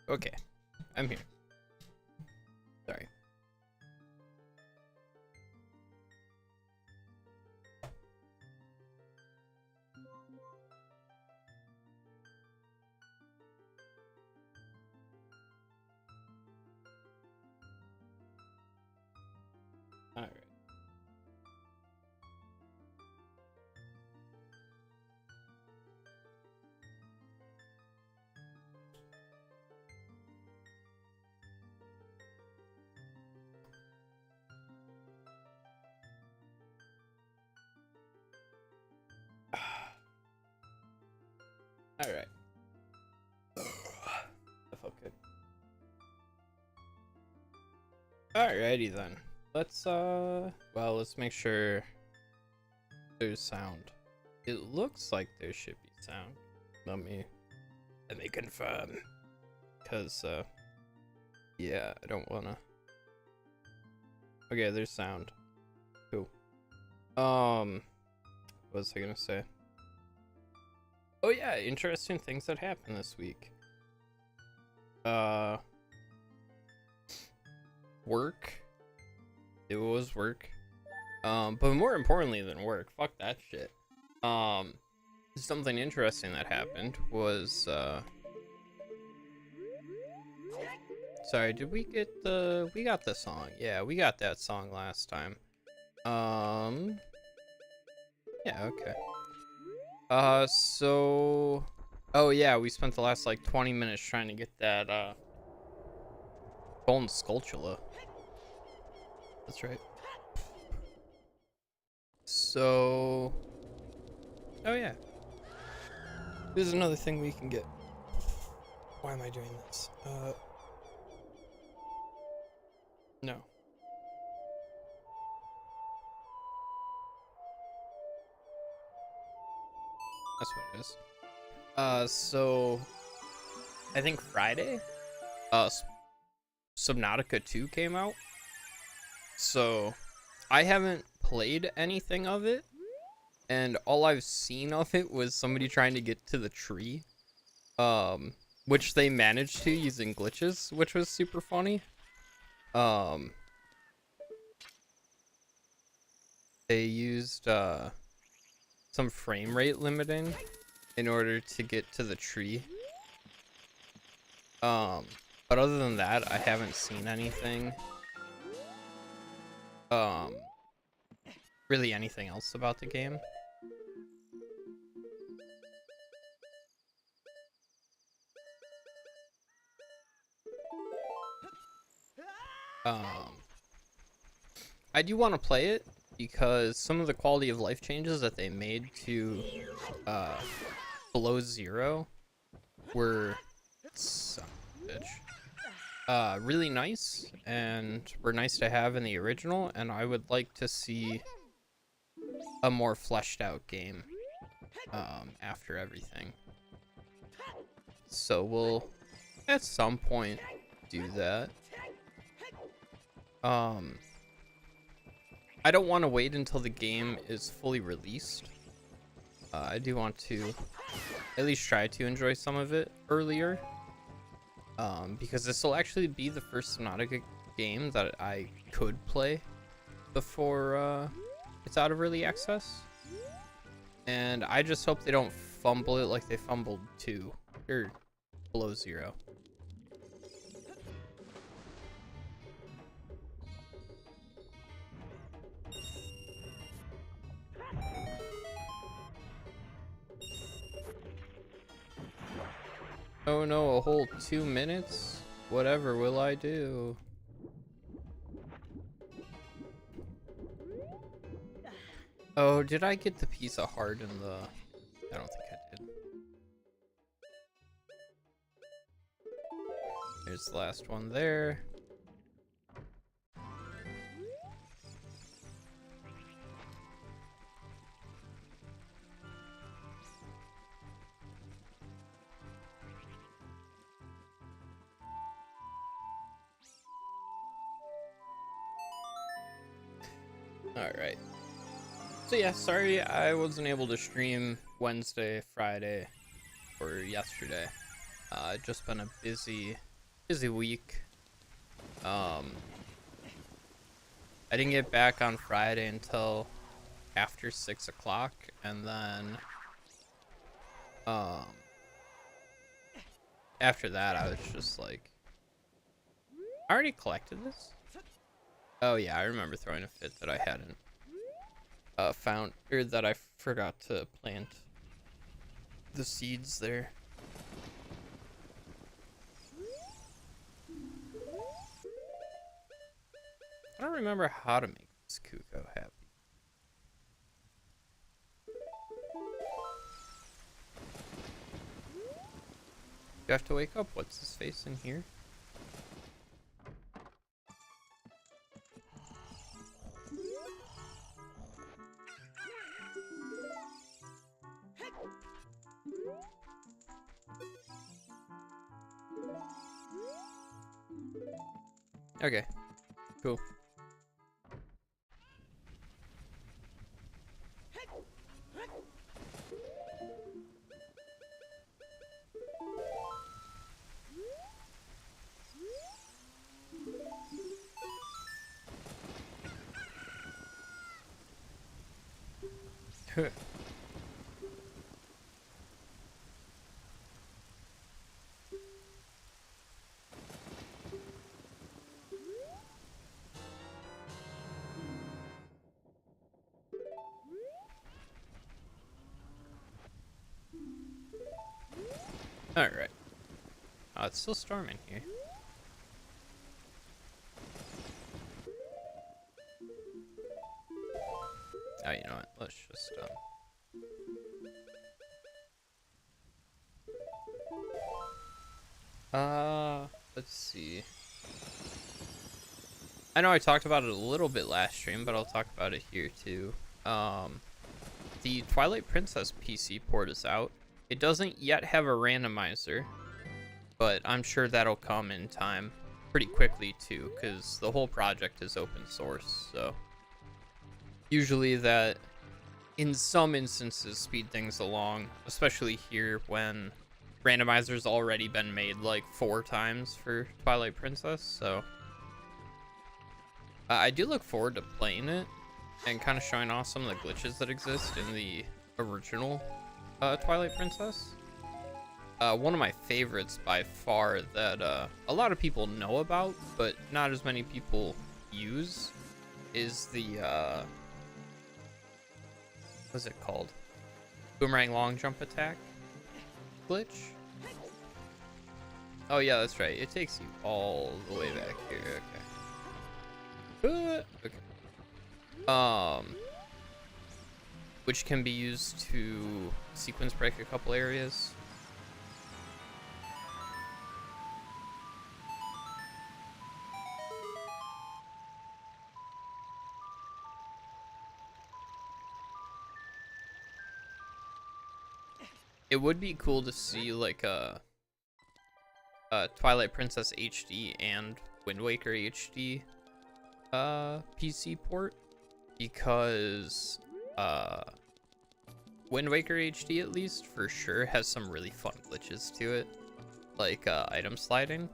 Okay, I'm here. Sorry. All right. All right. That felt good. Alrighty then. Let's make sure there's sound. It looks like there should be sound. Let me confirm. Cause yeah, I don't wanna. Okay, there's sound. Cool. What was I gonna say? Oh yeah, interesting things that happened this week. Work. It was work. But more importantly than work, fuck that shit. Something interesting that happened was sorry, did we get we got the song. Yeah, we got that song last time. Yeah, okay. So oh yeah, we spent the last like 20 minutes trying to get that Golden Skulltula. That's right. So oh yeah. There's another thing we can get. Why am I doing this? No. That's what it is. So I think Friday, Subnautica 2 came out. So I haven't played anything of it, and all I've seen of it was somebody trying to get to the tree, which they managed to using glitches, which was super funny. They used some frame rate limiting in order to get to the tree. But other than that, I haven't seen anything. Really anything else about the game. I do want to play it because some of the quality of life changes that they made to Below Zero were really nice and were nice to have in the original, and I would like to see a more fleshed out game after everything. So we'll at some point do that. I don't want to wait until the game is fully released. I do want to at least try to enjoy some of it earlier. Because this will actually be the first Subnautica game that I could play before it's out of early access. And I just hope they don't fumble it like they fumbled 2 or Below Zero. Oh no, a whole 2 minutes? Whatever will I do? Oh, did I get the piece of heart in the... I don't think I did. There's the last one there. Alright. So yeah, sorry I wasn't able to stream Wednesday, Friday, or yesterday. Just been a busy busy week. I didn't get back on Friday until after 6 o'clock, and then after that I was just like, I already collected this. Oh yeah, I remember throwing a fit that I hadn't found, or that I forgot to plant the seeds there. I don't remember how to make this Kuko happy. You have to wake up. What's his face in here? Okay, cool. Alright. Oh, it's still storming here. Oh, you know what? Let's just, let's see. I know I talked about it a little bit last stream, but I'll talk about it here too. The Twilight Princess PC port is out. It doesn't yet have a randomizer, but I'm sure that'll come in time pretty quickly too, because the whole project is open source, so usually that in some instances speed things along, especially here when randomizer's already been made like 4 times for Twilight Princess. So I do look forward to playing it and kind of showing off some of the glitches that exist in the original Twilight Princess. One of my favorites by far that a lot of people know about, but not as many people use, is the what's it called? Boomerang long jump attack glitch. Oh yeah, that's right. It takes you all the way back here. Okay. Okay. Which can be used to sequence break a couple areas. It would be cool to see like a Twilight Princess HD and Wind Waker HD PC port, because Wind Waker HD at least for sure has some really fun glitches to it, like item sliding.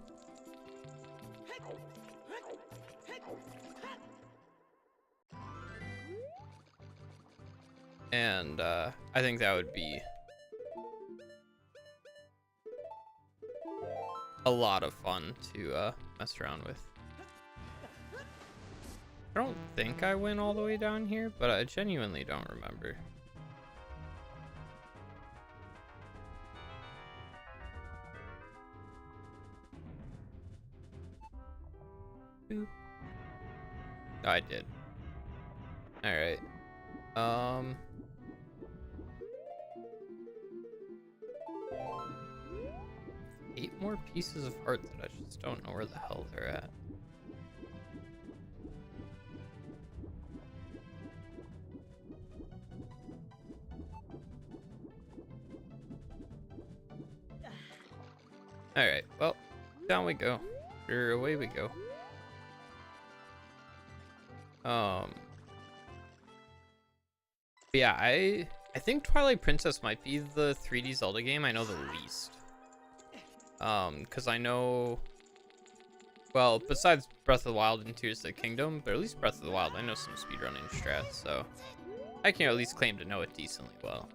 And I think that would be a lot of fun to mess around with. I don't think I went all the way down here, but I genuinely don't remember. Boop. Oh, I did. All right. 8 more pieces of art that I just don't know where the hell they're at. Alright, well, down we go. Or away we go. Yeah, I think Twilight Princess might be the 3D Zelda game I know the least. Because I know Well, besides Breath of the Wild and Tears of the Kingdom, but at least Breath of the Wild, I know some speedrunning strats, so I can at least claim to know it decently well.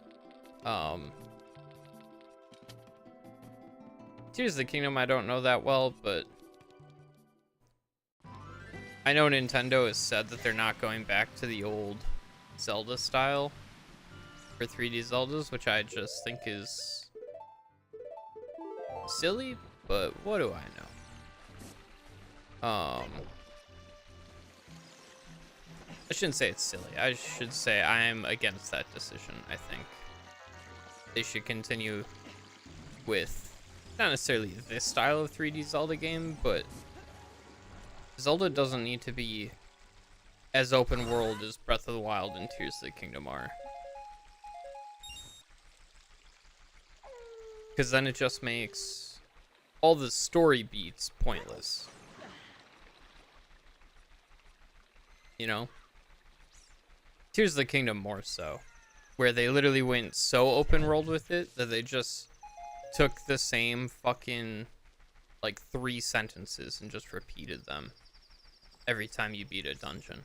Tears of the Kingdom, I don't know that well, but I know Nintendo has said that they're not going back to the old Zelda style for 3D Zeldas, which I just think is silly, but what do I know? I shouldn't say it's silly. I should say I am against that decision. I think they should continue with not necessarily this style of 3D Zelda game, but Zelda doesn't need to be as open world as Breath of the Wild and Tears of the Kingdom are. Because then it just makes all the story beats pointless. You know? Tears of the Kingdom more so. Where they literally went so open world with it that they just took the same fucking like 3 sentences and just repeated them every time you beat a dungeon.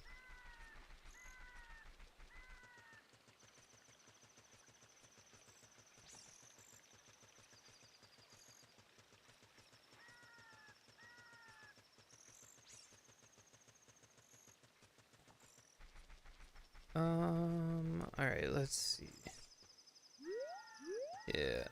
All right, let's see. Yeah.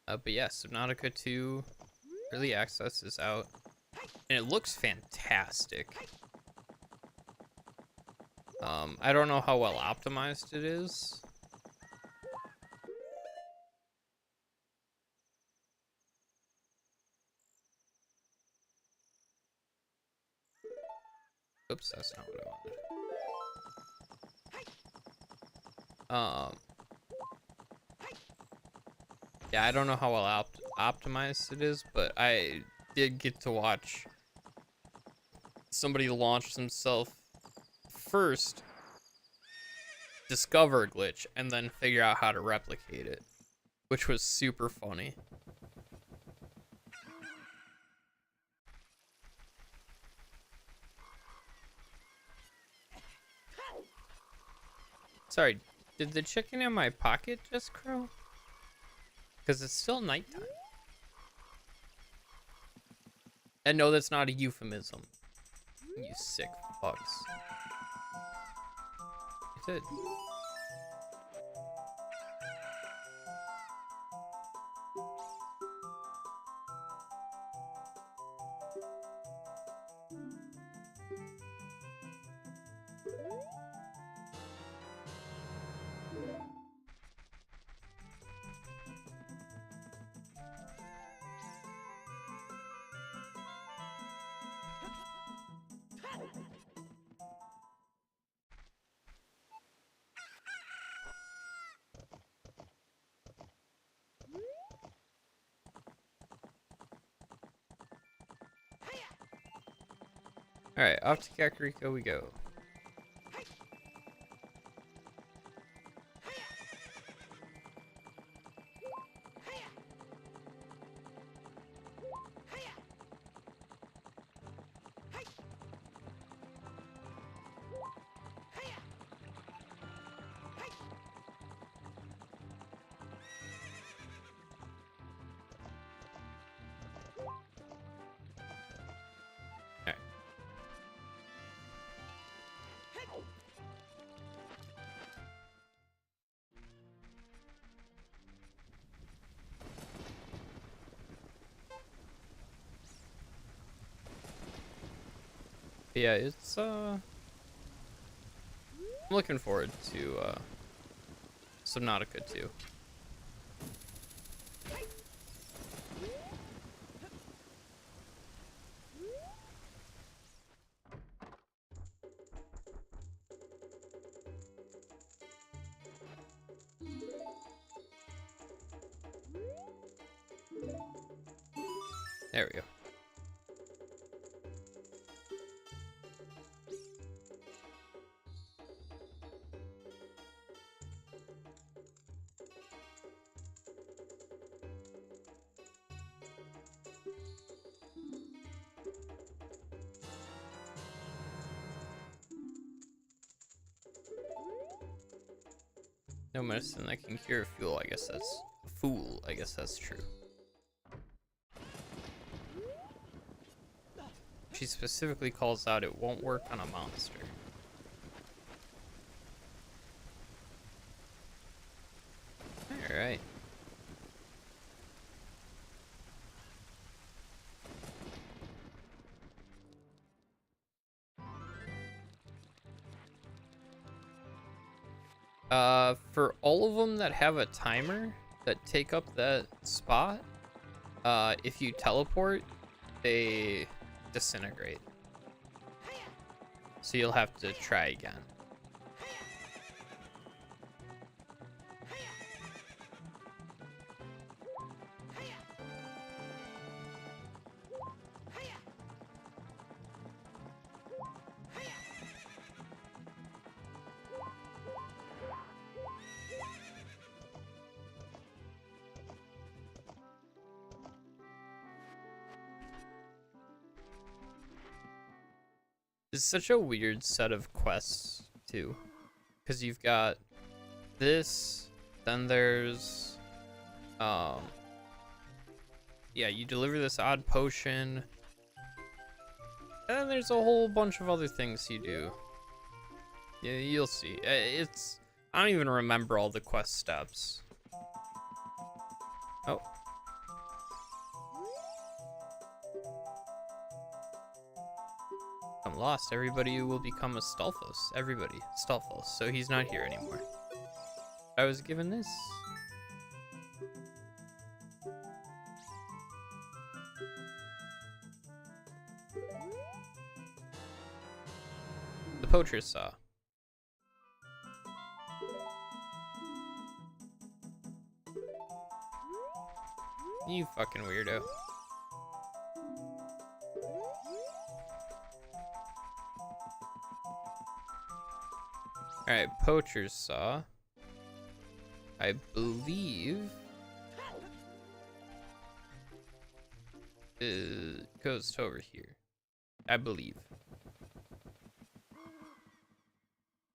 But yeah, Subnautica 2 early access is out, and it looks fantastic. I don't know how well optimized it is. Oops, that's not what I wanted. Yeah, I don't know how well optimized it is, but I did get to watch somebody launch themselves first, discover a glitch, and then figure out how to replicate it, which was super funny. Sorry, did the chicken in my pocket just crow? Because it's still nighttime. And no, that's not a euphemism. You sick fucks. You did. Alright, off to Kakariko we go. Yeah, it's I'm looking forward to Subnautica 2. There we go. No medicine that can cure a fool. I guess that's a fool. I guess that's true. She specifically calls out it won't work on a monster. Alright. For all of them that have a timer that take up that spot, if you teleport, they disintegrate. So you'll have to try again. It's such a weird set of quests too, because you've got this, then there's yeah, you deliver this odd potion, and then there's a whole bunch of other things you do. Yeah, you'll see. I don't even remember all the quest steps. Oh. I'm lost. Everybody will become a Stalfos. Everybody. Stalfos. So he's not here anymore. I was given this. The poacher's saw. You fucking weirdo. Alright, poacher's saw. I believe it goes to over here. I believe.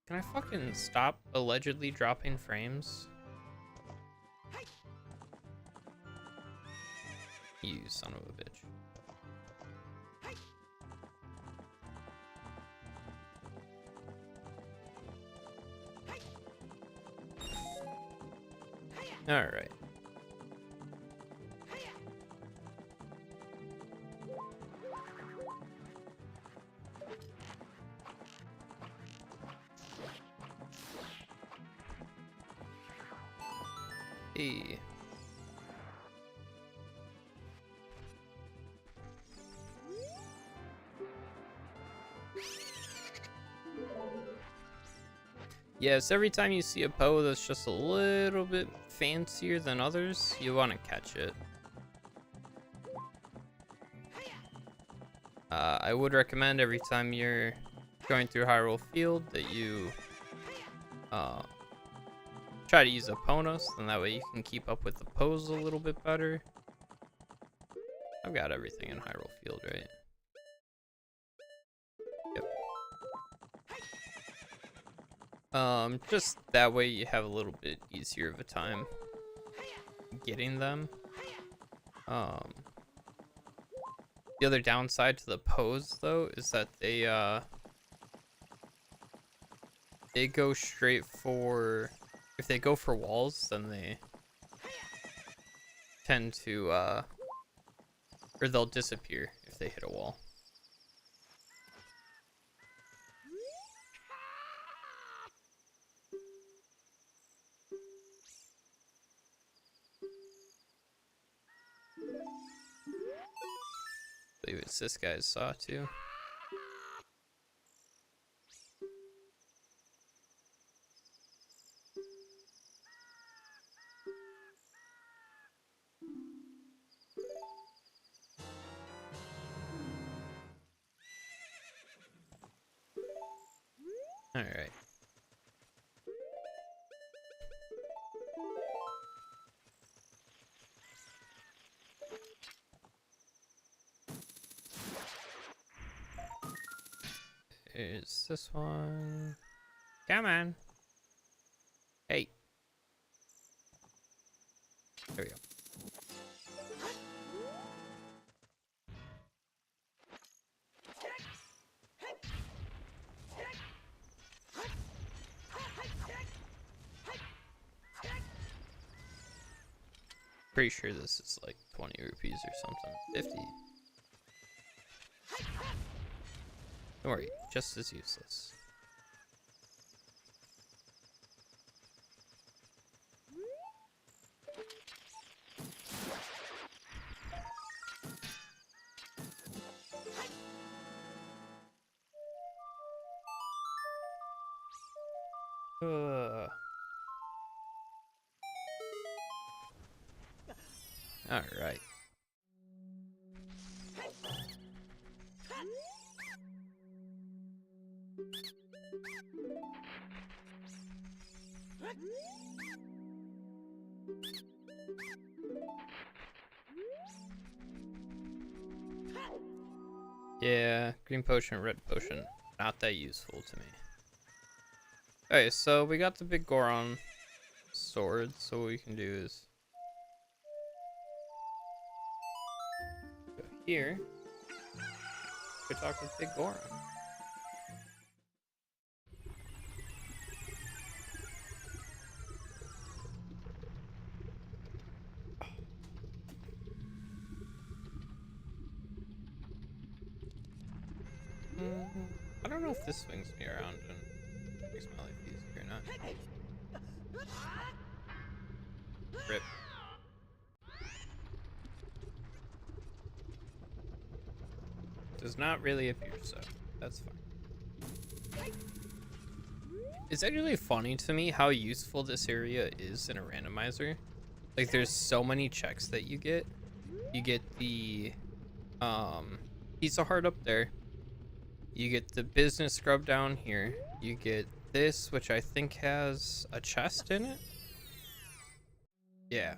Can I fucking stop allegedly dropping frames? You son of a bitch. All right. Hey. Yes, every time you see a Poe that's just a little bit fancier than others, you want to catch it. I would recommend every time you're going through Hyrule Field that you try to use a Ponos, and that way you can keep up with the Poes a little bit better. I've got everything in Hyrule Field, right? Yep. Just that way you have a little bit easier of a time getting them. The other downside to the Poes, though, is that they go straight for, if they go for walls, then they tend to, or they'll disappear if they hit a wall. I believe it's this guy's saw too. All right. There's this one. Come on. Hey. Pretty sure this is like 20 rupees or something. 50. Don't worry, just as useless. All right. Yeah, green potion, red potion, not that useful to me. Okay, so we got the big Goron sword, so what we can do is go here, go talk with big Goron. I don't know if this swings me around and makes my life easier or not. Rip. Does not really appear so. That's fine. It's actually funny to me how useful this area is in a randomizer. Like, there's so many checks that you get. You get the piece of heart up there. You get the business scrub down here. You get this, which I think has a chest in it. Yeah.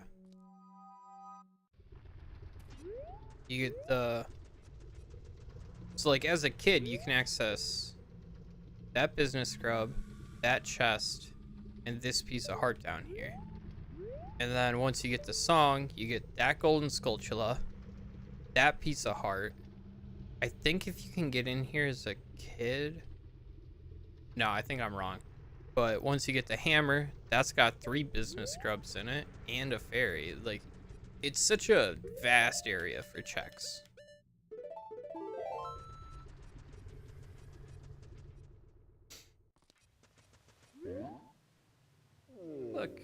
You get the... So, like, as a kid, you can access that business scrub, that chest, and this piece of heart down here. And then once you get the song, you get that golden Skulltula, that piece of heart. I think if you can get in here as a kid... No, I think I'm wrong. But once you get the hammer, that's got 3 business scrubs in it and a fairy. Like, it's such a vast area for checks. Look.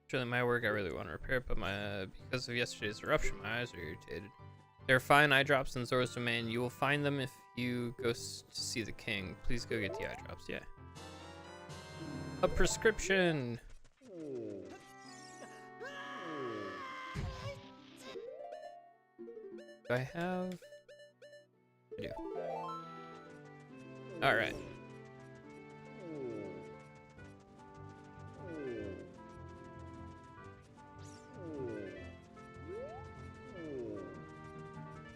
Actually, my work, I really want to repair, but because of yesterday's eruption, my eyes are irritated. There are fine eye drops in Zora's domain. You will find them if you go to see the king. Please go get the eye drops. Yeah. A prescription. Do I have? I do. All right.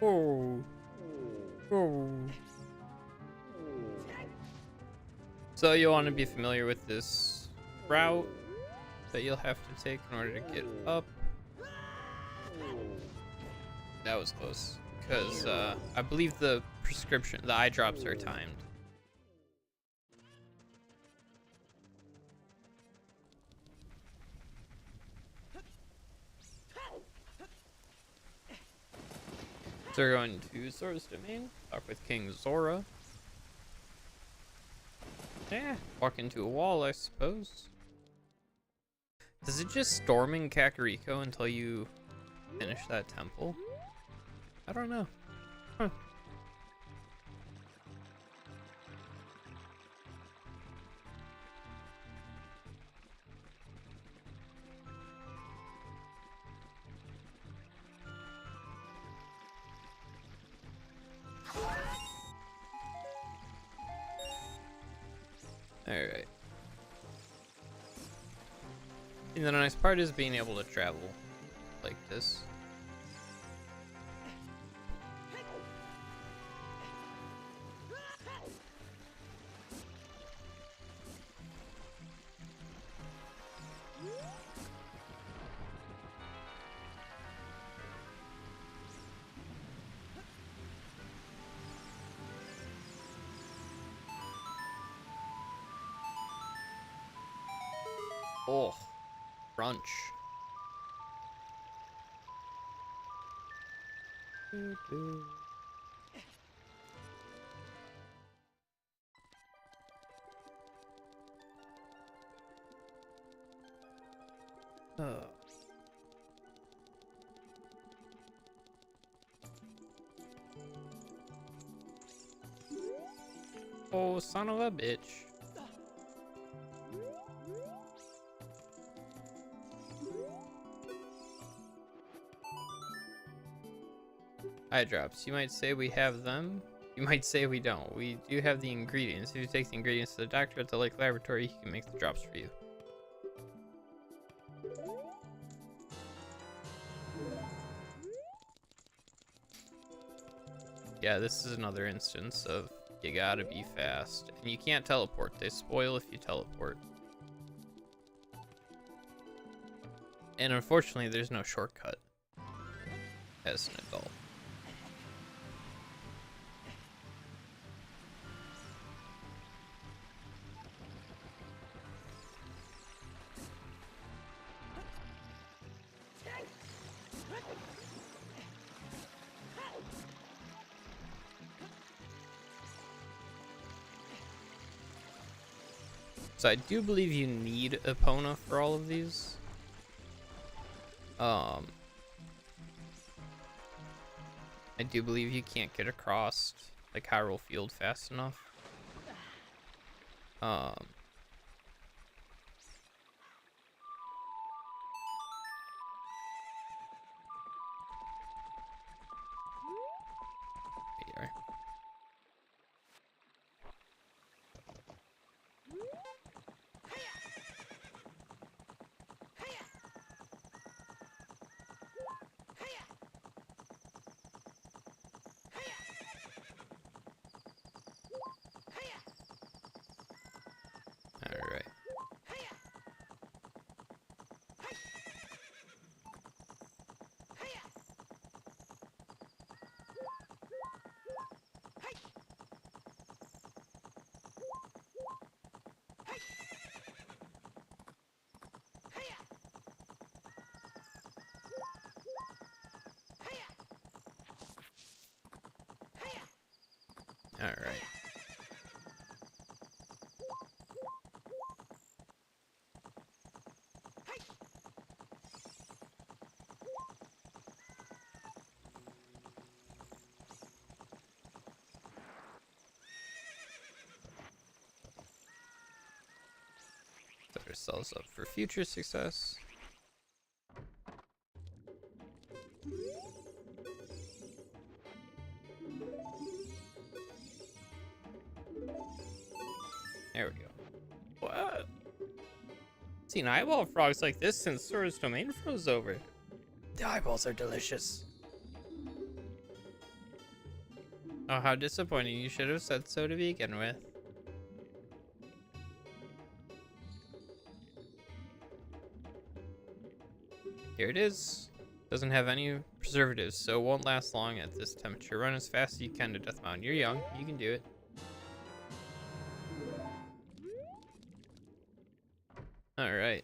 Oh. Oh. So you'll want to be familiar with this route that you'll have to take in order to get up. That was close, because I believe the eye drops are timed. So we're going to Zora's domain, talk with King Zora. Yeah, walk into a wall, I suppose. Does it just storm in Kakariko until you finish that temple? I don't know. Huh. Alright. And the nice part is being able to travel like this. Oh, brunch. Oh, son of a bitch. Eye drops. You might say we have them. You might say we don't. We do have the ingredients. If you take the ingredients to the doctor at the lake laboratory, he can make the drops for you. Yeah, this is another instance of you gotta be fast. And you can't teleport. They spoil if you teleport. And unfortunately, there's no shortcut as an adult. So I do believe you need Epona for all of these. I do believe you can't get across like Hyrule Field fast enough. Here. All right. All right. Set ourselves up for future success. There we go. What? Seen eyeball frogs like this since Sora's domain froze over. The eyeballs are delicious. Oh, how disappointing. You should have said so to begin with. Here it is. Doesn't have any preservatives, so it won't last long at this temperature. Run as fast as you can to Death Mountain. You're young. You can do it. All right.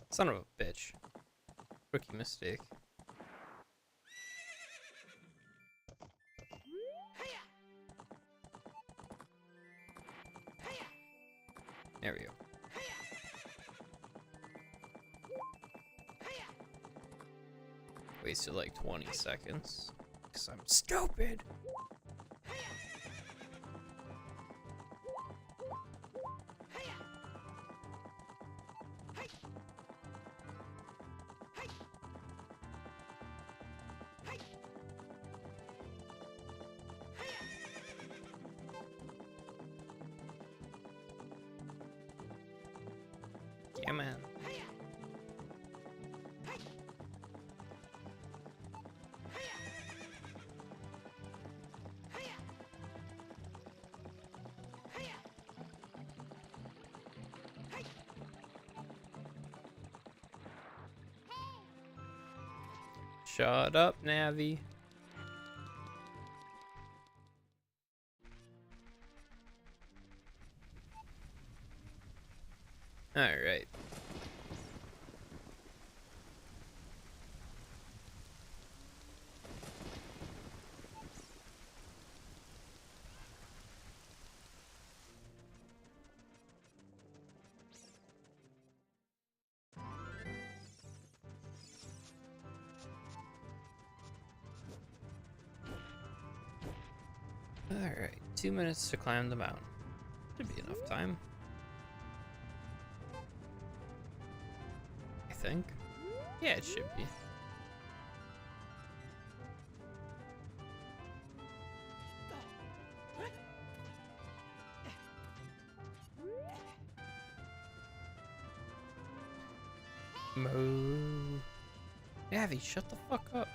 Son of a bitch. Rookie mistake. There we go. Wasted like 20 seconds. Because I'm stupid. Yeah, man. Shut up, Navi. Alright. Alright, 2 minutes to climb the mountain. Should be enough time. I think. Yeah, it should be. Moo. Navi, shut the fuck up.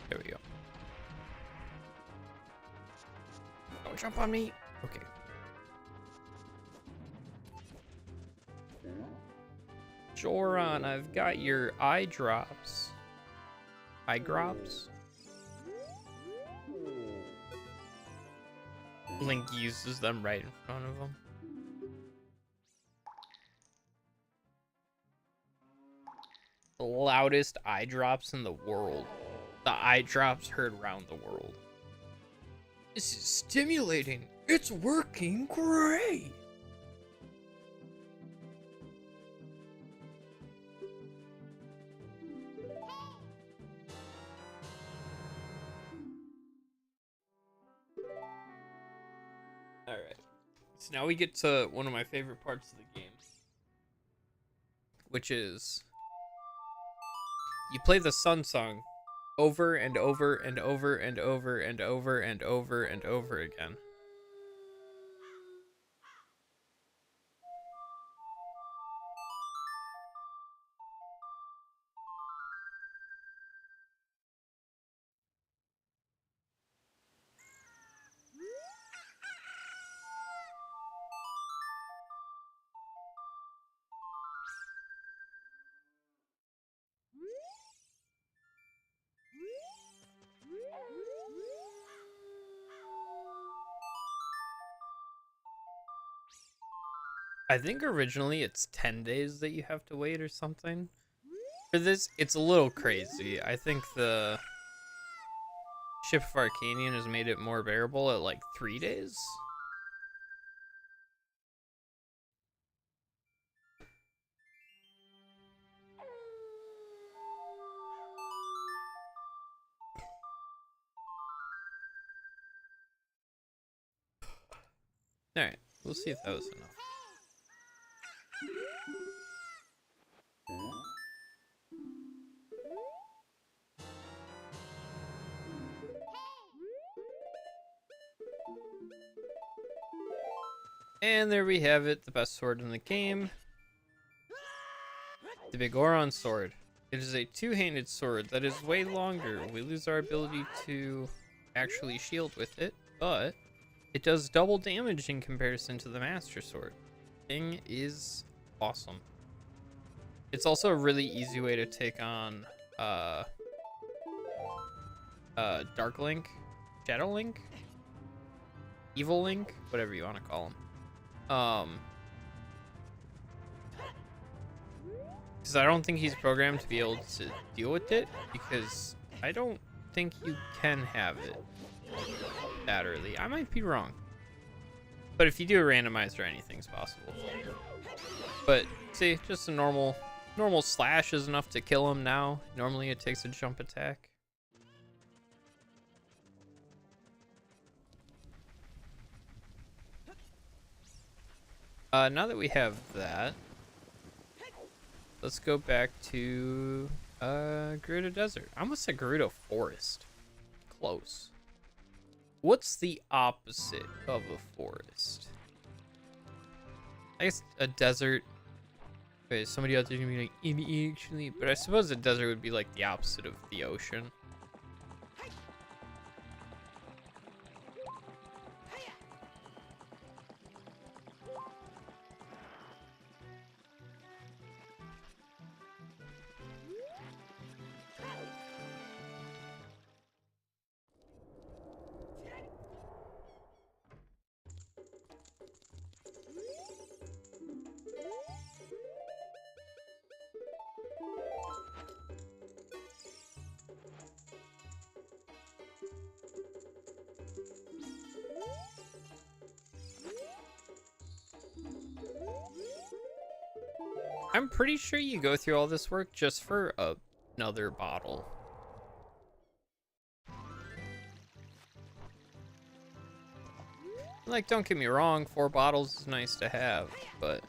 There we go. Don't jump on me. Okay. Joran, I've got your eye drops. Eye drops? Link uses them right in front of him. The loudest eye drops in the world. The eye drops heard around the world. This is stimulating. It's working great. All right. So now we get to one of my favorite parts of the game, which is you play the Sun Song over and over and over and over and over and over and over again. I think originally it's 10 days that you have to wait or something. For this, it's a little crazy. I think the Ship of Arcanian has made it more bearable at like 3 days. Alright, we'll see if that was enough. And there we have it, the best sword in the game. The Bigoron sword. It is a two-handed sword that is way longer. We lose our ability to actually shield with it, but it does double damage in comparison to the Master Sword. Thing is awesome. It's also a really easy way to take on Dark Link, Shadow Link, Evil Link, whatever you want to call him. Because I don't think he's programmed to be able to deal with it, because I don't think you can have it that early. I might be wrong, but if you do a randomizer, anything's possible. But see, just a normal slash is enough to kill him now. Normally it takes a jump attack. Now that we have that, let's go back to Gerudo Desert. I almost said Gerudo Forest. Close. What's the opposite of a forest? I guess a desert. Okay, somebody out there gonna be like, actually, but I suppose a desert would be like the opposite of the ocean. I'm pretty sure you go through all this work just for another bottle. Like, don't get me wrong, 4 bottles is nice to have, but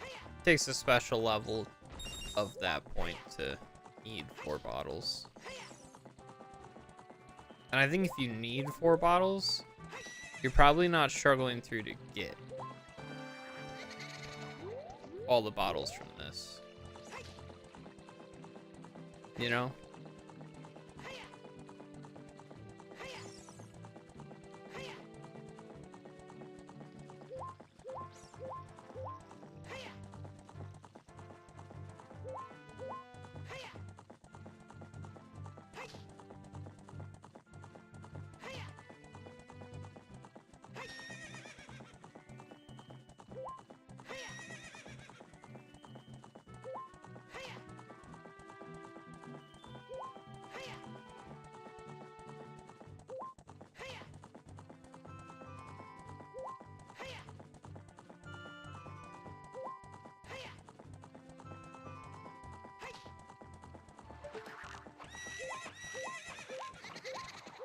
it takes a special level of that point to need 4 bottles. And I think if you need 4 bottles, you're probably not struggling through to get all the bottles from this. You know?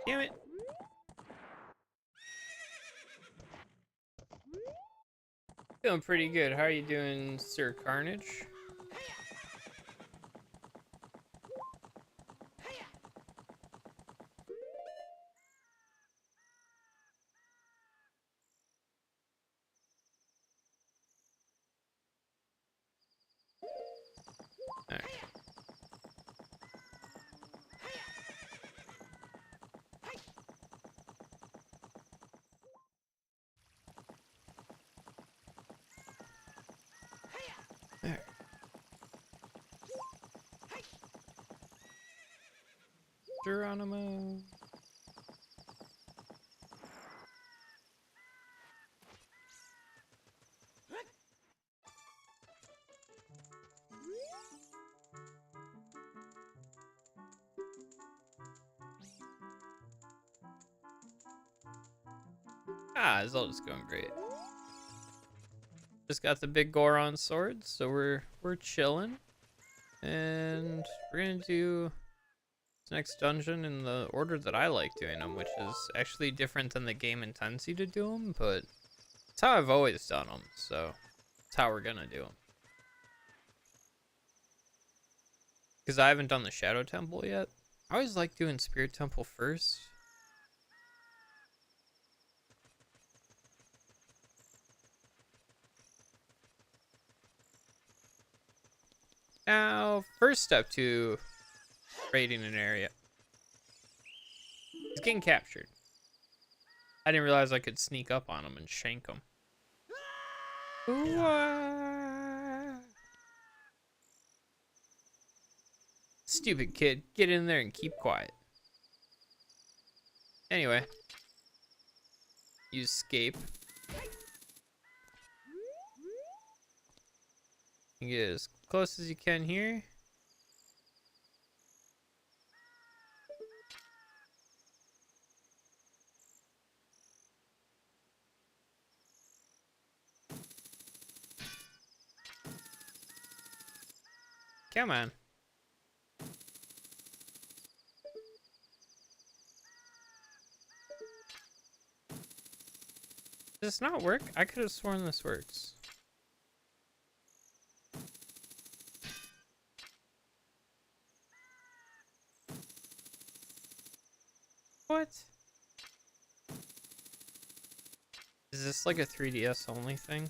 Damn it. Feeling pretty good. How are you doing, Sir Carnage? Alright. Alright. Geronimo. Ah, Zelda's going great. Just got the big Goron sword, so we're chilling. And we're gonna do this next dungeon in the order that I like doing them, which is actually different than the game intends you to do them, but it's how I've always done them, so it's how we're gonna do them. Because I haven't done the Shadow Temple yet. I always like doing Spirit Temple first. Now, first step to raiding an area is getting captured. I didn't realize I could sneak up on him and shank him. Stupid kid, get in there and keep quiet. Anyway, you escape. You get as close as you can here. Come on. Does this not work? I could have sworn this works. What? Is this like a 3DS only thing?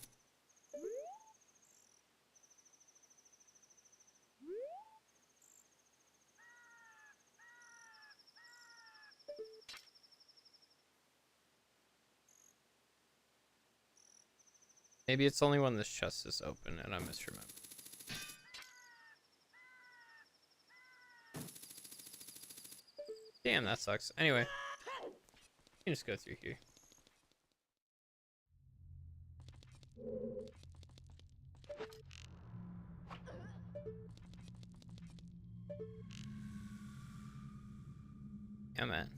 Maybe it's only when this chest is open and I misremember. Damn, that sucks. Anyway, you can just go through here. Yeah, man.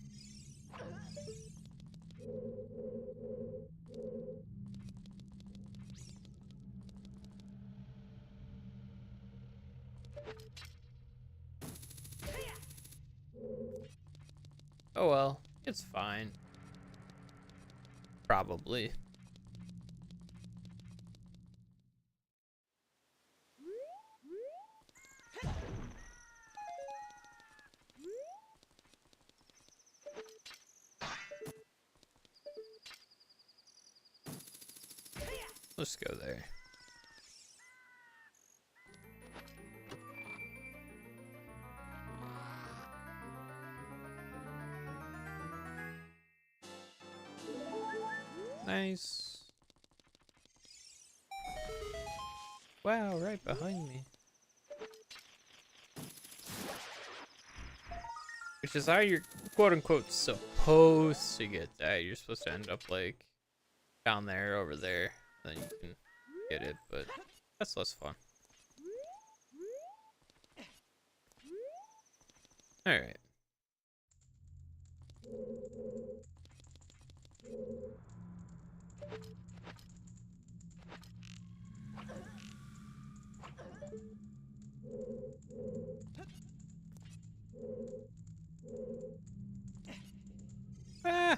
Oh well, it's fine. Probably. Let's go there. Nice. Wow, right behind me. Which is how you're quote unquote supposed to get that. You're supposed to end up like down there, over there. Then you can get it, but that's less fun. Alright. Ah!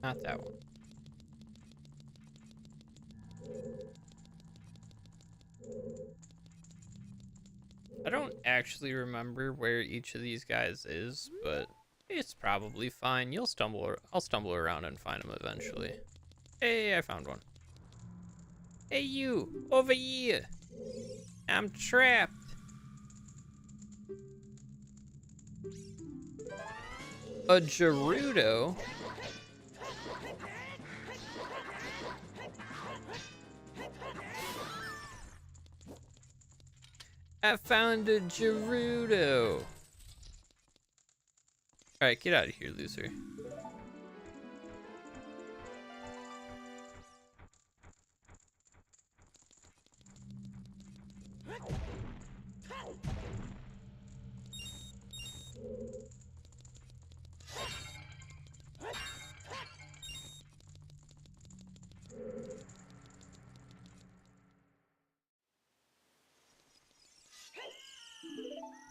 Not that one. I don't actually remember where each of these guys is, but it's probably fine. I'll stumble around and find them eventually. Hey, I found one. Hey, you, over here. I'm trapped. A Gerudo? I found a Gerudo. Alright, get out of here, loser.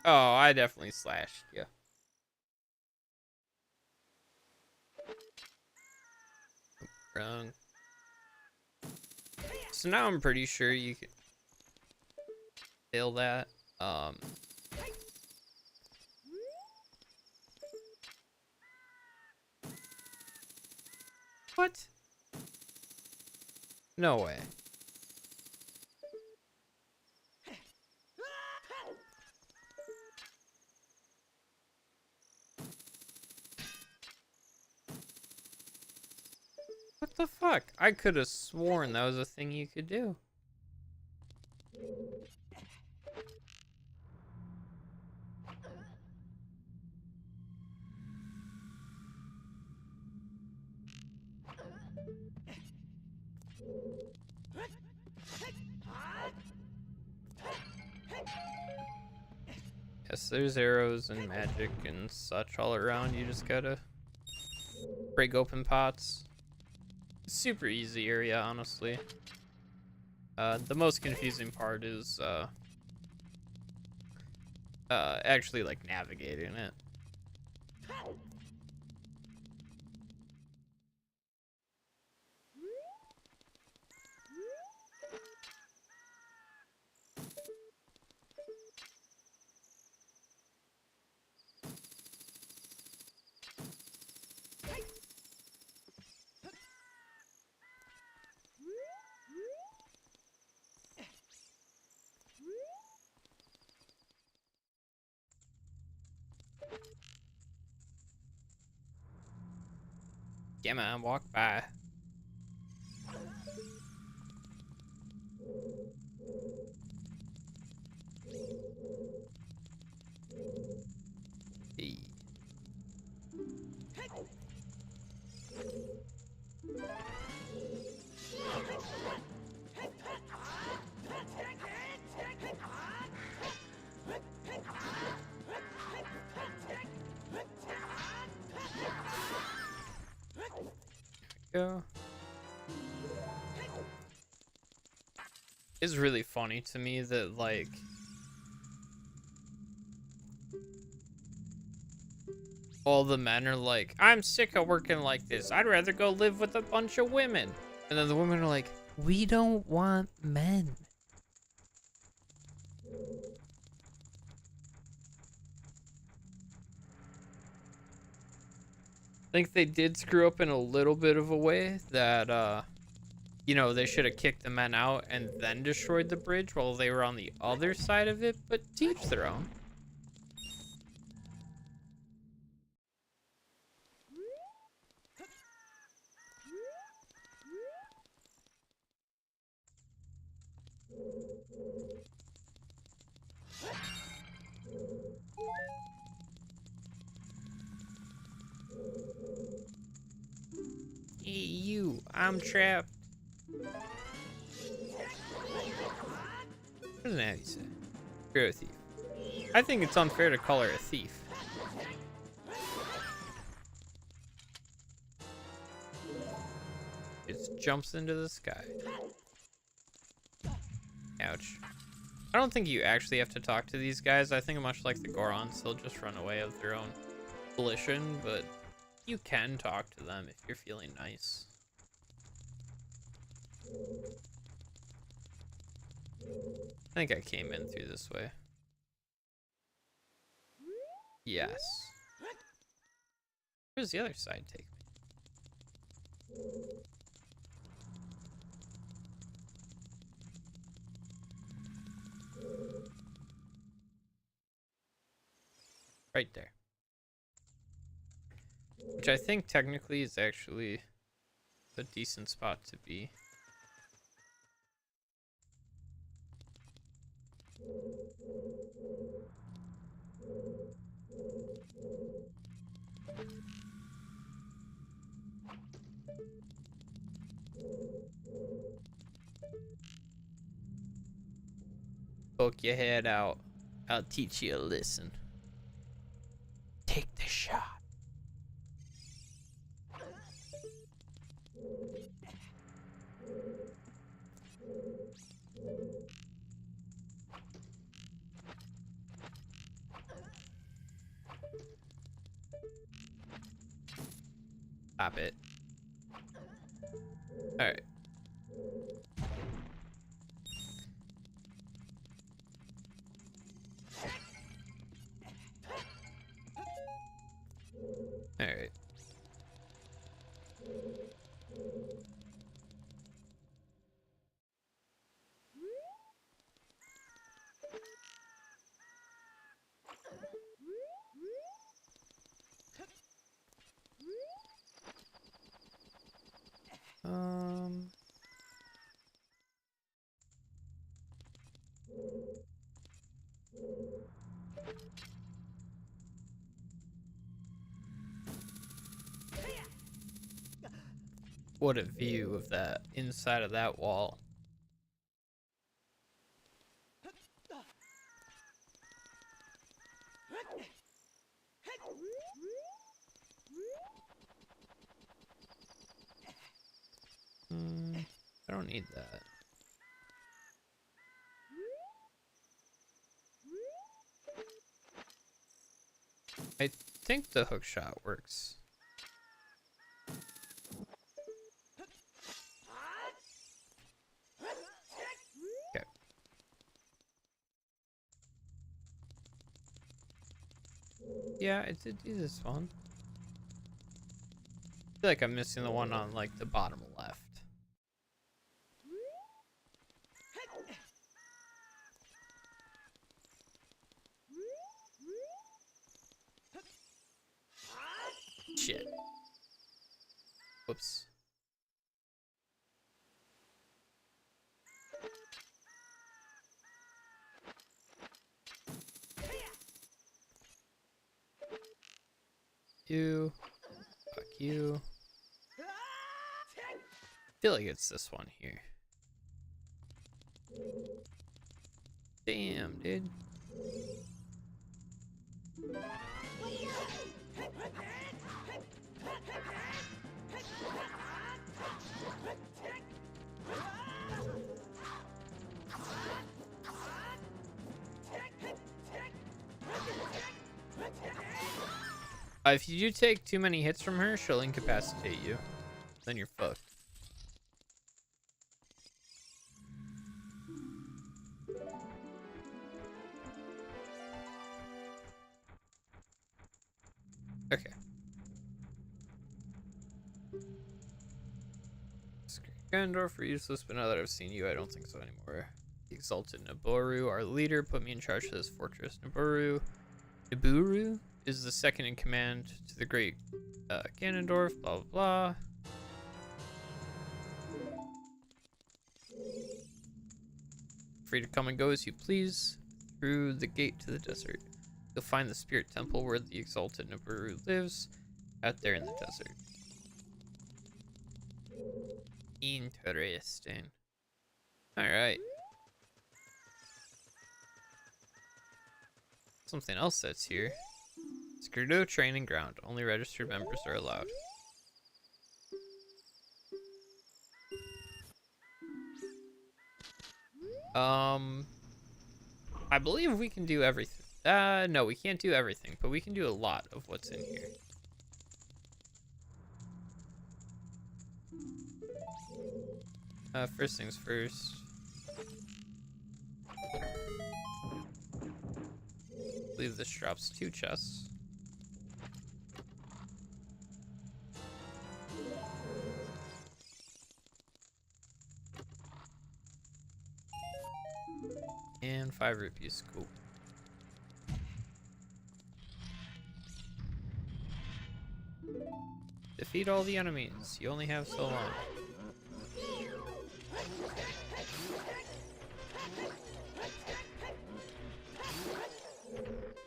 Oh, I definitely slashed you. Wrong. So now I'm pretty sure you can fail that. What? No way. What the fuck? I could have sworn that was a thing you could do. Yes, there's arrows and magic and such all around. You just gotta break open pots. Super easy area, honestly. The most confusing part is actually like navigating it. Come on, walk by. Hey. Go. It's really funny to me that, like, all the men are like, I'm sick of working like this. I'd rather go live with a bunch of women. And then the women are like, we don't want men. I think they did screw up in a little bit of a way that, you know, they should have kicked the men out and then destroyed the bridge while they were on the other side of it, but to each their own. Hey, you, I'm trapped. What does Natty say? You're a thief. I think it's unfair to call her a thief. It jumps into the sky. Ouch. I don't think you actually have to talk to these guys. I think much like the Gorons, they'll just run away of their own volition, but you can talk to them if you're feeling nice. I think I came in through this way. Yes. Where does the other side take me? Right there. Which I think technically is actually a decent spot to be. Poke your head out. I'll teach you a lesson. Take the shot. Stop it. Alright. Alright. What a view of that inside of that wall. I don't need that. I think the hook shot works. Okay. Yeah, I did do this one. I feel like I'm missing the one on like the bottom left. Shit. Whoops. You. Fuck you. I feel like it's this one here. Damn, dude. If you do take too many hits from her, she'll incapacitate you. Then you're fucked. Okay. Ganondorf are useless, but now that I've seen you, I don't think so anymore. The exalted Nabooru, our leader, put me in charge of this fortress. Nabooru is the second in command to the great Ganondorf, blah, blah, blah. Free to come and go as you please through the gate to the desert. You'll find the spirit temple where the exalted Nabooru lives, out there in the desert. Interesting. Alright. Something else that's here. Gerudo training ground. Only registered members are allowed. I believe we can do everything. No, we can't do everything, but we can do a lot of what's in here. First things first. I believe this drops 2 chests. And 5 rupees, cool. Defeat all the enemies. You only have so long.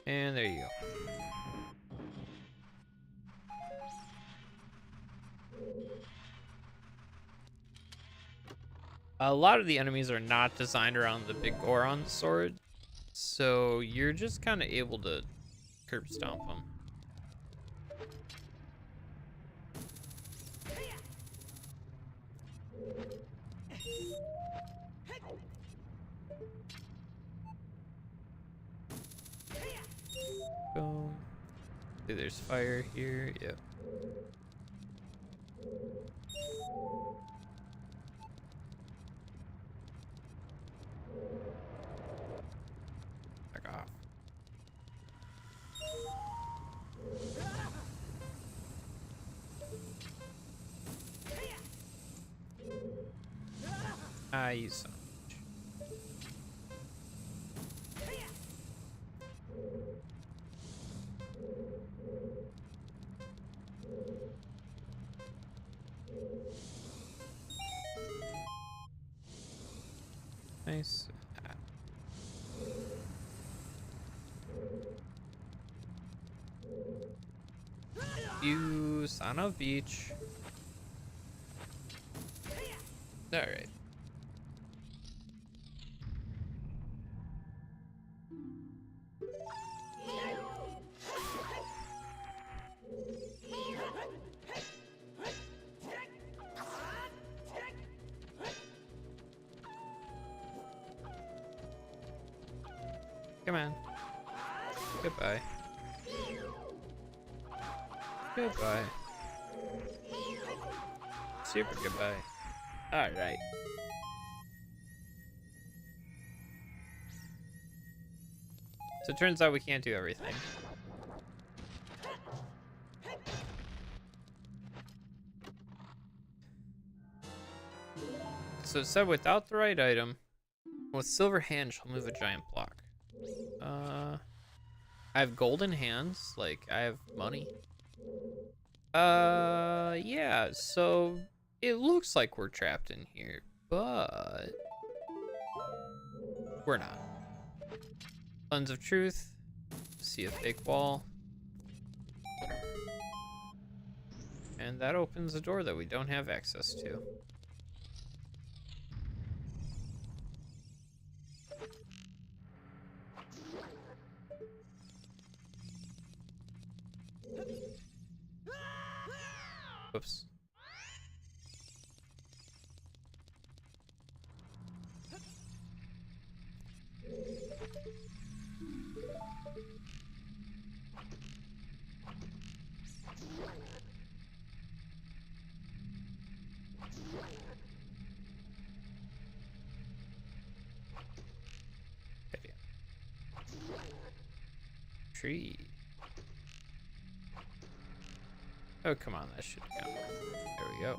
And there you go. A lot of the enemies are not designed around the big Goron sword, so you're just kind of able to curb stomp them. Boom. See, there's fire here. Yep. Back off. I use so much. Nice. You son of a bitch. Alright. Come on. Goodbye. Goodbye. Super goodbye. Alright. So it turns out we can't do everything. So it said without the right item, with silver hands, she'll move a giant block. I have golden hands, like I have money. Yeah, so it looks like we're trapped in here, but we're not. Lens of truth. See a fake wall. And that opens a door that we don't have access to. Whoops. Okay. Tree. Oh, come on, that should count. There we go.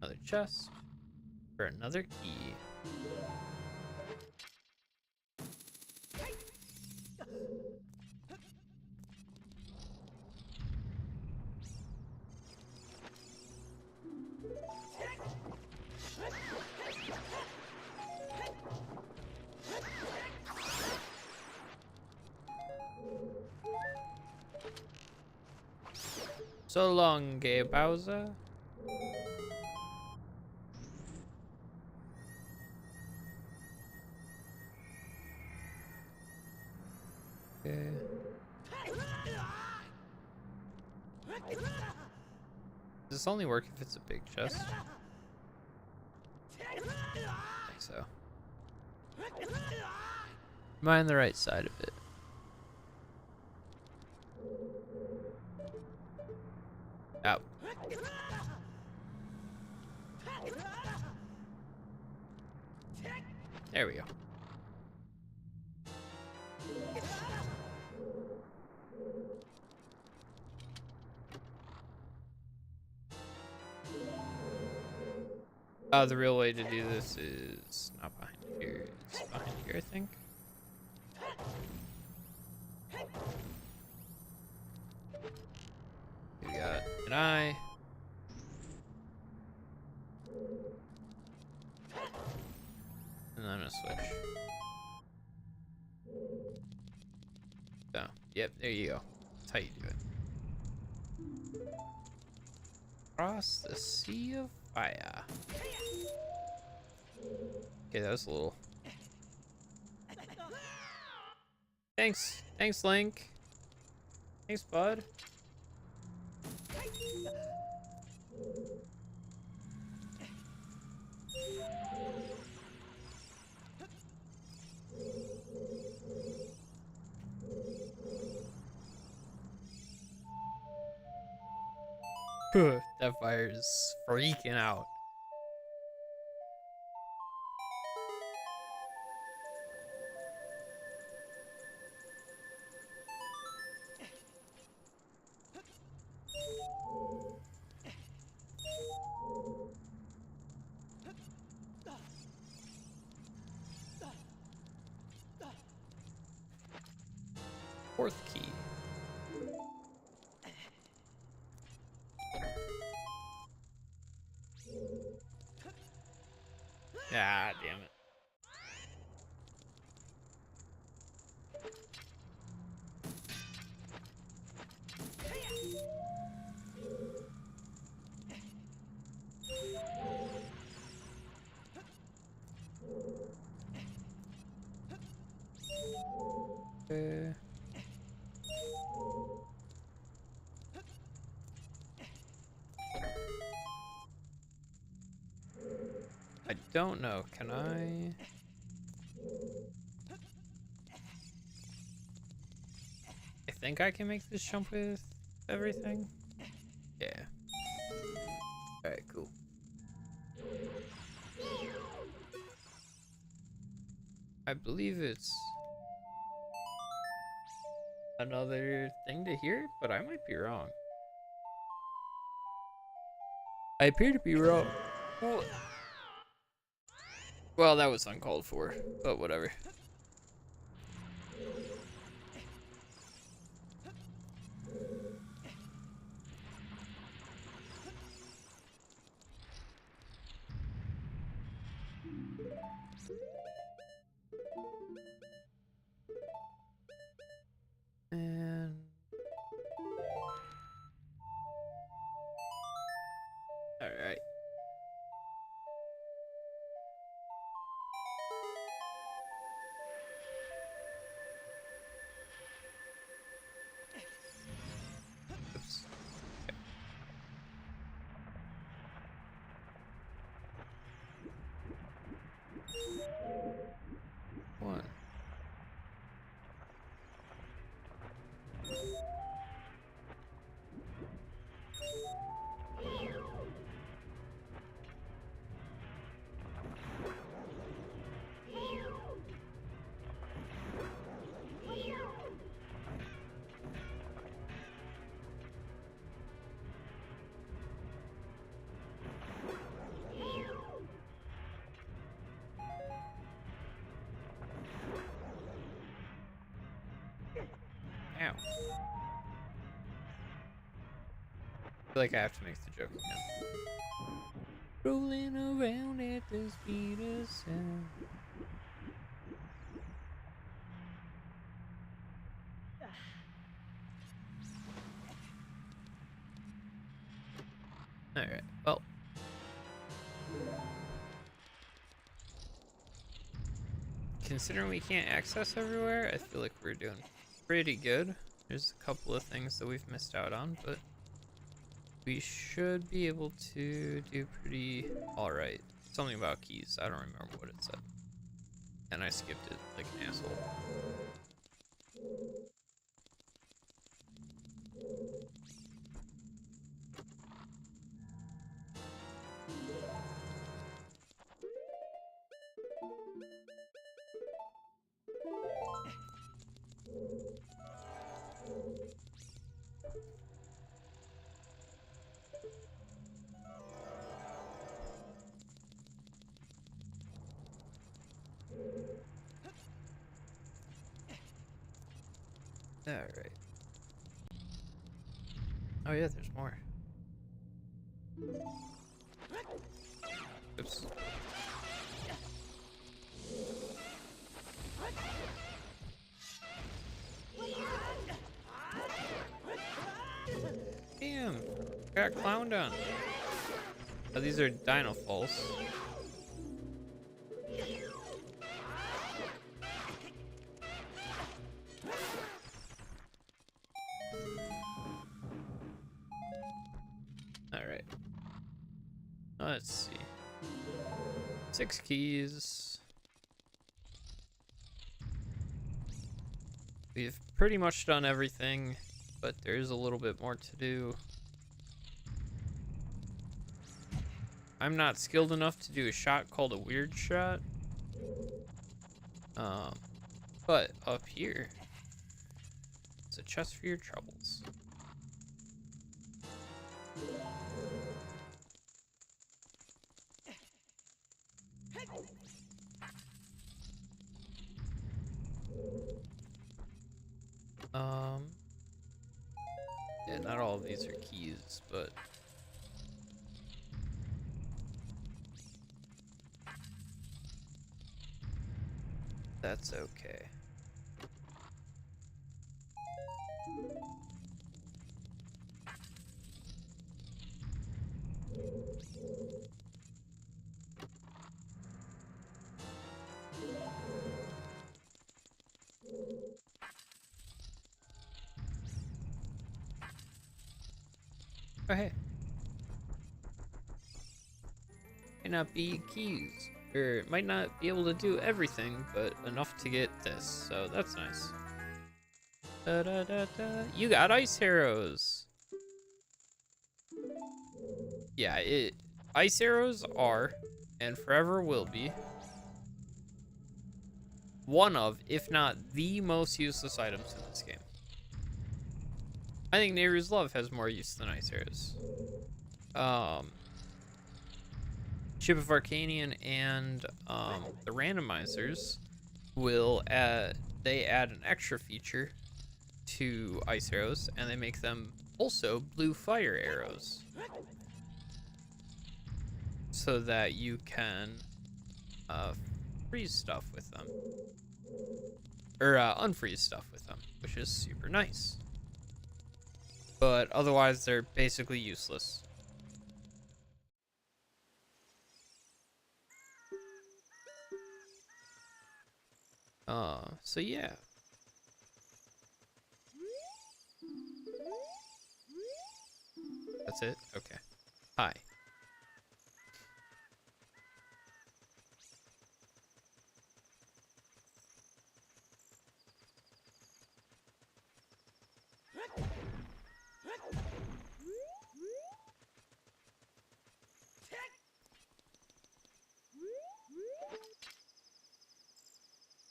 Another chest for another key. So long, gay Bowser. Okay. Does this only work if it's a big chest? I think so. Am I on the right side of it? Out. There we go. The real way to do this is not behind here. It's behind here, I think. We got an eye. And then I'm gonna switch. So, yep, there you go. That's how you do it. Across the sea of fire. Okay, that was a little... Thanks. Thanks, Link. Thanks, bud. That fire is freaking out. Fourth key. Ah, damn it. I don't know. Can I? I think I can make this jump with everything. Yeah. Alright, cool. I believe it's another thing to hear, but I might be wrong. I appear to be wrong. Well, that was uncalled for, but whatever. Ow. I feel like I have to make the joke again. Rolling around at the speed of sound. Alright, well. Considering we can't access everywhere, I feel like we're doing pretty good. There's a couple of things that we've missed out on, but we should be able to do pretty alright. Something about keys, I don't remember what it said. And I skipped it like an asshole. Alright. Oh yeah, there's more. Oops. Damn! Got clowned on. Oh, these are Dino Falls. Alright. Let's see. 6 keys. We've pretty much done everything, but there's a little bit more to do. I'm not skilled enough to do a shot called a weird shot. But up here, it's a chest for your troubles. Yeah, not all of these are keys, but that's okay. Oh, hey. Might not be keys, or might not be able to do everything, but enough to get this, so that's nice. Da, da, da, da. You got ice arrows. Yeah, ice arrows are, and forever will be, one of, if not the most useless items in this game. I think Nehru's Love has more use than ice arrows. Ship of Arcanian and the randomizers will add an extra feature to ice arrows, and they make them also blue fire arrows, so that you can freeze stuff with them, or unfreeze stuff with them, which is super nice. But otherwise, they're basically useless. So yeah. That's it? Okay. Hi.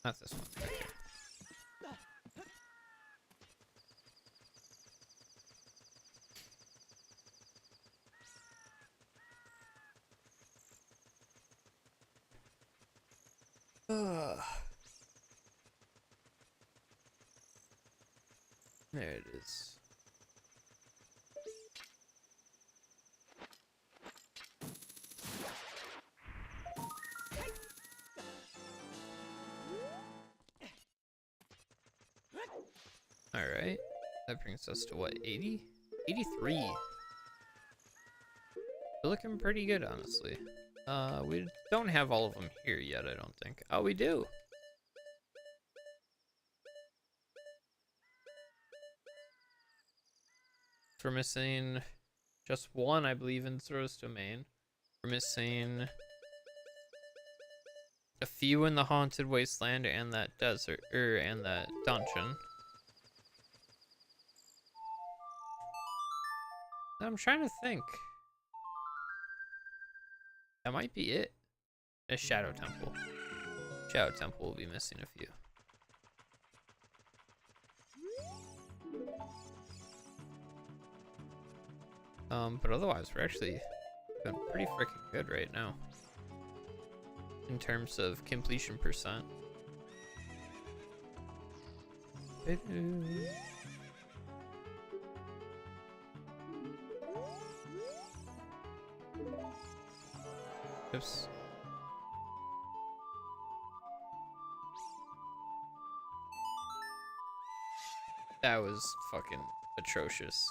Not this one. There it is. Alright. That brings us to what, 80? 83. We're looking pretty good, honestly. We don't have all of them here yet, I don't think. Oh, we do. We're missing just one, I believe, in Zora's Domain. We're missing a few in the Haunted Wasteland and that desert, and that dungeon. I'm trying to think. That might be it. A Shadow Temple. Shadow Temple will be missing a few. But otherwise, we're actually doing pretty freaking good right now in terms of completion percent. Oops. That was fucking atrocious.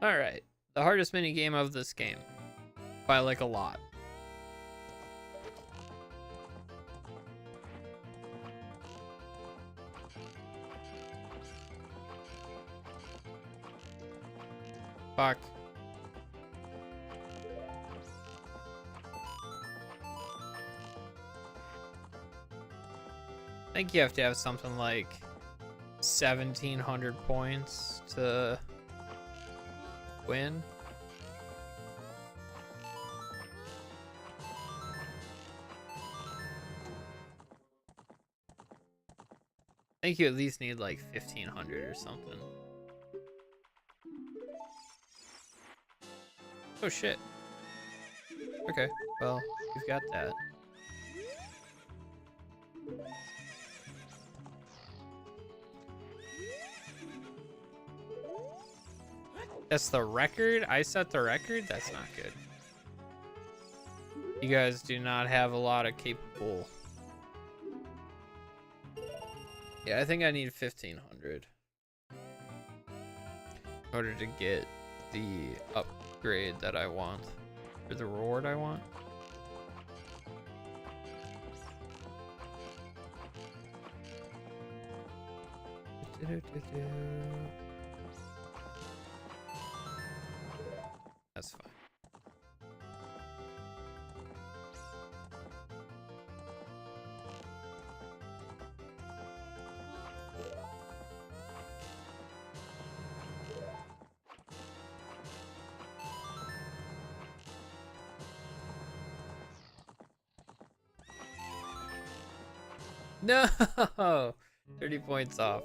Alright, the hardest mini game of this game. By like a lot. Fuck. I think you have to have something like 1,700 points to win. I think you at least need like 1,500 or something. Oh shit. Okay, well, we've got that. That's the record? I set the record? That's not good. You guys do not have a lot of capable. Yeah, I think I need 1,500 in order to get the upgrade that I want, or the reward I want. That's fine. No! 30 points off.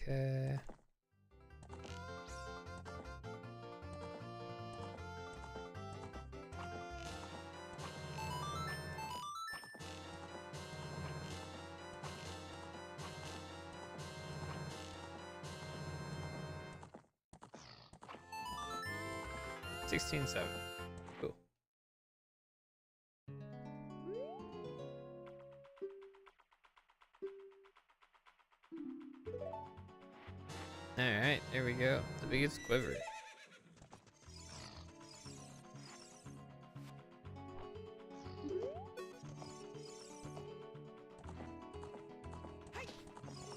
Okay. $16.7. Cool. Alright, there we go. The biggest quiver.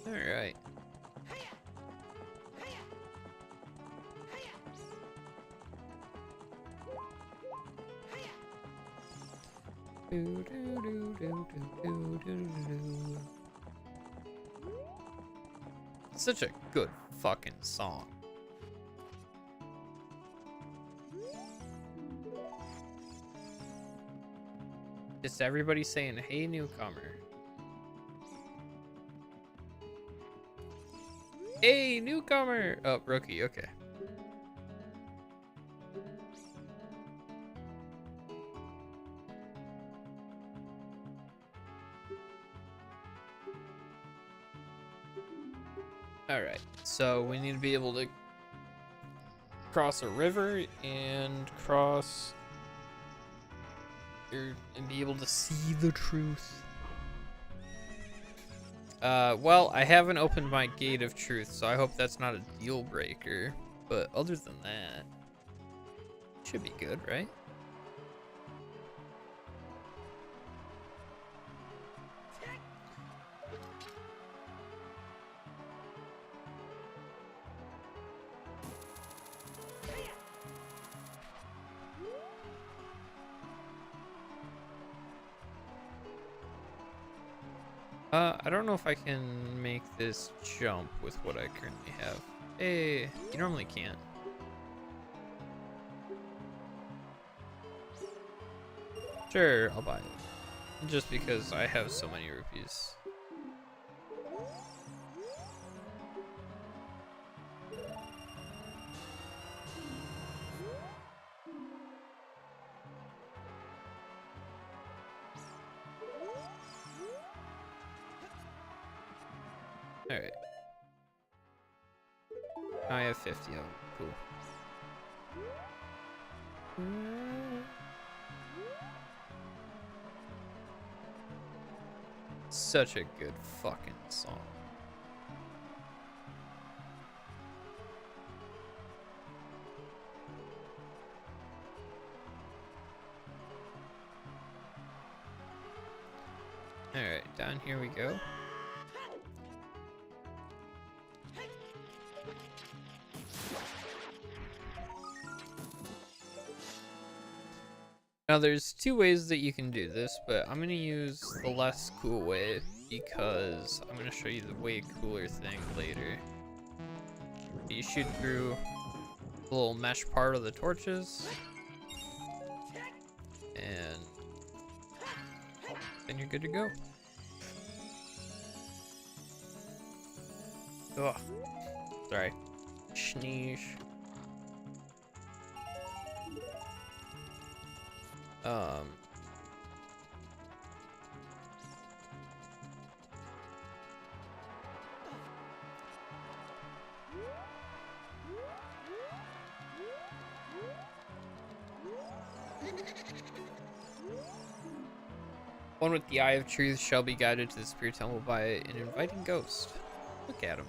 Alright. Such a good fucking song. Just everybody saying, "Hey, newcomer." Hey, newcomer. Oh, rookie. Okay. All right. So we need to be able to cross a river and cross here and be able to see the truth. Well, I haven't opened my gate of truth, so I hope that's not a deal breaker. But other than that, should be good, right? I don't know if I can make this jump with what I currently have. Hey, you normally can't. Sure, I'll buy it. Just because I have so many rupees. Alright. I have 50 of them. Cool. Such a good fucking song. Alright, down here we go. Now there's two ways that you can do this, but I'm gonna use the less cool way because I'm gonna show you the way cooler thing later. You shoot through the little mesh part of the torches, and then you're good to go. Ugh. Sorry. Sneeze. One with the Eye of Truth shall be guided to the Spirit Temple by an inviting ghost. Look at him.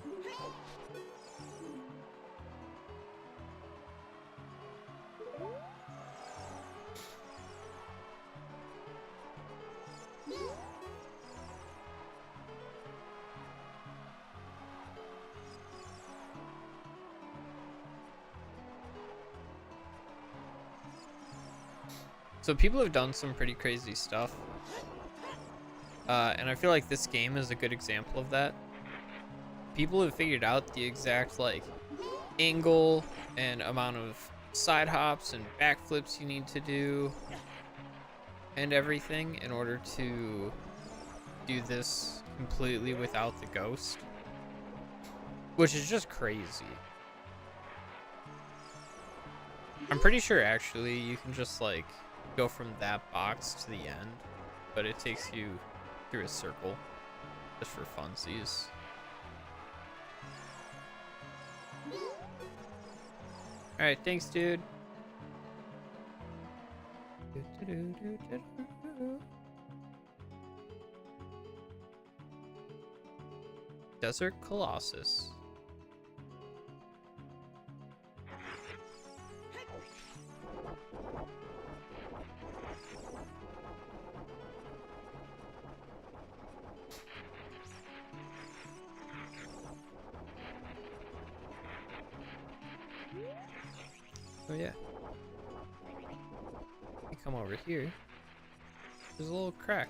So people have done some pretty crazy stuff. And I feel like this game is a good example of that. People have figured out the exact like angle and amount of side hops and backflips you need to do and everything in order to do this completely without the ghost, which is just crazy. I'm pretty sure actually you can just like go from that box to the end, but it takes you through a circle just for funsies. Alright, thanks, dude. Desert Colossus. Oh yeah. We come over here. There's a little crack.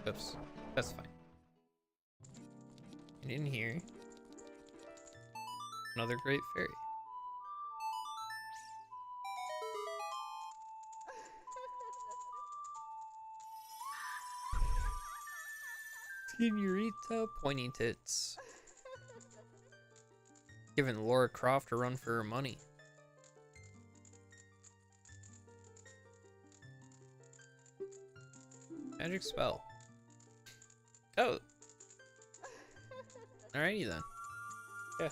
Oops, that's fine. And in here, another great fairy. Senorita Pointy Tits. Giving Laura Croft a run for her money. Magic spell. Oh. Alrighty then. Yeah.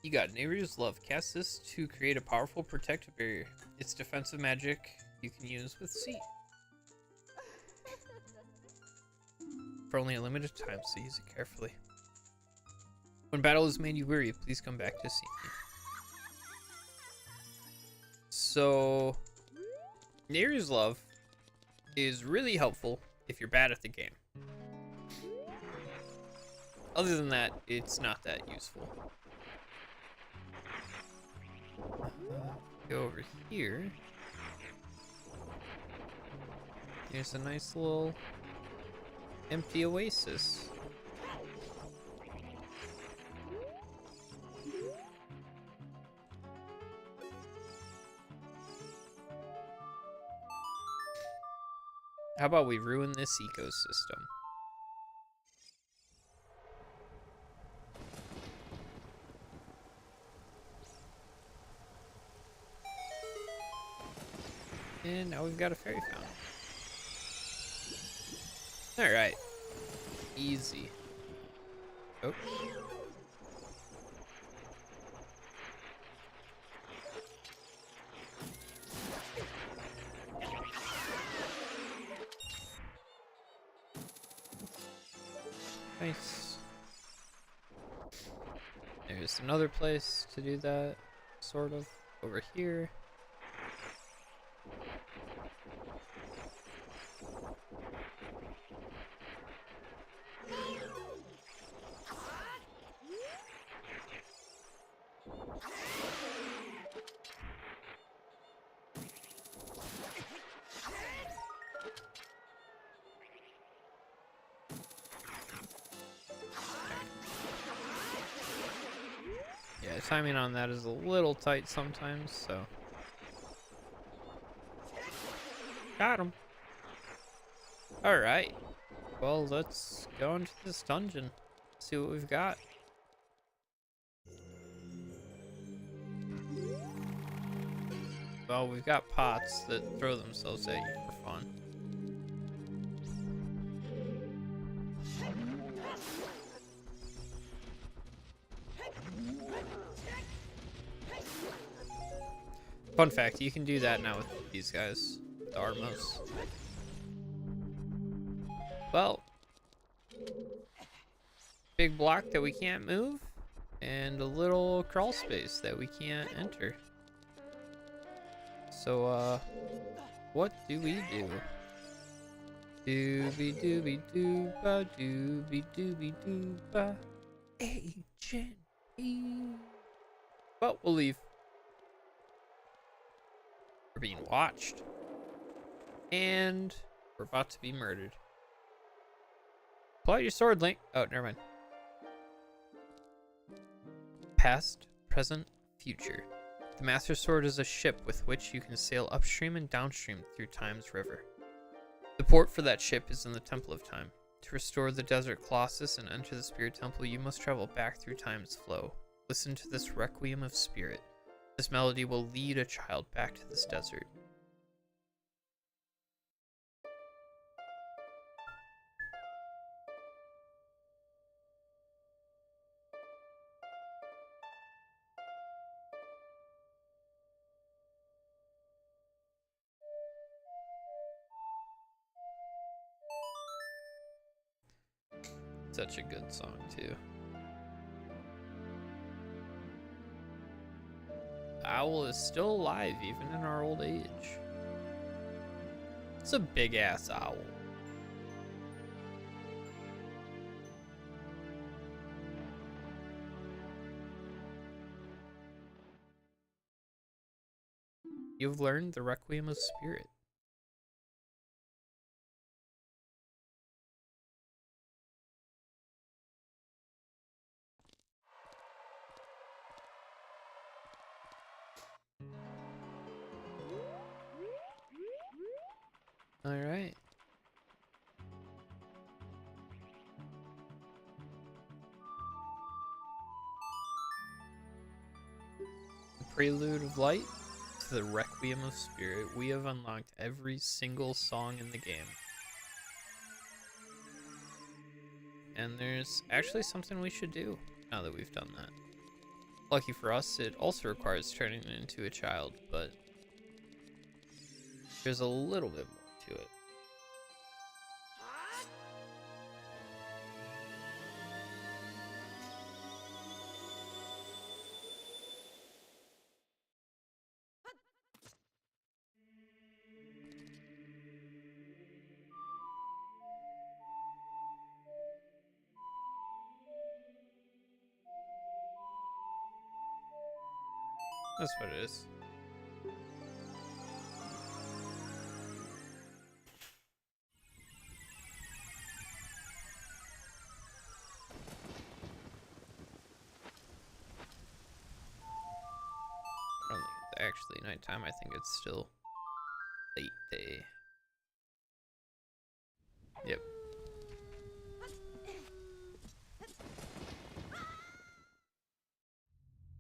You got Neighbor's Love. Cast this to create a powerful protective barrier. It's defensive magic you can use with C. For only a limited time, so use it carefully. When battle has made you weary, please come back to see me. So, Neighbor's Love is really helpful if you're bad at the game. Other than that, it's not that useful. Go over here. There's a nice little empty oasis. How about we ruin this ecosystem? And now we've got a fairy fountain. Alright. Easy. Oh. Nice. There's another place to do that, sort of, over here. Yeah, timing on that is a little tight sometimes, so. Got him. Alright. Well, let's go into this dungeon. See what we've got. Well, we've got pots that throw themselves at you for fun. Fun fact, you can do that now with these guys, the Armos. Well, big block that we can't move, and a little crawl space that we can't enter. So, what do we do? Doobie doobie dooba, doobie doobie dooba, Agent E. Well, we'll leave. We're being watched. And we're about to be murdered. Pull out your sword, Link. Oh, never mind. Past, present, future. The Master Sword is a ship with which you can sail upstream and downstream through Time's river. The port for that ship is in the Temple of Time. To restore the Desert Colossus and enter the Spirit Temple, you must travel back through Time's flow. Listen to this Requiem of Spirit. This melody will lead a child back to this desert. Such a good song too. Owl is still alive even in our old age. It's a big ass owl. You've learned the Requiem of Spirit. All right. The Prelude of Light to the Requiem of Spirit. We have unlocked every single song in the game. And there's actually something we should do now that we've done that. Lucky for us, it also requires turning into a child, but there's a little bit more to it. That's what it is. I don't think it's actually nighttime. I think it's still late day. Yep.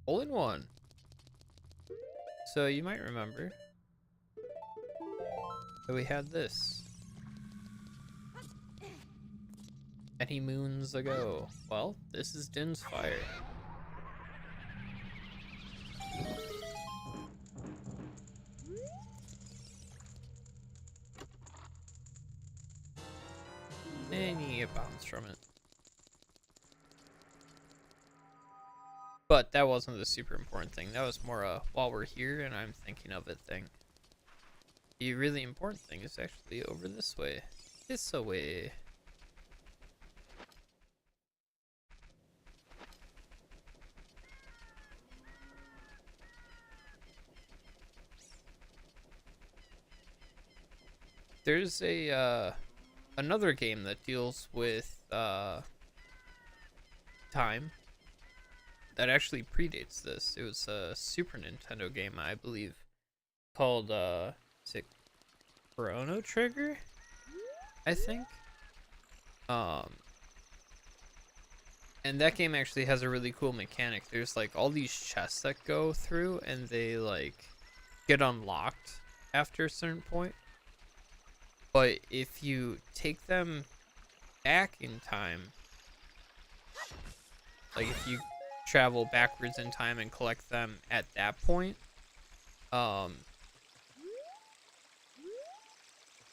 Hole in one. So you might remember that we had this many moons ago. Well, this is Din's Fire. And you get bounce from it. But that wasn't the super important thing. That was more a while we're here and I'm thinking of it thing. The really important thing is actually over this way. This way. There's a another game that deals with time that actually predates this. It was a Super Nintendo game, I believe, called is it Chrono Trigger? I think. And that game actually has a really cool mechanic. There's like all these chests that go through and they like get unlocked after a certain point. But if you take them back in time, like if you travel backwards in time and collect them at that point, why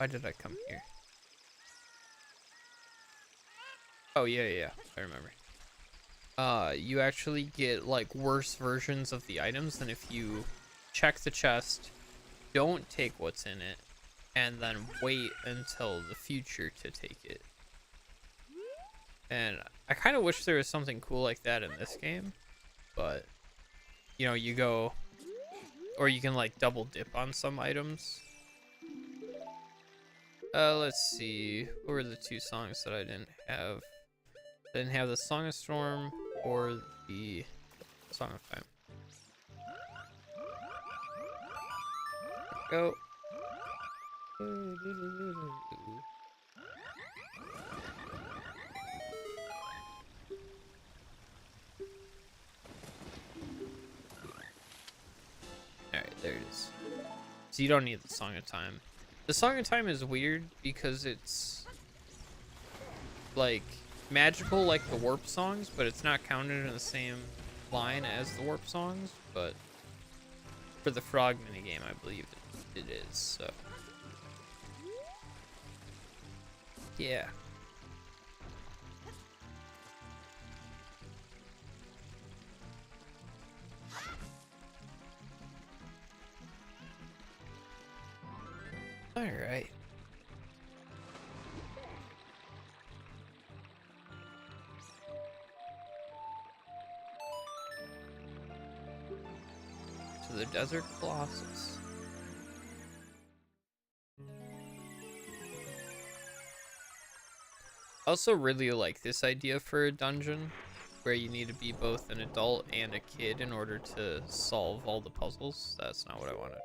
did I come here? Oh yeah, I remember. You actually get like worse versions of the items than if you check the chest, don't take what's in it, and then wait until the future to take it. And I kind of wish there was something cool like that in this game, but you know, you go, or you can like double dip on some items. Let's see, what were the two songs that I didn't have? I didn't have the Song of Storm or the Song of Time. Go. Alright, there it is. So you don't need the Song of Time. The Song of Time is weird because it's like magical like the warp songs, but it's not counted in the same line as the warp songs. But for the frog minigame, I believe it is. So yeah. All right. To the Desert Colossus. I also really like this idea for a dungeon where you need to be both an adult and a kid in order to solve all the puzzles. That's not what I wanted.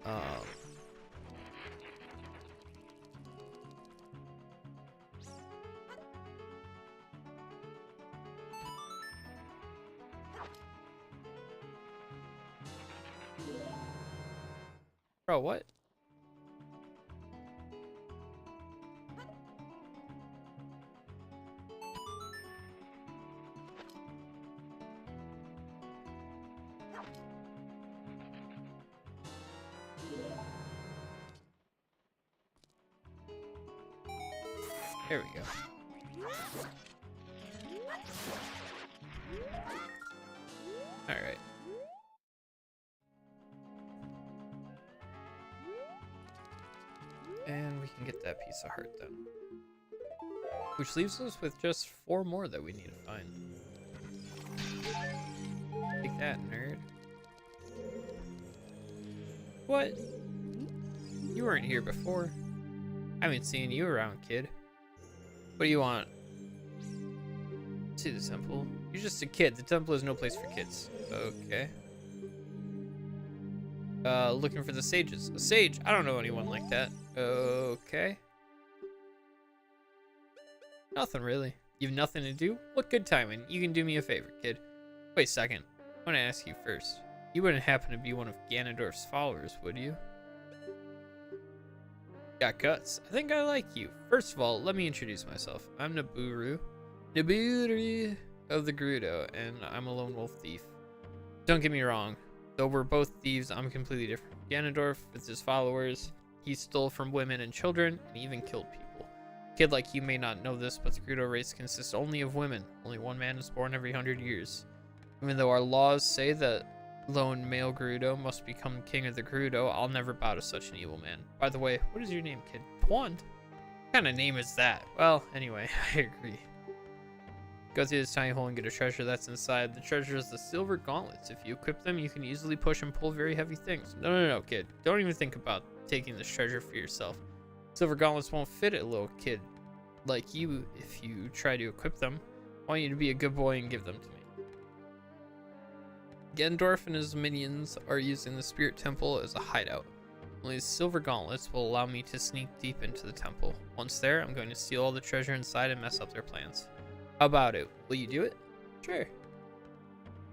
Um, Bro, what? There we go. All right. And we can get that piece of heart then. Which leaves us with just 4 more that we need to find. Take that, nerd. What? You weren't here before. I haven't seen you around, kid. What do you want? See the temple. You're just a kid. The temple is no place for kids. Okay. Looking for the sages. A sage? I don't know anyone like that. Okay. Nothing really. You have nothing to do? What good timing. You can do me a favor, kid. Wait a second. I want to ask you first. You wouldn't happen to be one of Ganondorf's followers, would you? Got guts. I think I like you. First of all, let me introduce myself. I'm Nabooru. Nabooru of the Gerudo, and I'm a lone wolf thief. Don't get me wrong. Though we're both thieves, I'm completely different. Ganondorf, with his followers, he stole from women and children, and even killed people. Kid like you may not know this, but the Gerudo race consists only of women. Only one man is born every 100 years. Even though our laws say that lone male Gerudo must become king of the Gerudo, I'll never bow to such an evil man. By the way, what is your name, kid? Twand? What kind of name is that? Well, anyway, I agree. Go through this tiny hole and get a treasure that's inside. The treasure is the silver gauntlets. If you equip them, you can easily push and pull very heavy things. No, kid. Don't even think about taking this treasure for yourself. Silver gauntlets won't fit a little kid like you if you try to equip them. I want you to be a good boy and give them to me. Ganondorf and his minions are using the Spirit Temple as a hideout. Only the silver gauntlets will allow me to sneak deep into the temple. Once there, I'm going to steal all the treasure inside and mess up their plans. How about it? Will you do it? Sure.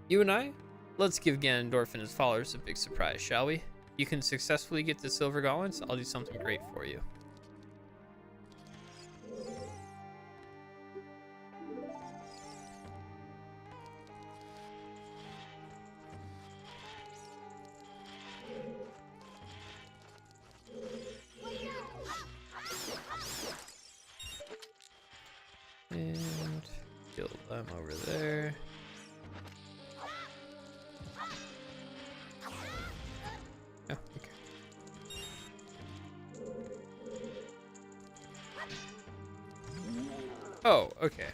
You and I? Let's give Ganondorf and his followers a big surprise, shall we? If you can successfully get the silver gauntlets, I'll do something great for you. And kill them over there. Oh, okay. Oh, okay.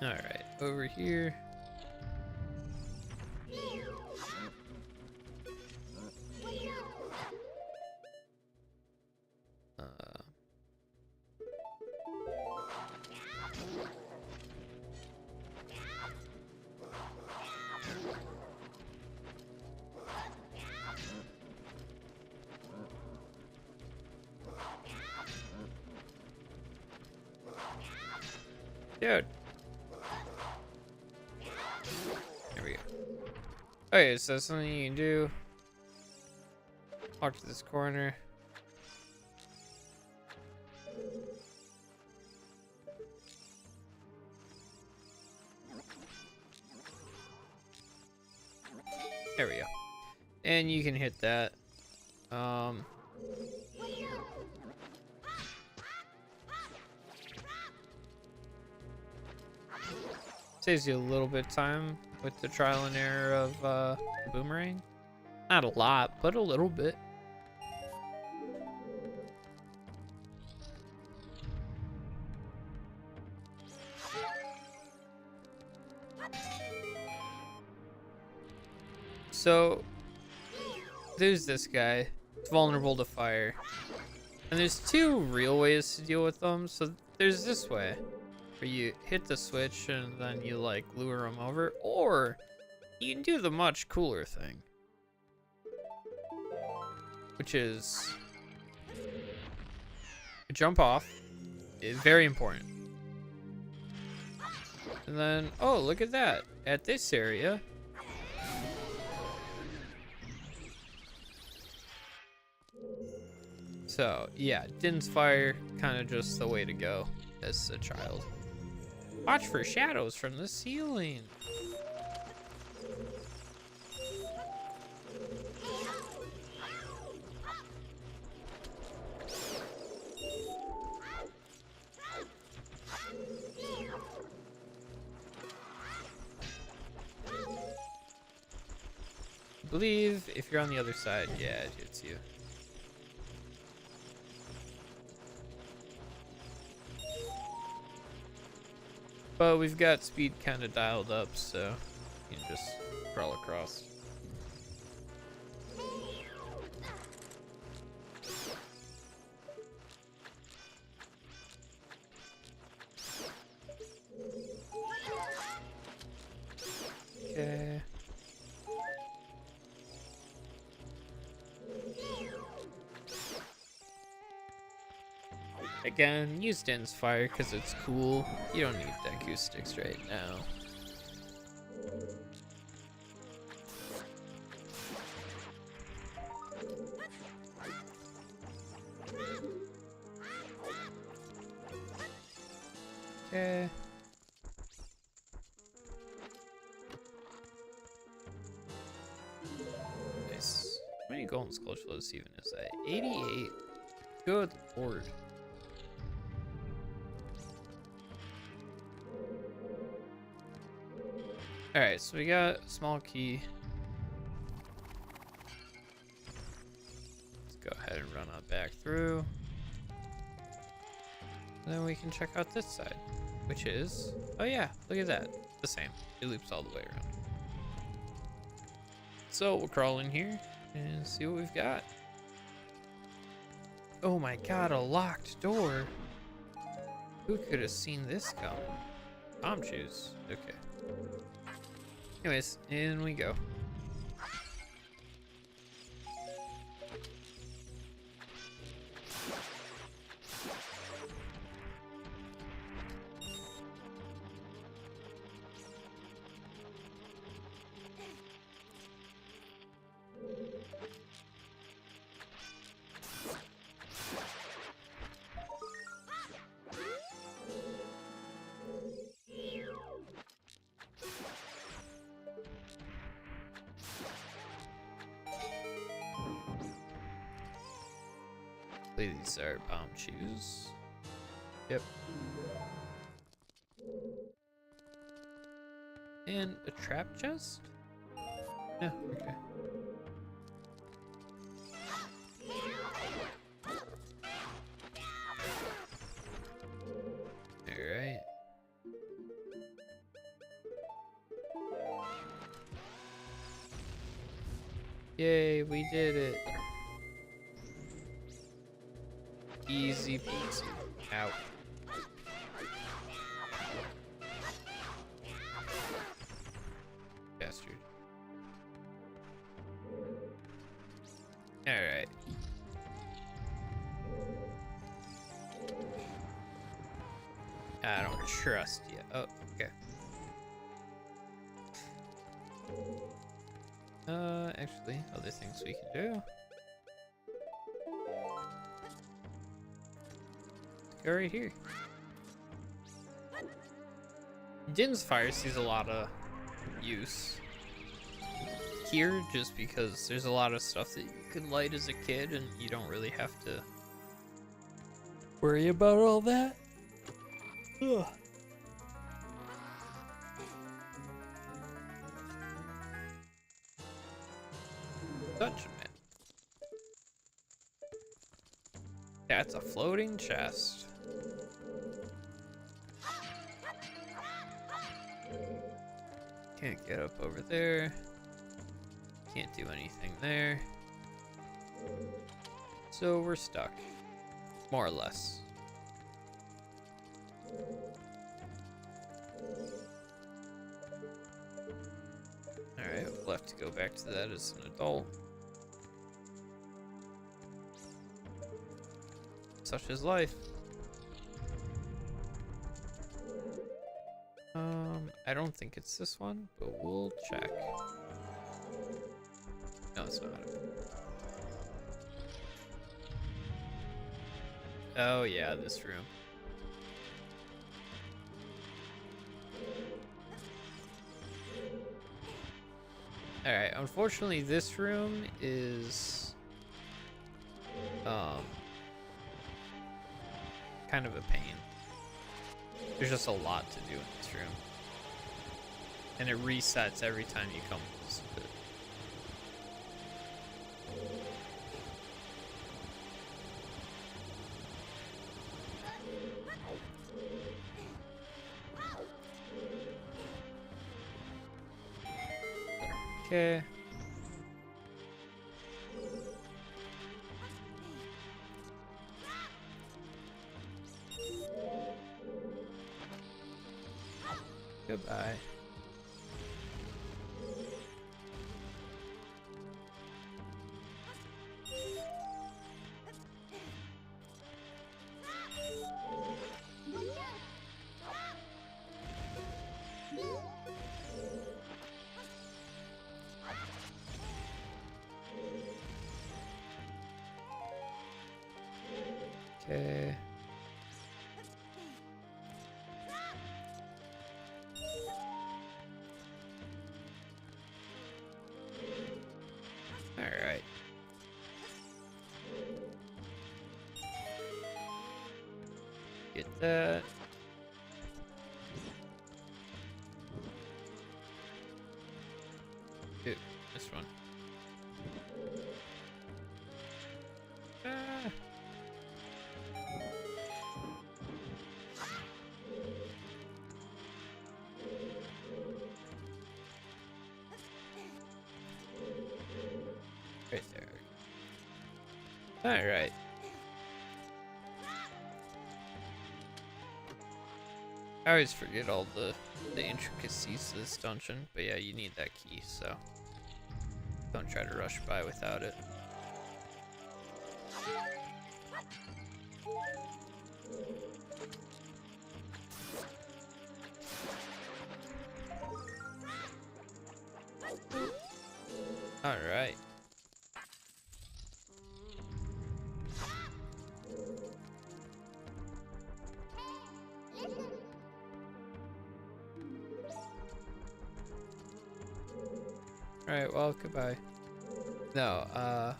All right, over here. Dude. There we go. Okay, so something you can do. Walk to this corner. And you can hit that. Saves you a little bit of time with the trial and error of boomerang. Not a lot, but a little bit. So there's this guy. It's vulnerable to fire. And there's two real ways to deal with them. So there's this way, where you hit the switch and then you like lure him over, or you can do the much cooler thing, which is jump off. It's very important. And then, oh, look at that. At this area, so yeah, Din's fire, kind of just the way to go as a child. Watch for shadows from the ceiling. I believe if you're on the other side, yeah, it hits you. But we've got speed kind of dialed up, so you can just crawl across. Okay. Again, use Din's fire because it's cool. You don't need Deku sticks right now. Okay. Nice. How many golden skull flows even is that? 88. Good lord. Alright, so we got a small key. Let's go ahead and run on back through. And then we can check out this side, which is, oh yeah, look at that. The same. It loops all the way around. So we'll crawl in here and see what we've got. Oh my god, a locked door. Who could have seen this come? Palm shoes. Okay. Anyways, in we go. These are palm shoes. Yep. And a trap chest? Yeah, okay. Alright. Yay, we did it. Easy peasy. Ow. Bastard. Alright. I don't trust you. Oh, okay. Actually, other things we can do. Go right here. Din's fire sees a lot of use. here just because there's a lot of stuff that you can light as a kid and you don't really have to worry about all that. Ugh. Judgment. That's a floating chest. Can't get up over there. Can't do anything there. So we're stuck. More or less. Alright, we'll have to go back to that as an adult. Such is life. I don't think it's this one, but we'll check. No, it's not. Oh yeah, this room. Alright, unfortunately this room is kind of a pain. There's just a lot to do in this room. And it resets every time you come close to it. Okay. Goodbye. Okay. All right. Get that. Dude, this one. Ah. Right there. All right. I always forget all the intricacies of this dungeon, but yeah, you need that key, so don't try to rush by without it. All right. All right, well, goodbye. No,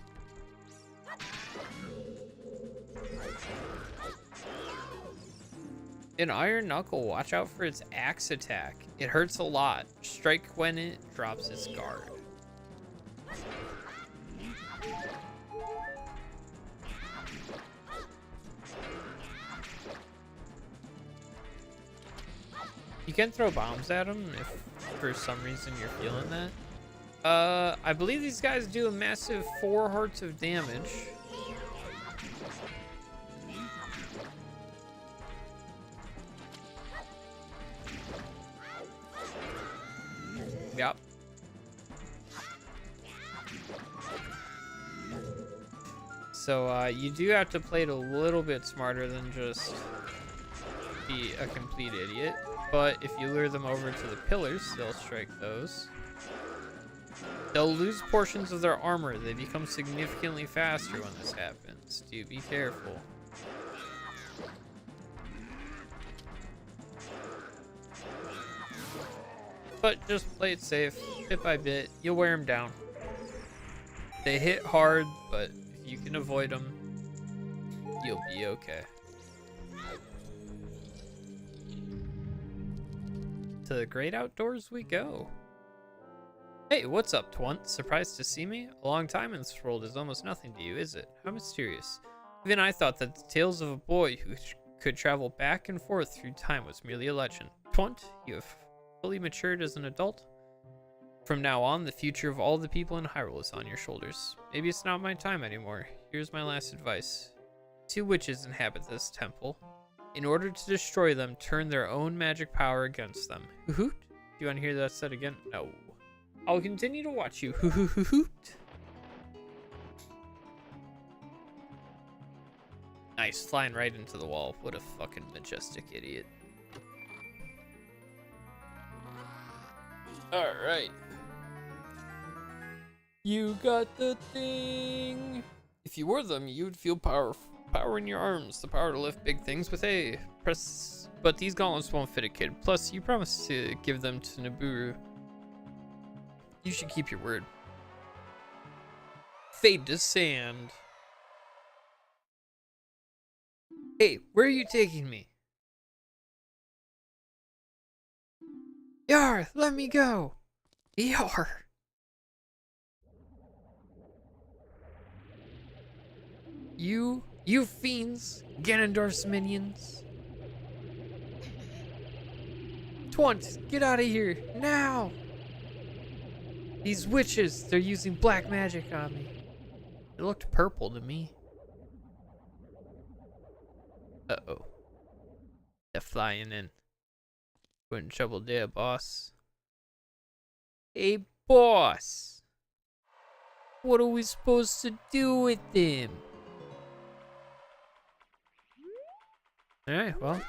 in Iron Knuckle, watch out for its axe attack. It hurts a lot. Strike when it drops its guard. You can throw bombs at them if for some reason you're feeling that. I believe these guys do a massive 4 hearts of damage. Yep. So you do have to play it a little bit smarter than just be a complete idiot. But if you lure them over to the pillars, they'll strike those. They'll lose portions of their armor. They become significantly faster when this happens. Do be careful. But just play it safe, bit by bit. You'll wear them down. They hit hard, but if you can avoid them, you'll be okay. To the great outdoors we go. Hey, what's up, Twunt? Surprised to see me? A long time in this world is almost nothing to you, is it? How mysterious. Even I thought that the tales of a boy who could travel back and forth through time was merely a legend. Twunt, you have fully matured as an adult. From now on, the future of all the people in Hyrule is on your shoulders. Maybe it's not my time anymore. Here's my last advice. 2 witches inhabit this temple. In order to destroy them, turn their own magic power against them. Hoot? Do you want to hear that said again? No. I'll continue to watch you. Hoot. Nice, flying right into the wall. What a fucking majestic idiot. Alright. You got the thing. If you wore them, you would feel power in your arms, the power to lift big things with A. But these gauntlets won't fit a kid. Plus, you promised to give them to Nabooru. You should keep your word. Fade to sand. Hey, where are you taking me? Yar, let me go. Yar. You fiends, Ganondorf's minions. Twunt, get out of here, now! These witches, they're using black magic on me. It looked purple to me. Uh-oh. They're flying in. We're in trouble there, boss. Hey, boss! What are we supposed to do with them? Alright, well.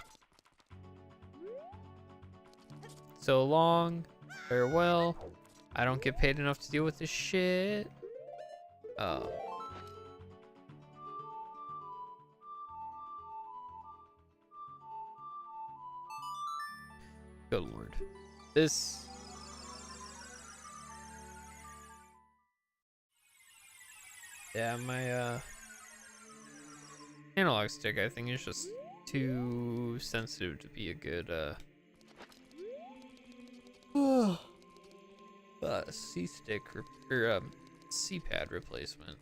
So long. Farewell. I don't get paid enough to deal with this shit. Oh. Good lord. This... Yeah, my, analog stick, I think, is just too sensitive to be a good, C-stick or C-pad replacement.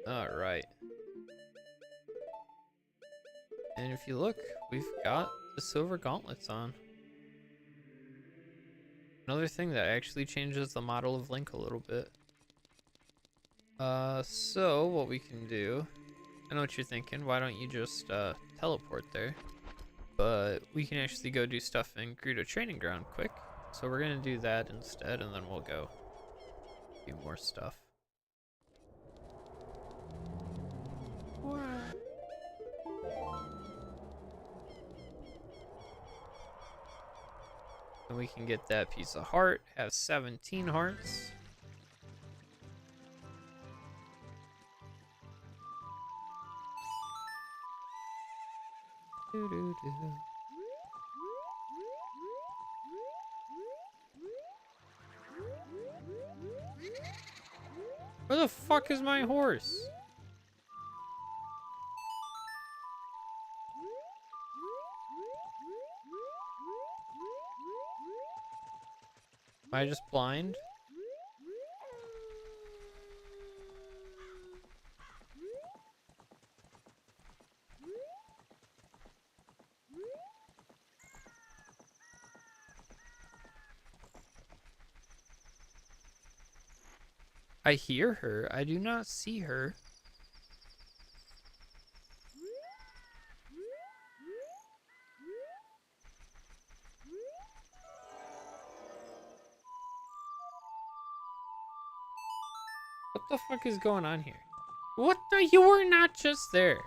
All right. And if you look, we've got the silver gauntlets on. Another thing that actually changes the model of Link a little bit. So what we can do, I know what you're thinking, why don't you just teleport there? But we can actually go do stuff in Gerudo Training Ground quick. So we're gonna do that instead, and then we'll go do more stuff. And we can get that piece of heart, have 17 hearts. Where the fuck is my horse? Am I just blind? I hear her. I do not see her. What the fuck is going on here? What the? You were not just there.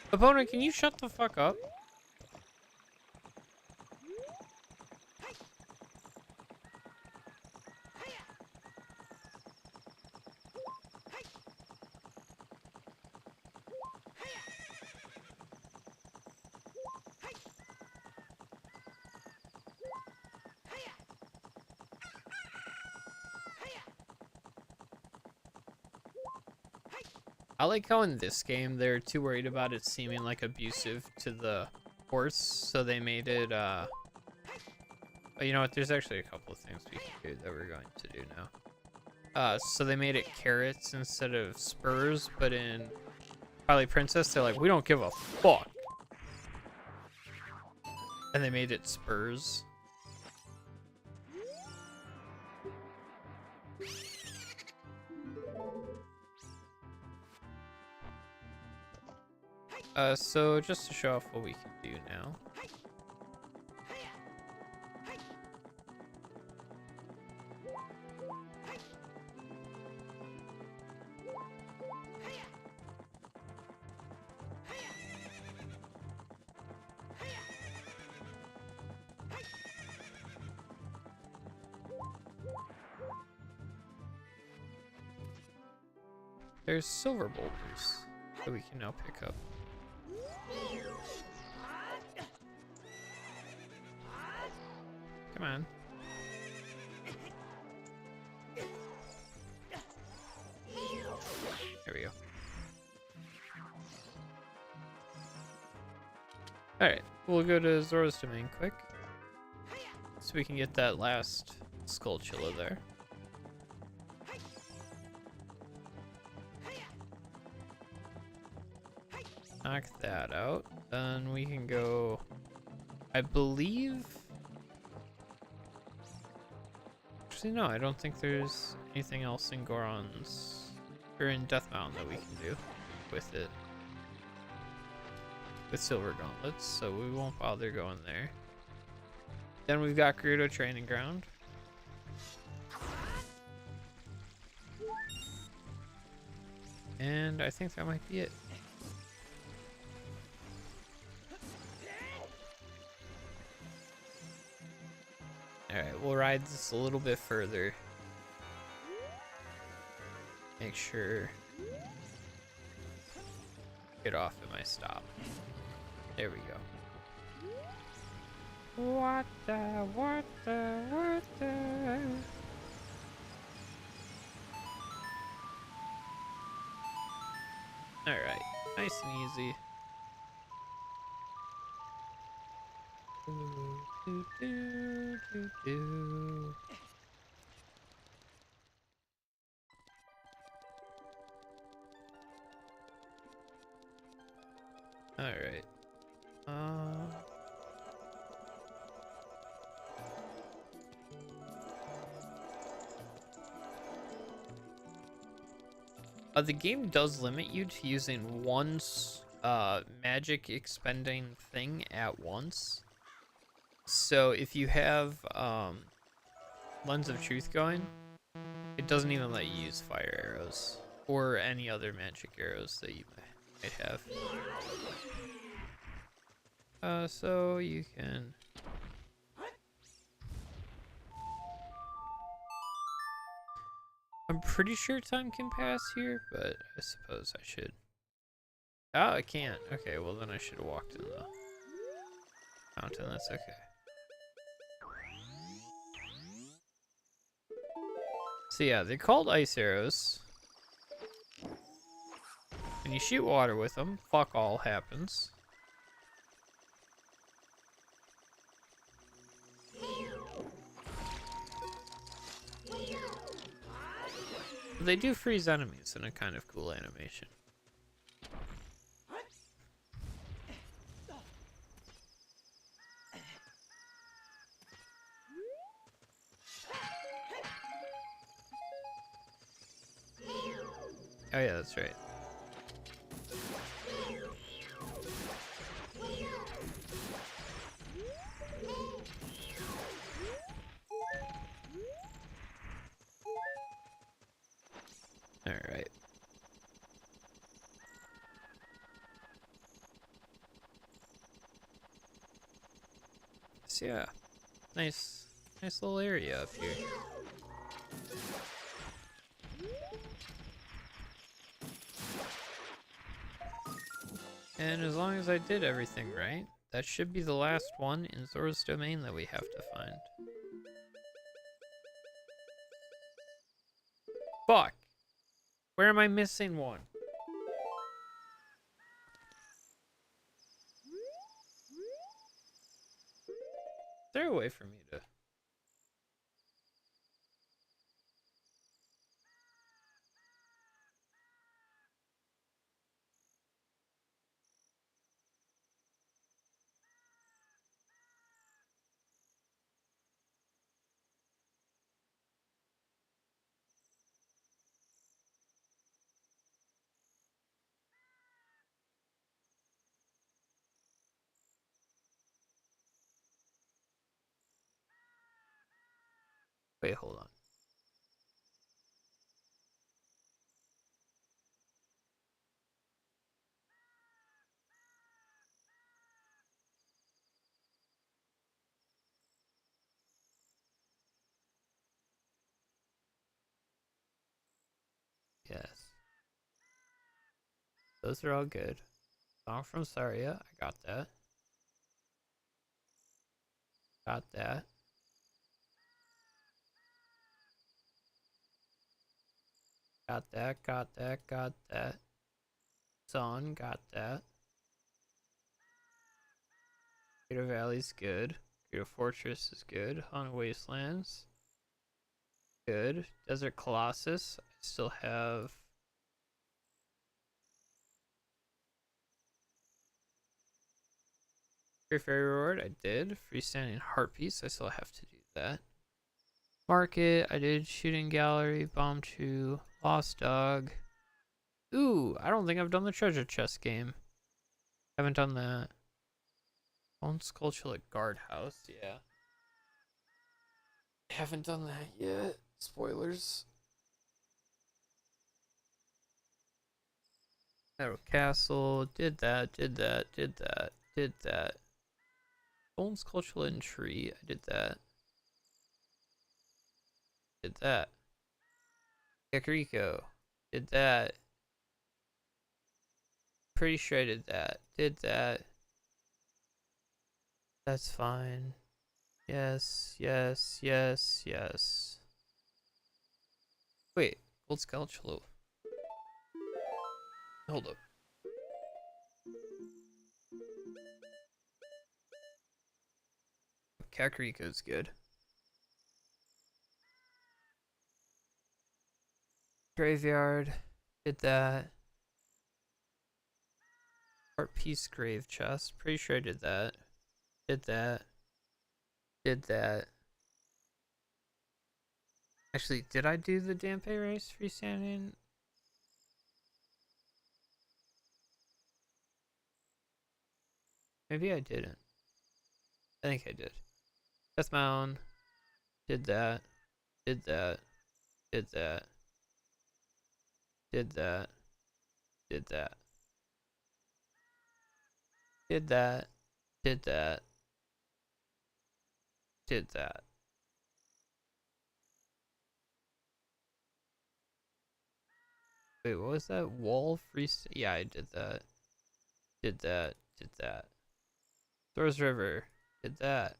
Opponent, can you shut the fuck up? I like how in this game they're too worried about it seeming like abusive to the horse, so they made it oh, you know what, there's actually a couple of things we can do that we're going to do now. So they made it carrots instead of spurs, but in Twilight Princess they're like, we don't give a fuck. And they made it spurs. So just to show off what we can do now. There's silver boulders that we can now pick up. Come on. There we go. Alright, we'll go to Zora's Domain quick, so we can get that last Skulltula there. Knock that out. Then we can go, I believe... Actually, no, I don't think there's anything else in Goron's, or in Death Mountain that we can do with it. With Silver Gauntlets, so we won't bother going there. Then we've got Gerudo Training Ground. And I think that might be it. Alright, we'll ride this a little bit further. Make sure. Get off at my stop. There we go. What the? Alright, nice and easy. Alright. The game does limit you to using one magic expending thing at once. So if you have Lens of Truth going, it doesn't even let you use fire arrows or any other magic arrows that you might have. So you can... I'm pretty sure time can pass here, but I suppose I should. Oh, I can't. Okay, well then I should have walked in the fountain. That's okay. So yeah, they're called ice arrows. When you shoot water with them, fuck all happens. They do freeze enemies in a kind of cool animation. Oh yeah, that's right. All right. Nice, yeah. Nice little area up here. And as long as I did everything right, that should be the last one in Zora's Domain that we have to find. Fuck! Where am I missing one? Is there a way for me to... Wait, hold on. Yes. Those are all good. Song from Saria, I got that. Got that. Got that, got that, got that. Son, got that. Crater Valley's good. Crater Fortress is good. Haunted Wastelands. Good. Desert Colossus. I still have... Great Fairy Reward, I did. Freestanding Heart Piece, I still have to do that. Market, I did. Shooting Gallery, Bomb 2, Lost Dog. Ooh, I don't think I've done the treasure chest game. Haven't done that. Bone Sculpture at Guardhouse, yeah. Haven't done that yet. Spoilers. Meadow Castle, did that, did that, did that, did that. Bone Sculpture and Tree, I did that. Did that. Kakariko, did that. Pretty sure I did that. Did that. That's fine. Yes, yes, yes, yes. Wait, Gold Skulltula. Hold up. Kakariko's good. Graveyard, did that. Art Piece Grave Chest, pretty sure I did that. Did that. Did that. Actually, did I do the Dampe race freestanding? Maybe I didn't. I think I did. Death Mound. Did that. Did that. Did that. Did that. Did that. Did that. Did that. Did that. Wait, what was that? Wall freestyle? Yeah, I did that. Did that. Did that. Thor's River. Did that.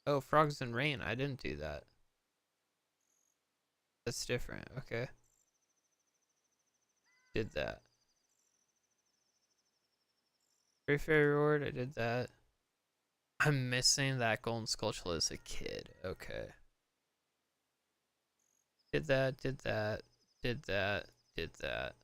Oh, Frogs and Rain. I didn't do that. That's different. Okay. Did that. Great Fairy Reward. I did that. I'm missing that Golden Skulltula as a kid. Okay. Did that. Did that. Did that. Did that.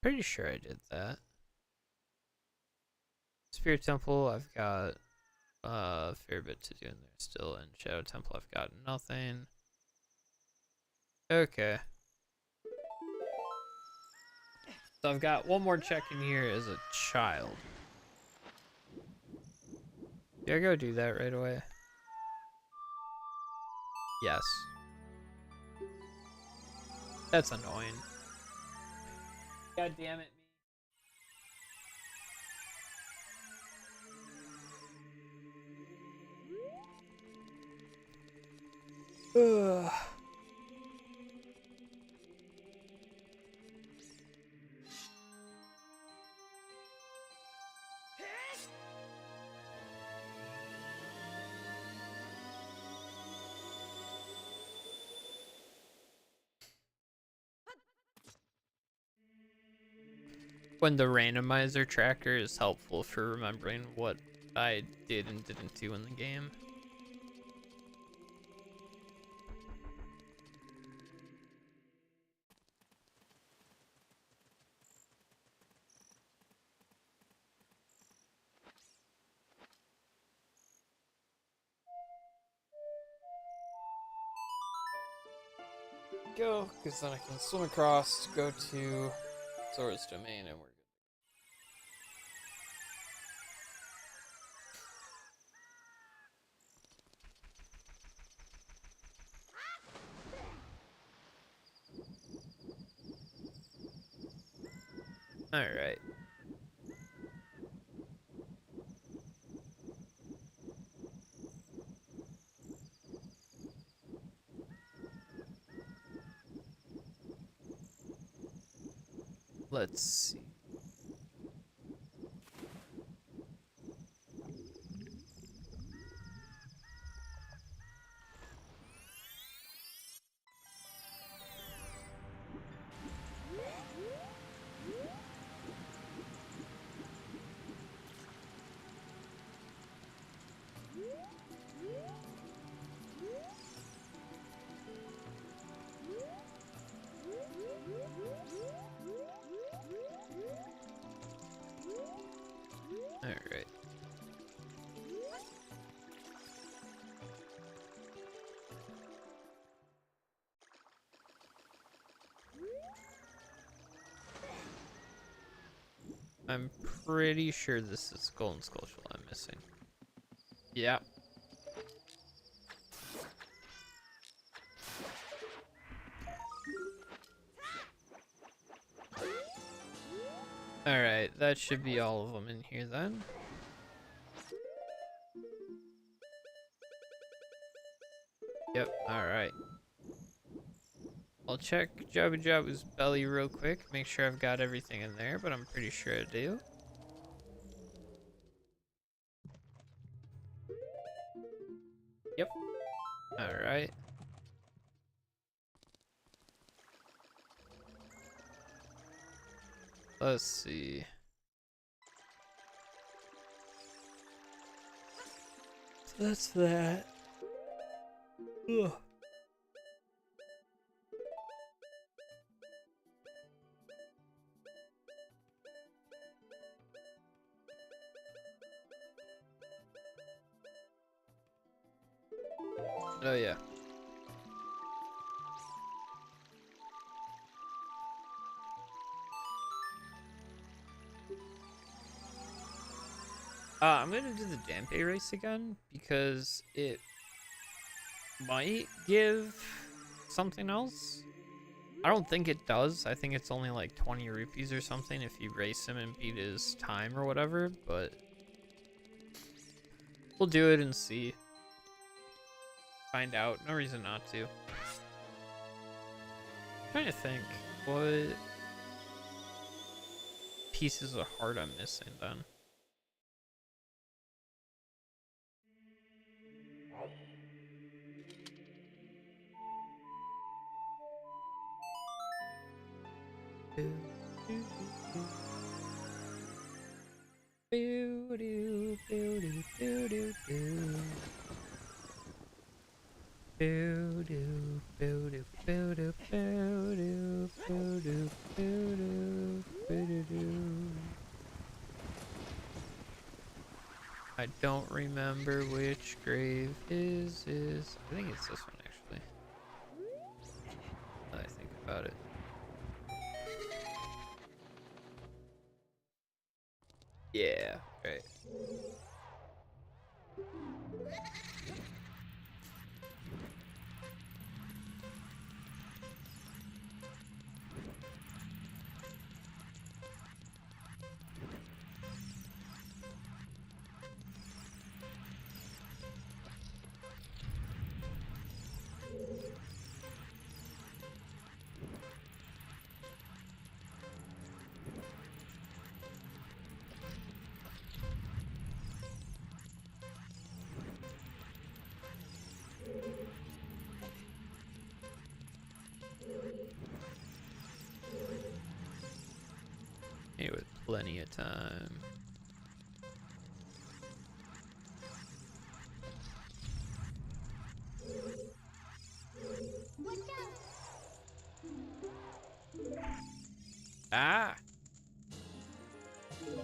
Pretty sure I did that. Spirit Temple, I've got a fair bit to do in there still, and Shadow Temple, I've got nothing. Okay. So I've got one more check in here as a child. Yeah, I go do that right away. Yes. That's annoying. God damn it, me. Ugh. When the randomizer tracker is helpful for remembering what I did and didn't do in the game. Go, because then I can swim across, go to Zora's Domain, and we're good. Alright. Let's see. Alright. I'm pretty sure this is Golden Skulltula I'm missing. Yeah. Alright, that should be all of them in here then. Yep, alright. I'll check Jabu Jabu's belly real quick, make sure I've got everything in there, but I'm pretty sure I do. Yep. Alright. Let's see. So that's that. Ugh. Oh yeah. I'm gonna do the Dampe race again because it might give something else. I don't think it does. I think it's only like 20 rupees or something if you race him and beat his time or whatever, but we'll do it and see. Find out. No reason not to. I'm trying to think what pieces of heart I'm missing then. I don't remember which grave is. I think it's this one actually. Now that I think about it. Yeah, right. Hey, with plenty of time. Ah!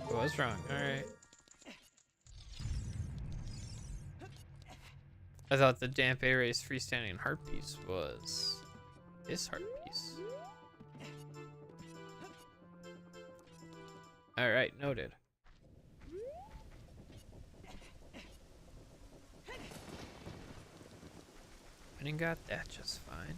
I was wrong. Alright. I thought the Damp Ares freestanding heart piece was this heart piece. Alright, noted. I didn't got that just fine.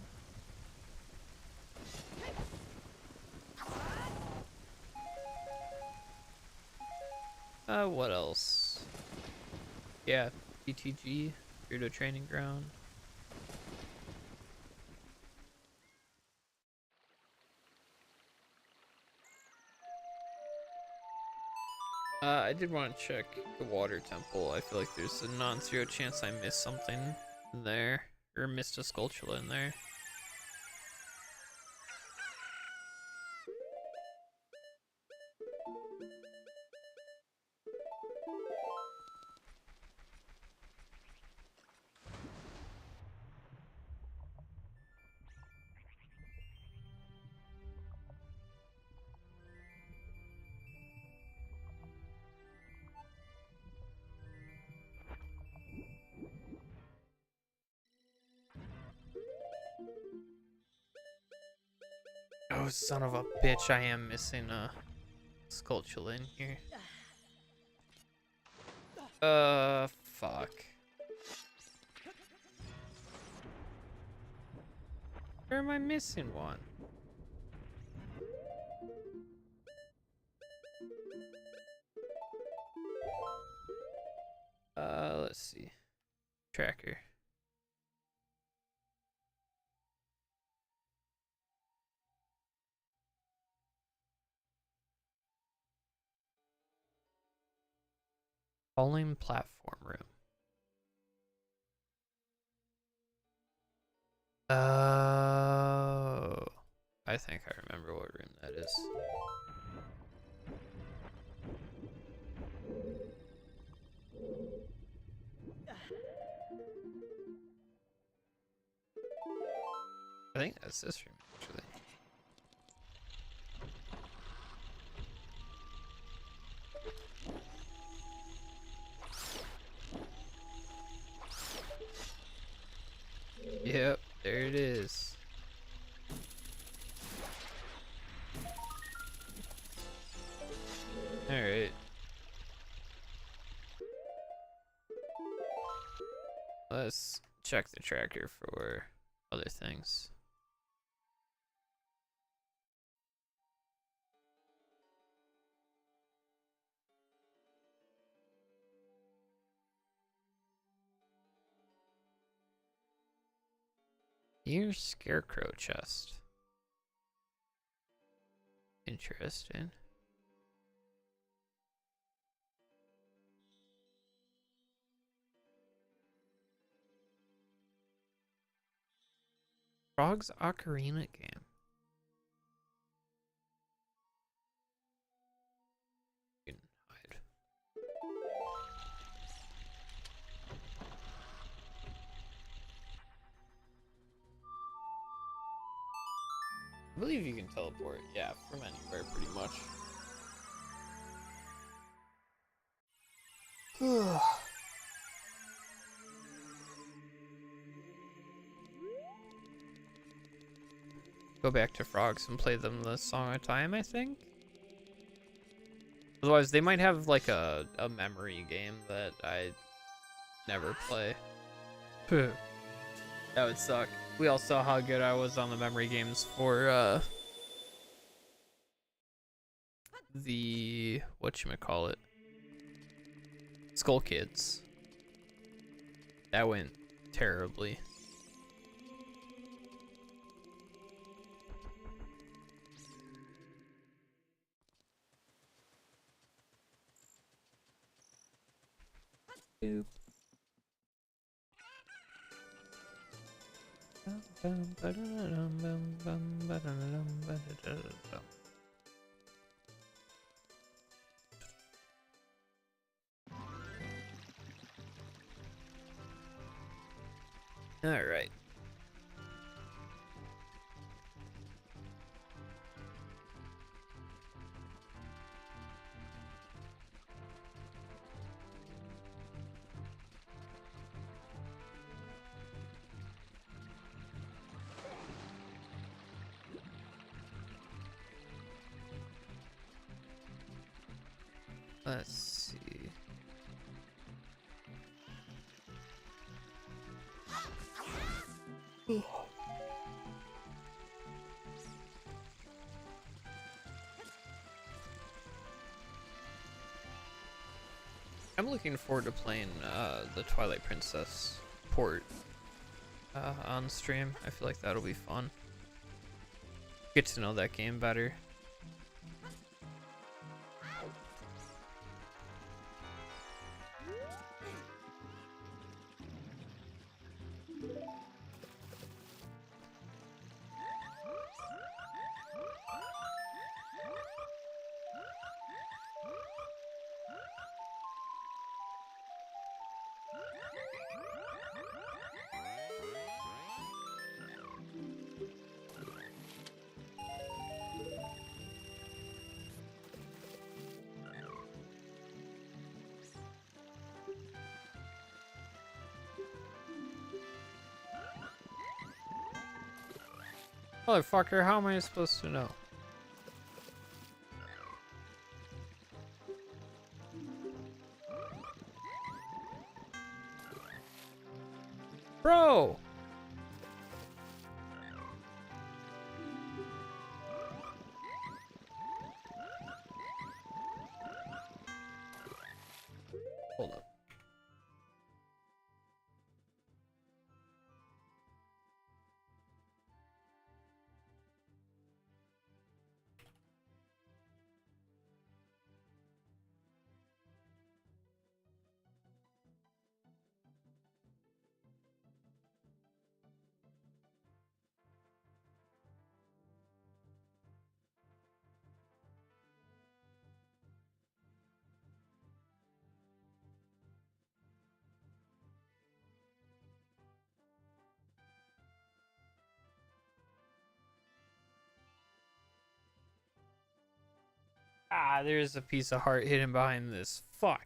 What else? Yeah, BTG, Weirdo Training Ground. I did want to check the water temple. I feel like there's a non-zero chance I missed something there, or missed a Skulltula in there. Oh, son of a bitch, I am missing a Skulltula in here. Fuck. Where am I missing one? Let's see. Tracker. Falling platform room. Oh, I think I remember what room that is. I think that's this room, actually. Yep, there it is. Alright. Let's check the tracker for other things. Here's Scarecrow chest. Interesting. Frog's Ocarina game. You can hide. I believe you can teleport, yeah, from anywhere pretty much. Go back to frogs and play them the Song of Time, I think. Otherwise, they might have like a memory game that I never play. That would suck. We all saw how good I was on the memory games for the whatchamacallit, Skull Kids. That went terribly. Boop. All right. Let's see. I'm looking forward to playing the Twilight Princess port on stream. I feel like that'll be fun. Get to know that game better. Motherfucker, how am I supposed to know? Bro! Hold up. Ah, there's a piece of heart hidden behind this. Fuck.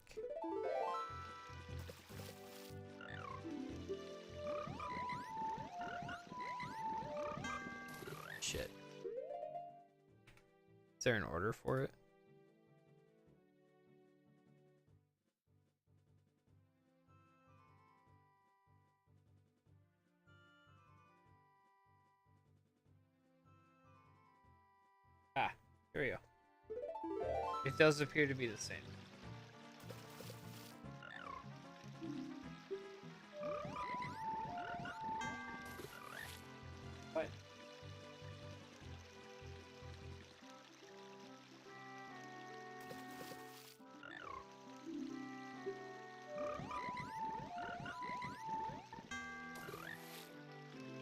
Shit. Is there an order for it? Ah, here we go. It does appear to be the same. What?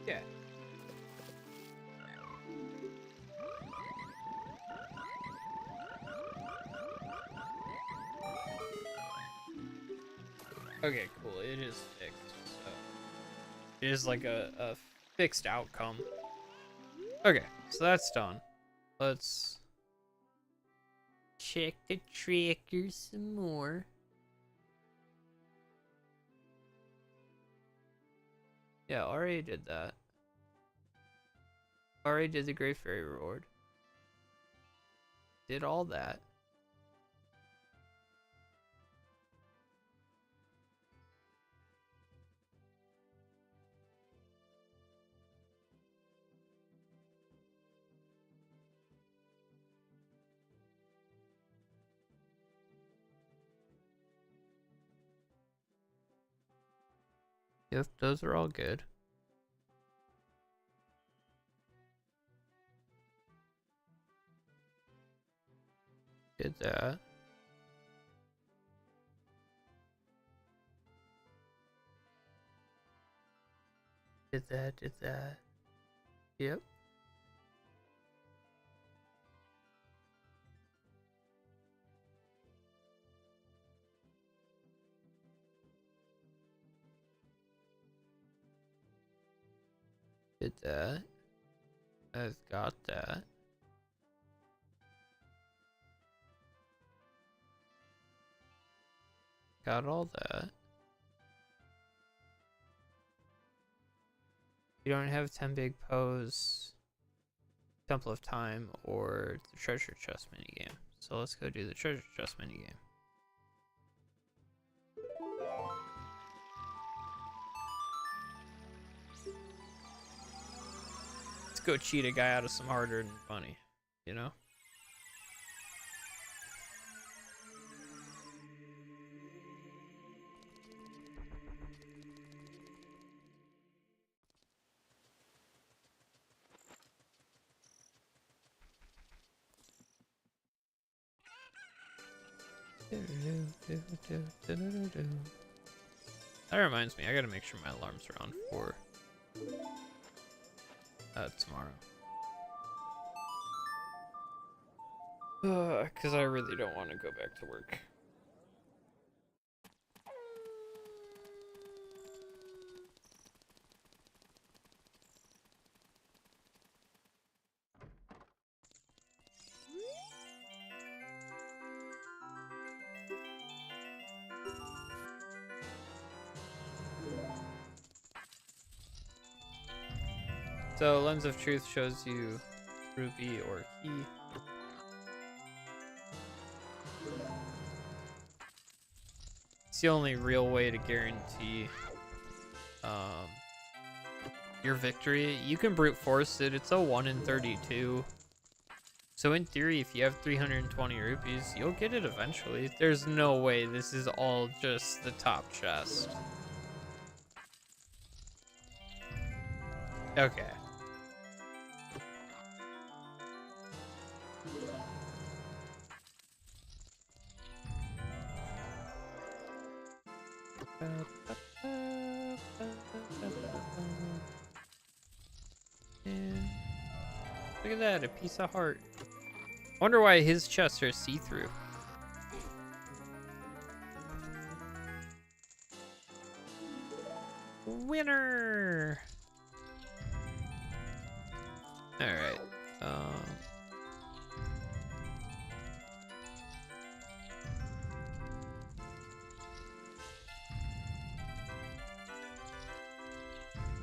Yeah. Okay, cool. It is fixed. So it is like a fixed outcome. Okay, so that's done. Let's check the tracker some more. Yeah, already did that. Already did the Great Fairy Reward. Did all that. Yep, those are all good. Did that. Did that. Yep. Did that. I've got that. Got all that. You don't have 10 big pose, Temple of Time, or the treasure chest minigame. So let's go do the treasure chest minigame. Let's go cheat a guy out of some hard-earned money, you know? That reminds me, I gotta make sure my alarms are on for tomorrow. Because I really don't want to go back to work. So Lens of Truth shows you ruby or key. It's the only real way to guarantee your victory. You can brute force it. It's a 1 in 32. So in theory, if you have 320 rupees, you'll get it eventually. There's no way this is all just the top chest. Okay. And look at that, a piece of heart. Wonder why his chests are see-through. Winner! Alright.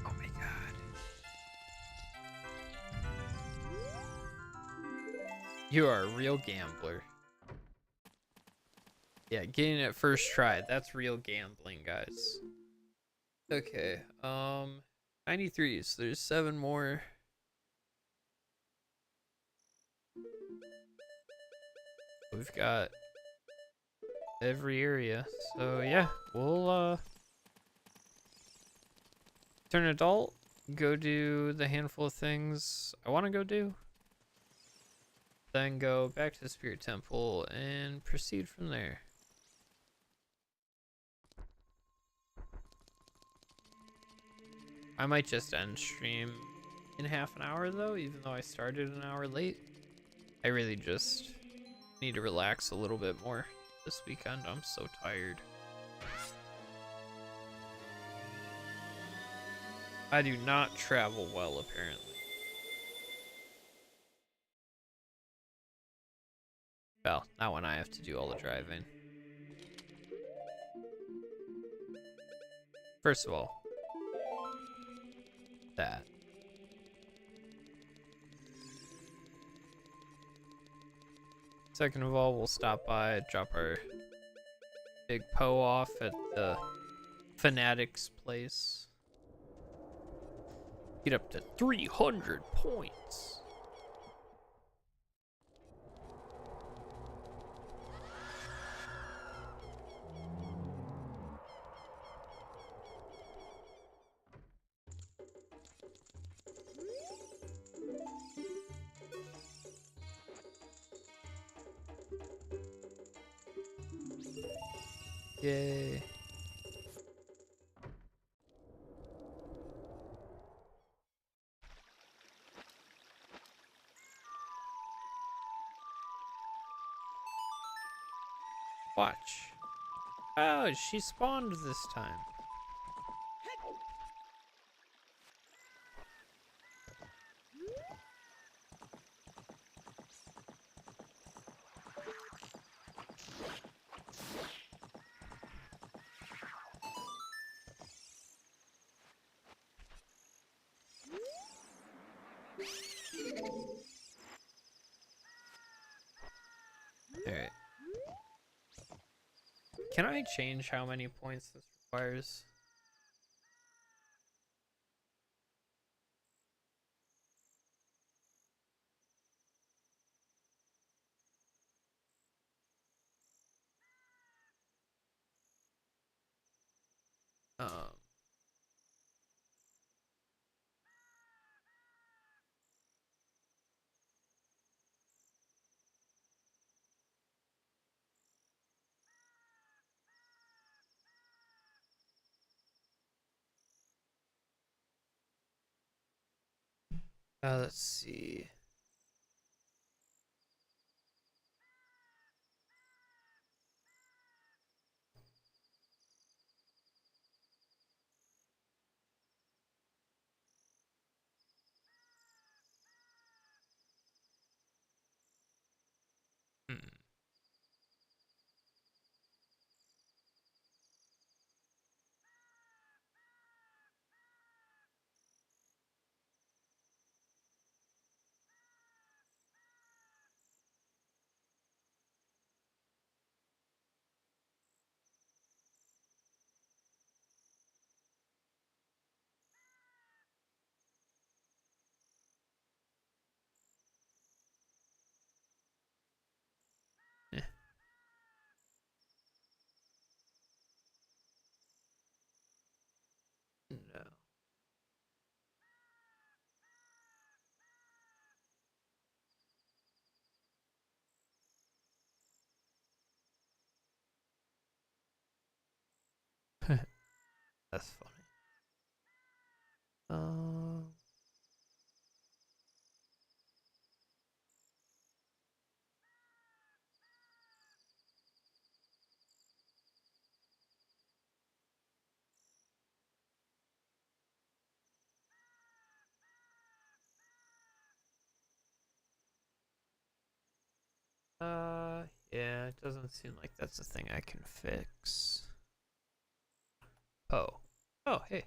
Oh my god. You are a real gambler. Yeah, getting it first try. That's real gambling, guys. Okay, 93s. There's 7 more. We've got every area. So yeah, we'll turn adult, go do the handful of things I want to go do, then go back to the Spirit Temple and proceed from there. I might just end stream in half an hour though, even though I started an hour late. I really just need to relax a little bit more this weekend. I'm so tired. I do not travel well, apparently. Well, not when I have to do all the driving. First of all, that. Second of all, we'll stop by, drop our big Poe off at the Fanatics place. Get up to 300 points. Yay. Watch. Oh, she spawned this time. Alright. Can I change how many points this requires? Um, let's see. Hmm. Eh, no. That's funny. Um, yeah, it doesn't seem like that's a thing I can fix. Oh. Oh, hey.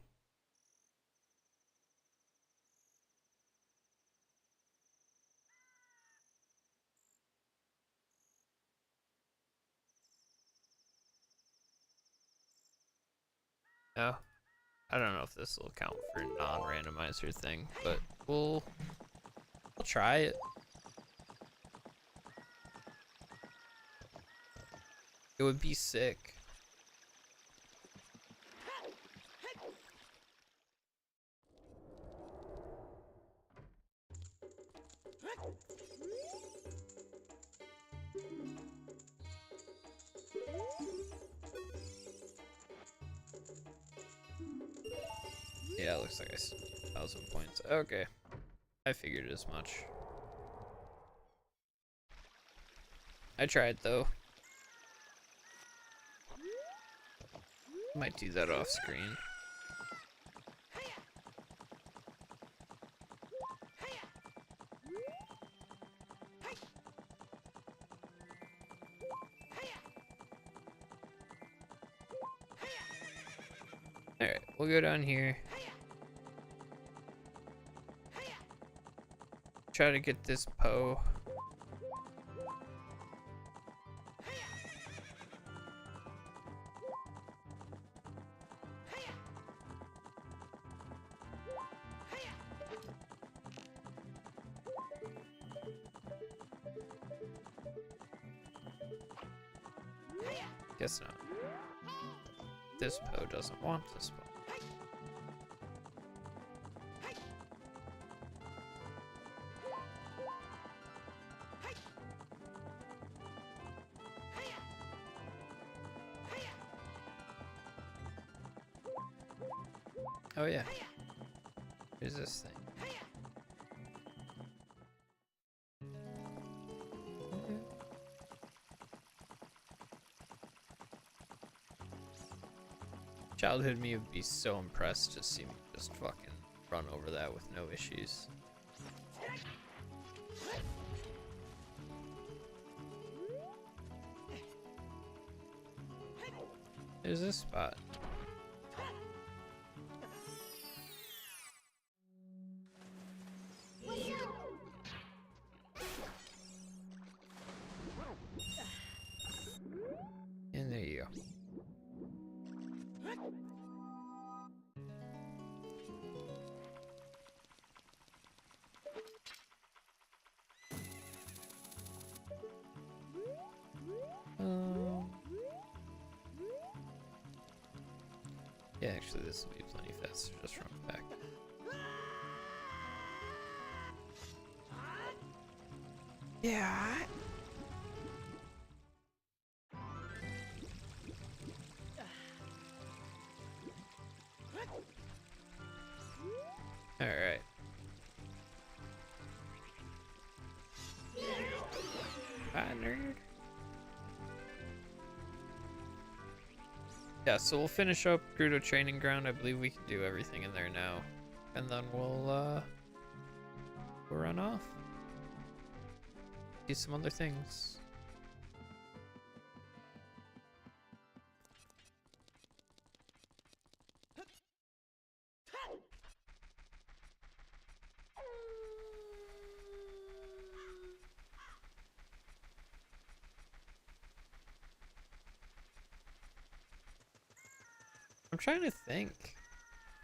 Oh. I don't know if this will count for non-randomizer thing, but we'll try it. It would be sick. Yeah, it looks like I still need 1,000 points. Okay. I figured as much. I tried though. Might do that off screen. Alright, we'll go down here. Try to get this Poe. Guess not. This Poe doesn't want this Poe. Oh yeah. Here's this thing. Childhood me would be so impressed to see me just fucking run over that with no issues. There's this spot. And there you go. Yeah, actually this will be plenty faster just from back. Yeah. All right. Bye, nerd. Yeah, so we'll finish up Gerudo Training Ground. I believe we can do everything in there now, and then we'll run off. Do some other things. I'm trying to think.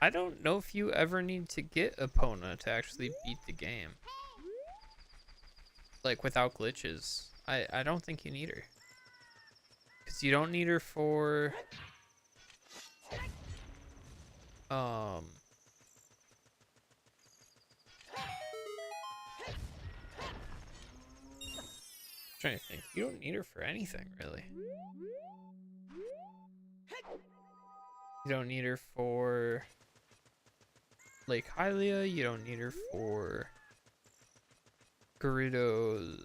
I don't know if you ever need to get Epona to actually beat the game. Like without glitches. I don't think you need her. Because you don't need her for trying to think. You don't need her for anything really. You don't need her for Lake Hylia. You don't need her for Gerudo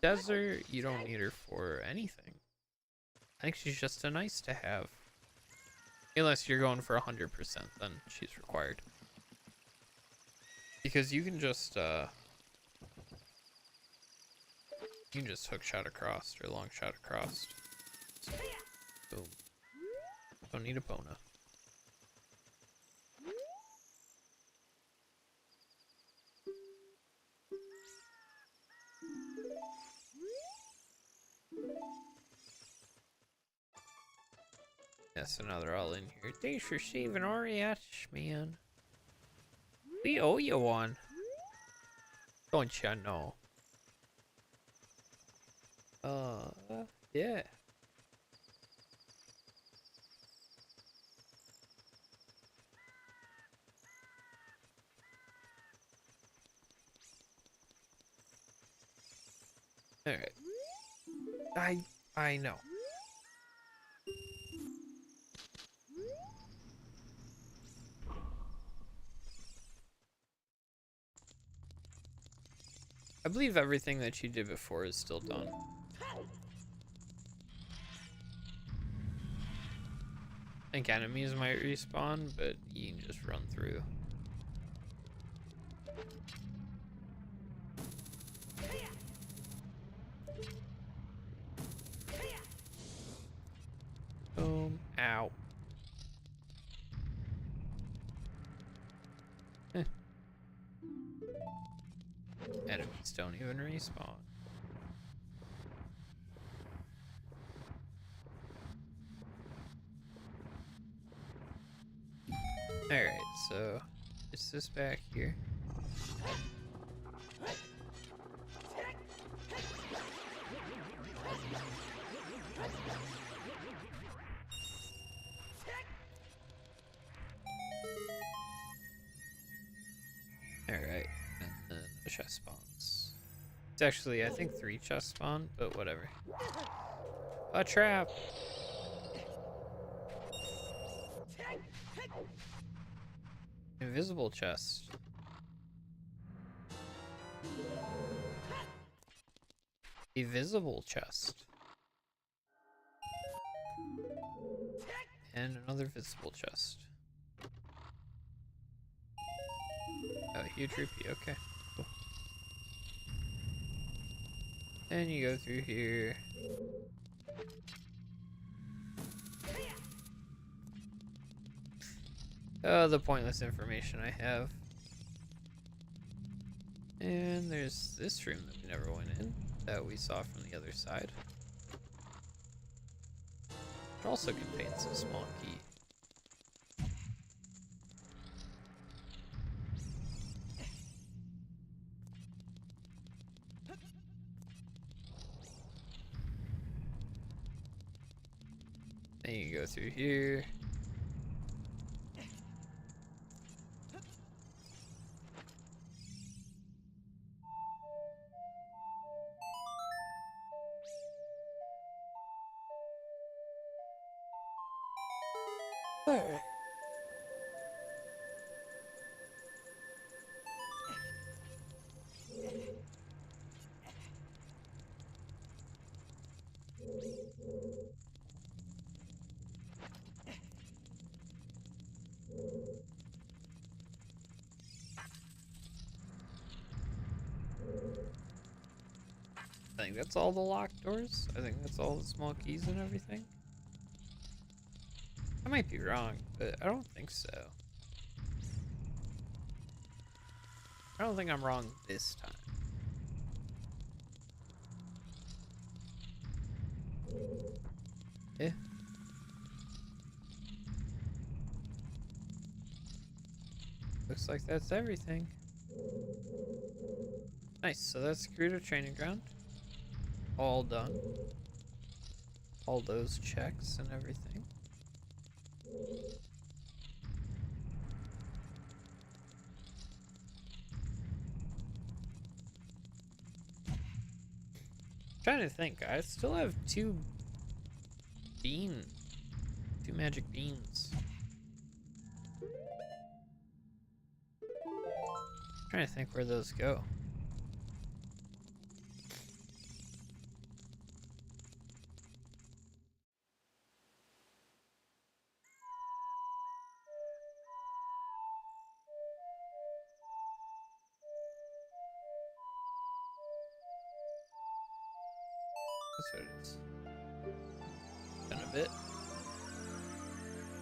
Desert. You don't need her for anything. I think she's just a nice to have. Unless you're going for 100%, then she's required. Because you can just hook shot across or long shot across. Boom. Don't need Epona. Yeah, so now they're all in here. Thanks for saving Ariash, man. We owe you one. Don't ya know? Yeah. Alright. I know. I believe everything that you did before is still done. I think enemies might respawn, but you can just run through. Boom. Ow. Enemies don't even respawn. Alright, so it's this back here. Alright, and then the chest spawns. It's actually, I think 3 chests spawn, but whatever. A trap! Invisible chest. A visible chest. And another visible chest. Oh, huge rupee. Okay. Cool. And you go through here. Oh, the pointless information I have. And there's this room that we never went in, that we saw from the other side. It also contains a small key. Then you go through here. Alright. I think that's all the locked doors. I think that's all the small keys and everything. I might be wrong, but I don't think so. I don't think I'm wrong this time. Yeah. Looks like that's everything. Nice, so that's Gerudo Training Ground. All done. All those checks and everything. Trying to think, I still have two magic beans. Trying to think where those go. That's what it is. Been a bit.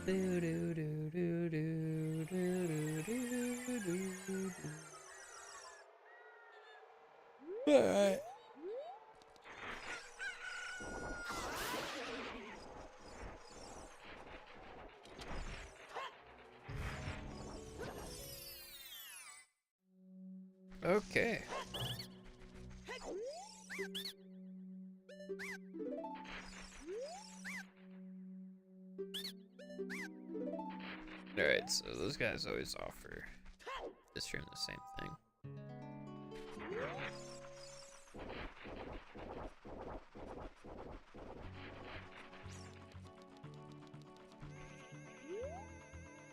Do do do do do do do do do do. Alright. Okay. Alright, so those guys always offer this room the same thing.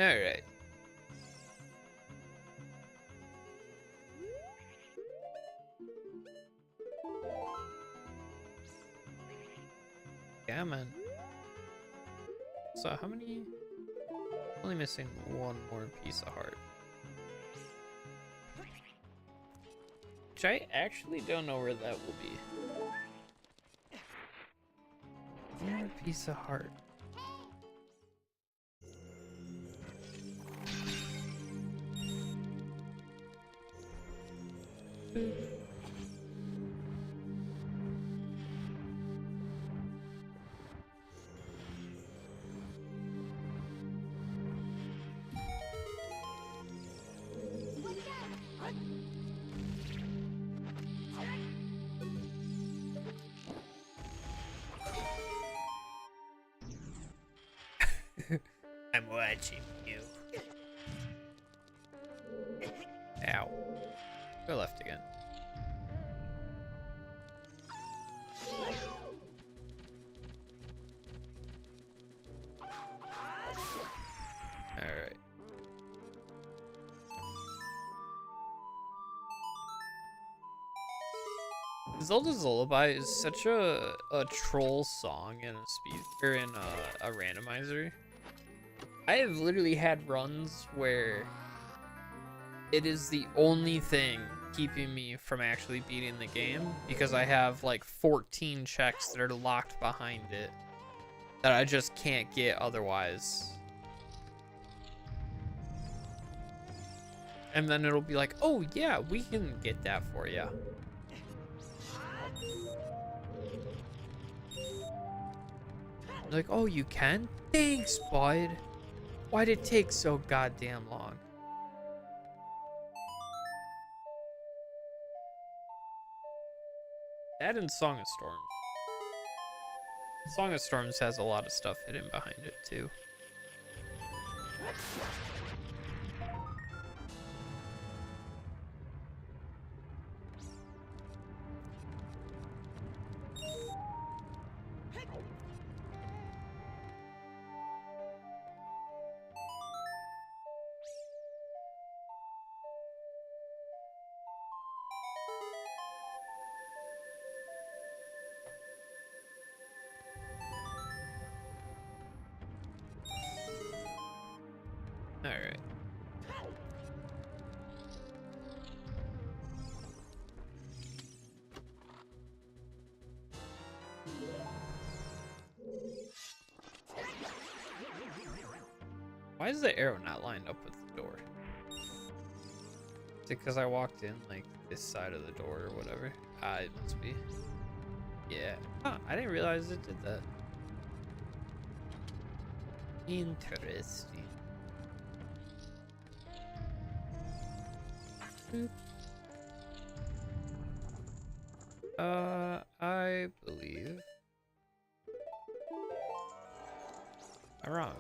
Alright. Yeah, man. So how many? Only missing one more piece of heart. Which I actually don't know where that will be. One more piece of heart. I'm watching you. Ow. Go left again. Alright. Zelda's Lullaby is such a troll song in a speed or in a randomizer. I have literally had runs where it is the only thing keeping me from actually beating the game because I have like 14 checks that are locked behind it that I just can't get otherwise. And then it'll be like, oh yeah, we can get that for you. Like, oh, you can? Thanks, bud. Why'd it take so goddamn long? That and Song of Storms. Song of Storms has a lot of stuff hidden behind it, too. Alright. Why is the arrow not lined up with the door? Is it because I walked in like this side of the door or whatever? It must be. Yeah. Huh, I didn't realize it did that. Interesting. I believe I'm wrong.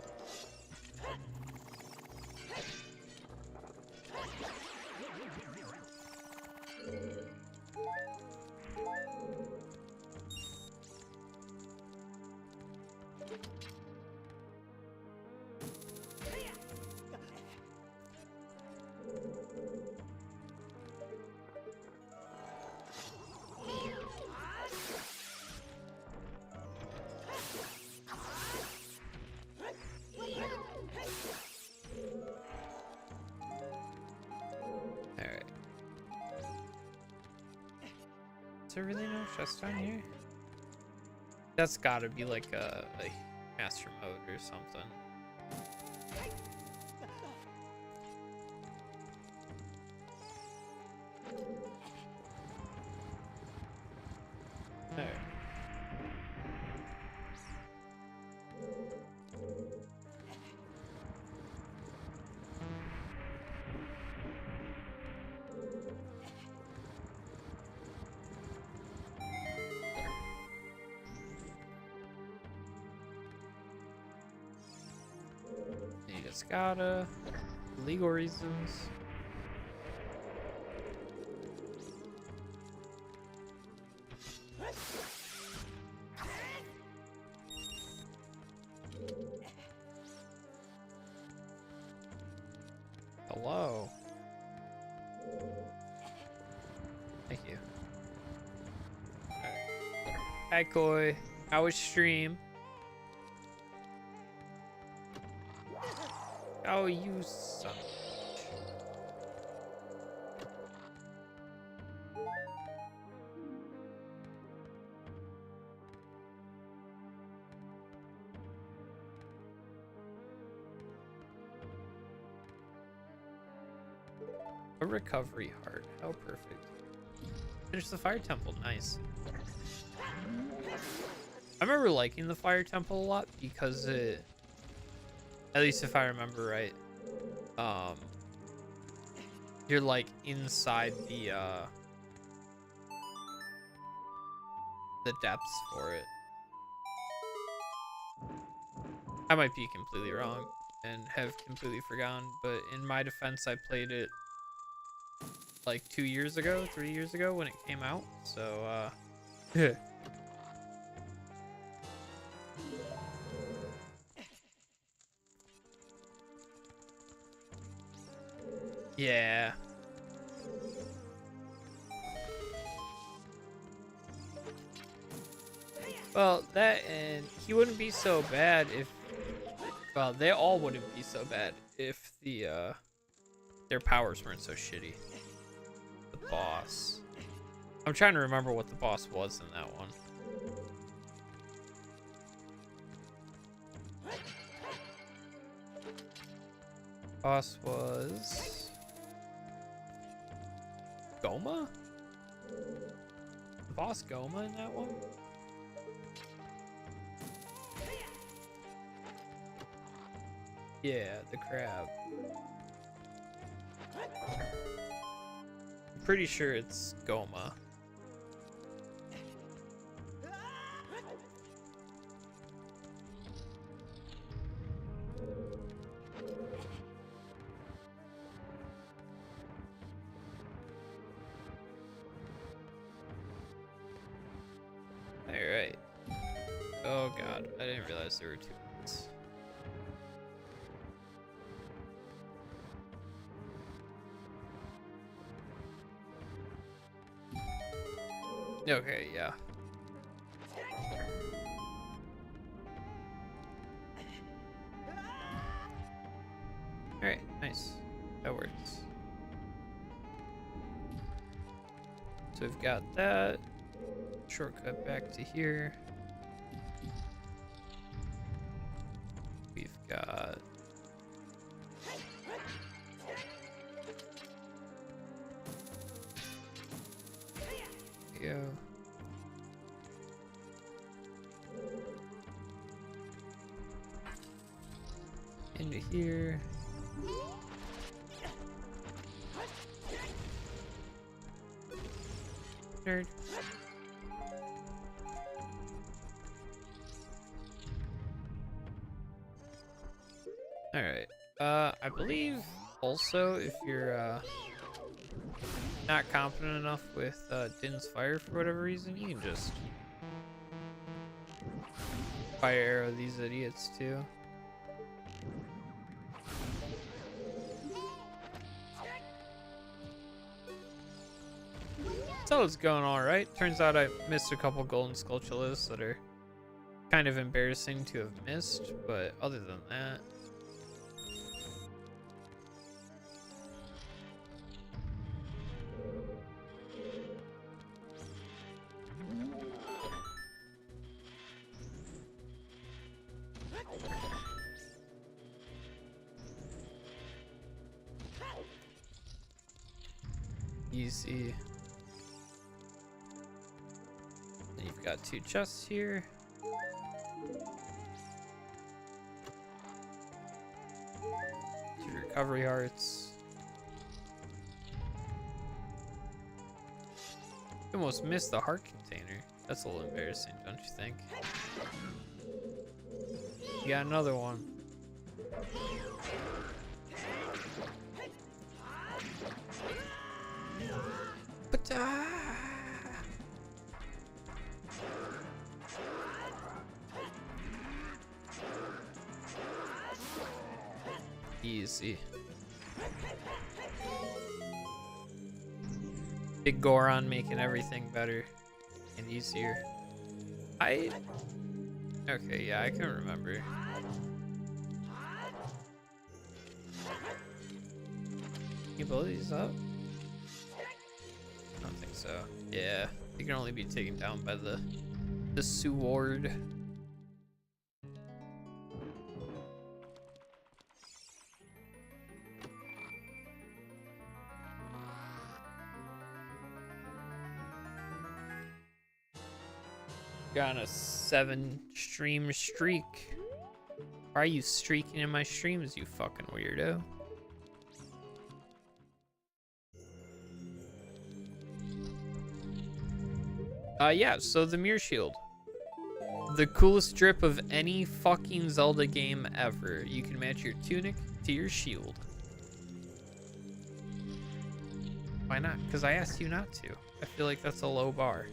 Is there really no chest down here? That's gotta be like a master mode or something. There. You just gotta legal reasons. Hello. Thank you. Right. Hi, Koi. How was stream? Oh, you son. A recovery heart. How perfect. Finish the fire temple. Nice. I remember liking the fire temple a lot because it, at least if I remember right, you're like inside the depths for it. I might be completely wrong and have completely forgotten, but in my defense, I played it like 2 years ago, 3 years ago when it came out, so yeah. Well, that and he wouldn't be so bad if. Well, they all wouldn't be so bad if their powers weren't so shitty. The boss. I'm trying to remember what the boss was in that one. Boss was Goma? The boss Goma in that one? Yeah, the crab. I'm pretty sure it's Goma. Alright. Oh god, I didn't realize there were two ones. Okay, yeah. Alright, nice. That works. So we've got that. Shortcut back to here. We've got go. Into here. Nerd. Alright. I believe also if you're not confident enough with Din's fire for whatever reason, you can just fire arrow these idiots too. So it's going alright. Turns out I missed a couple golden Skulltulas that are kind of embarrassing to have missed, but other than that. Easy. Then you've got two chests here. Two recovery hearts. You almost missed the heart container. That's a little embarrassing, don't you think? You got another one. But easy. Big Goron making everything better and easier. Okay, yeah, I can remember. Can you blow these up? I don't think so. Yeah, they can only be taken down by the sword. Got on a 7-stream streak. Why are you streaking in my streams, you fucking weirdo? Yeah, so the Mirror Shield. The coolest drip of any fucking Zelda game ever. You can match your tunic to your shield. Why not? Because I asked you not to. I feel like that's a low bar.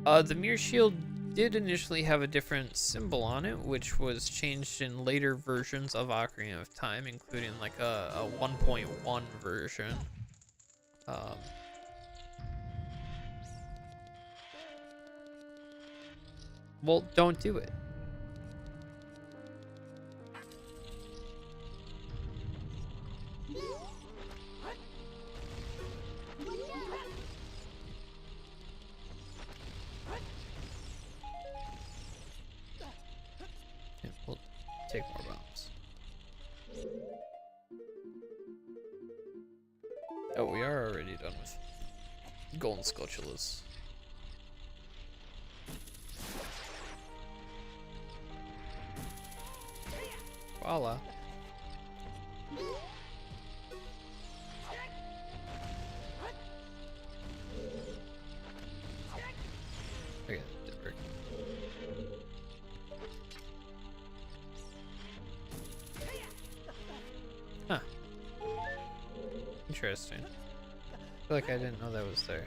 The Mirror Shield did initially have a different symbol on it, which was changed in later versions of Ocarina of Time, including like a 1.1 version. Well, don't do it. Yeah, we'll take more bombs. Oh, we are already done with golden Skulltulas. Voila. Okay, did work. Huh. Interesting. I feel like I didn't know that was there.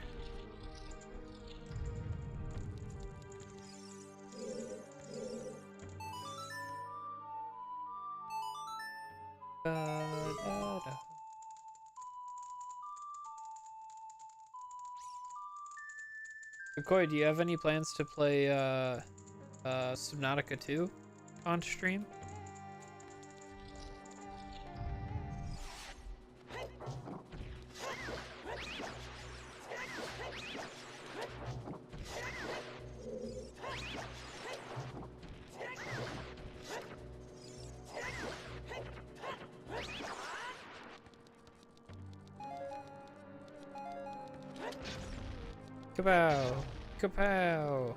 Da-da-da. Koi, do you have any plans to play Subnautica 2 on stream? Kapow! Kapow!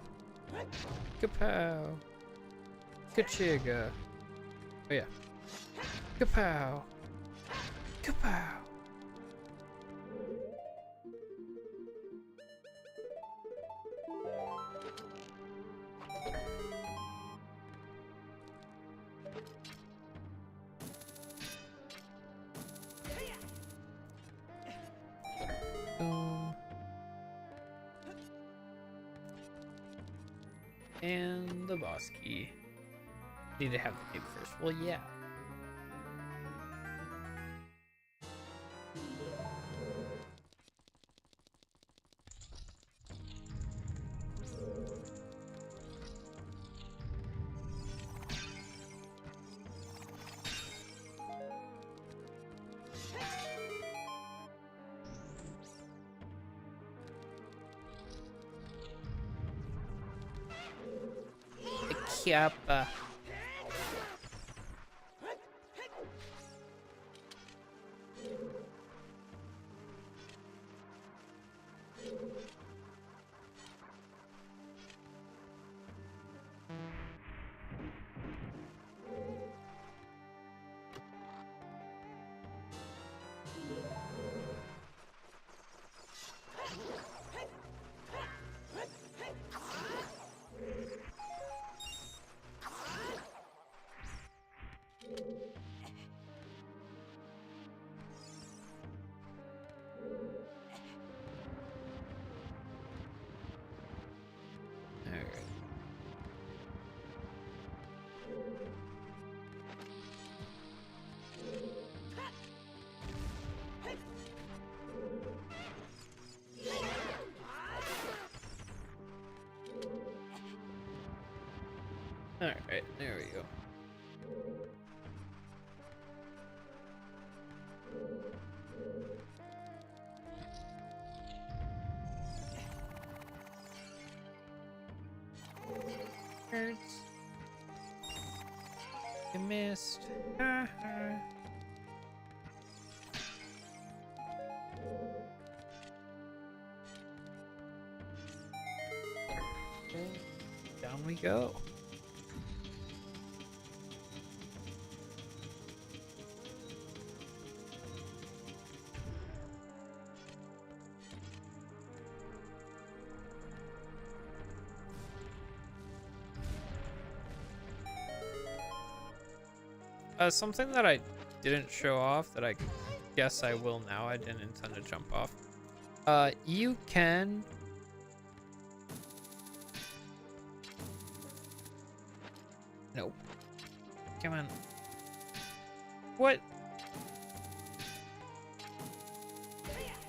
Kapow! Kachiga! Oh yeah. Kapow! Kapow! Boom. And the boss key. Need to have the cape first. Well, yeah. The Kappa. Alright. Alright, there we go. Hurts. You missed. Down we go. Something that I didn't show off that I guess I will now. I didn't intend to jump off. You can... Nope. Come on. What?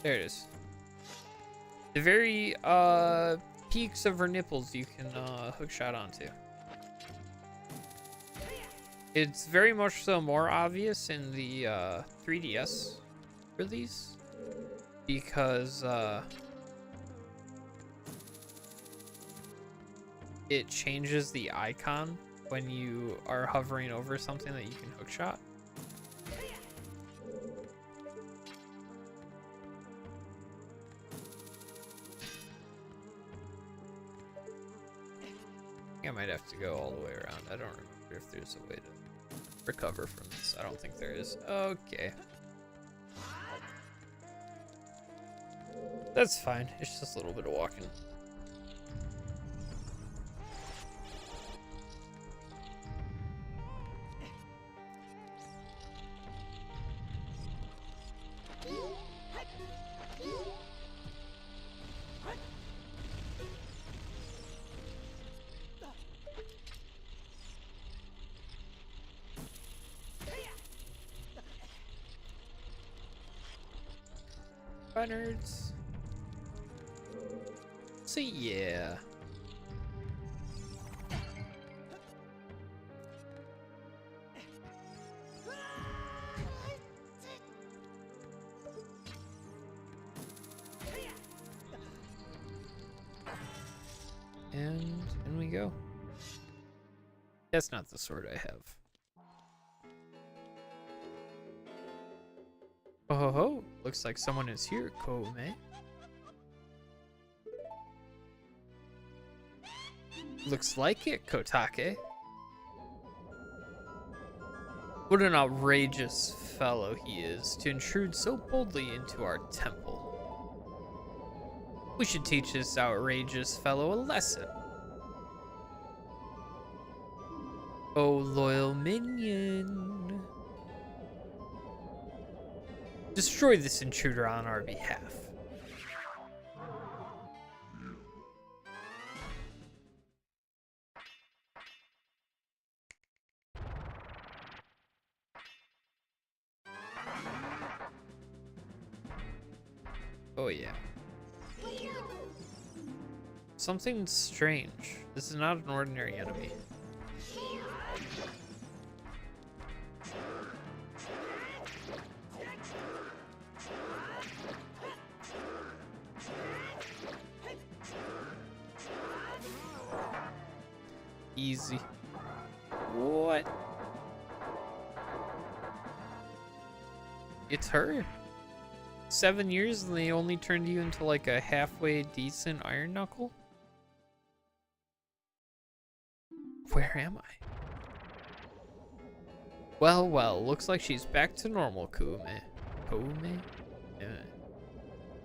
There it is. The very, peaks of her nipples you can hook shot onto. It's very much so more obvious in the 3DS release because it changes the icon when you are hovering over something that you can hook shot. I might have to go all the way around. I don't remember if there's a way to recover from this. I don't think there is. Okay. That's fine. It's just a little bit of walking. Bye, nerds. So yeah. And in we go. That's not the sword I have. Oh ho ho, looks like someone is here, Koume. Looks like it, Kotake. What an outrageous fellow he is to intrude so boldly into our temple. We should teach this outrageous fellow a lesson. Oh, loyal minion. Destroy this intruder on our behalf. Oh yeah. Something strange. This is not an ordinary enemy. Easy. What? It's her. 7 years and they only turned you into like a halfway decent Iron Knuckle? Where am I? Well, well, looks like she's back to normal, Koume. Koume? Yeah.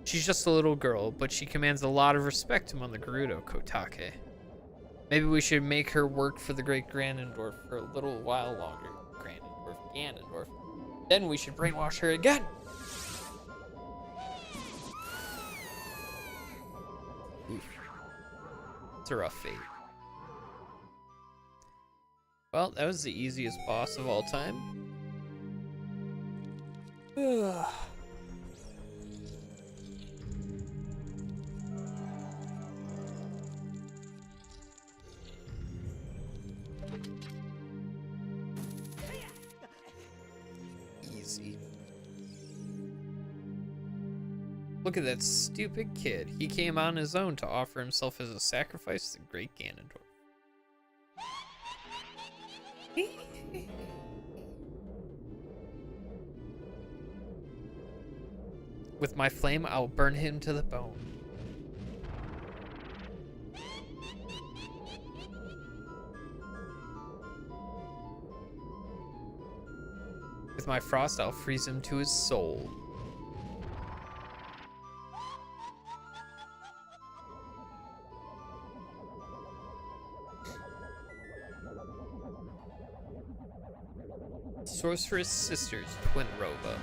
She's just a little girl, but she commands a lot of respect among the Gerudo, Kotake. Maybe we should make her work for the great Ganondorf for a little while longer. Ganondorf. Then we should brainwash her again. Oof. It's a rough fate. Well, that was the easiest boss of all time. Ugh. Easy. Look at that stupid kid. He came on his own to offer himself as a sacrifice to the great Ganondorf. With my flame, I'll burn him to the bone. With my frost, I'll freeze him to his soul. Sorceress Sisters, Twinrova.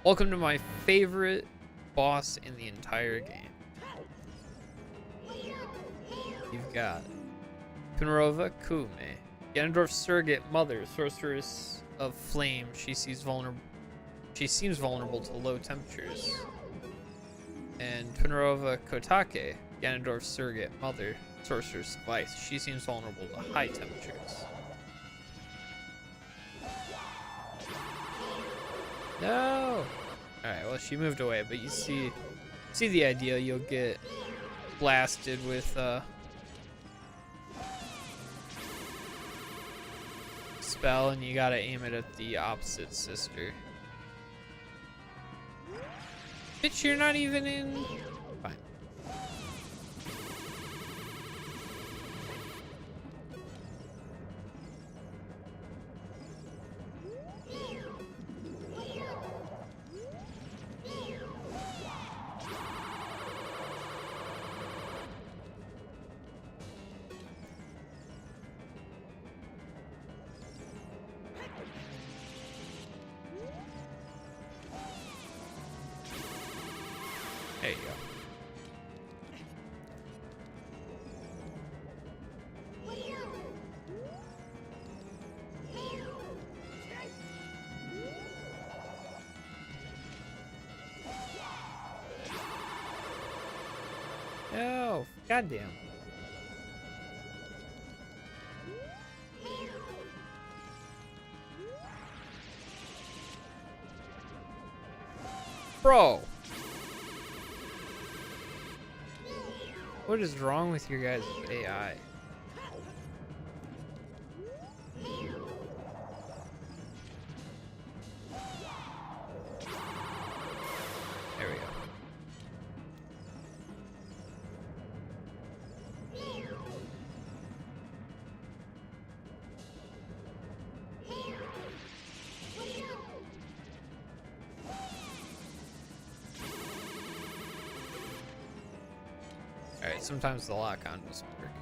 Welcome to my favorite boss in the entire game. You've got Twinrova Koume, Ganondorf's surrogate mother, Sorceress of Flame. She seems vulnerable to low temperatures. And Twinrova Kotake, Ganondorf's surrogate mother, Sorcerer's Vice. She seems vulnerable to high temperatures. No! Alright, well, she moved away, but you see the idea. You'll get blasted with spell, and you gotta aim it at the opposite sister. Bitch, you're not even in. Fine. There you go. No, goddamn. Bro. What is wrong with your guys' AI? There we go. Alright, sometimes the lock-on doesn't work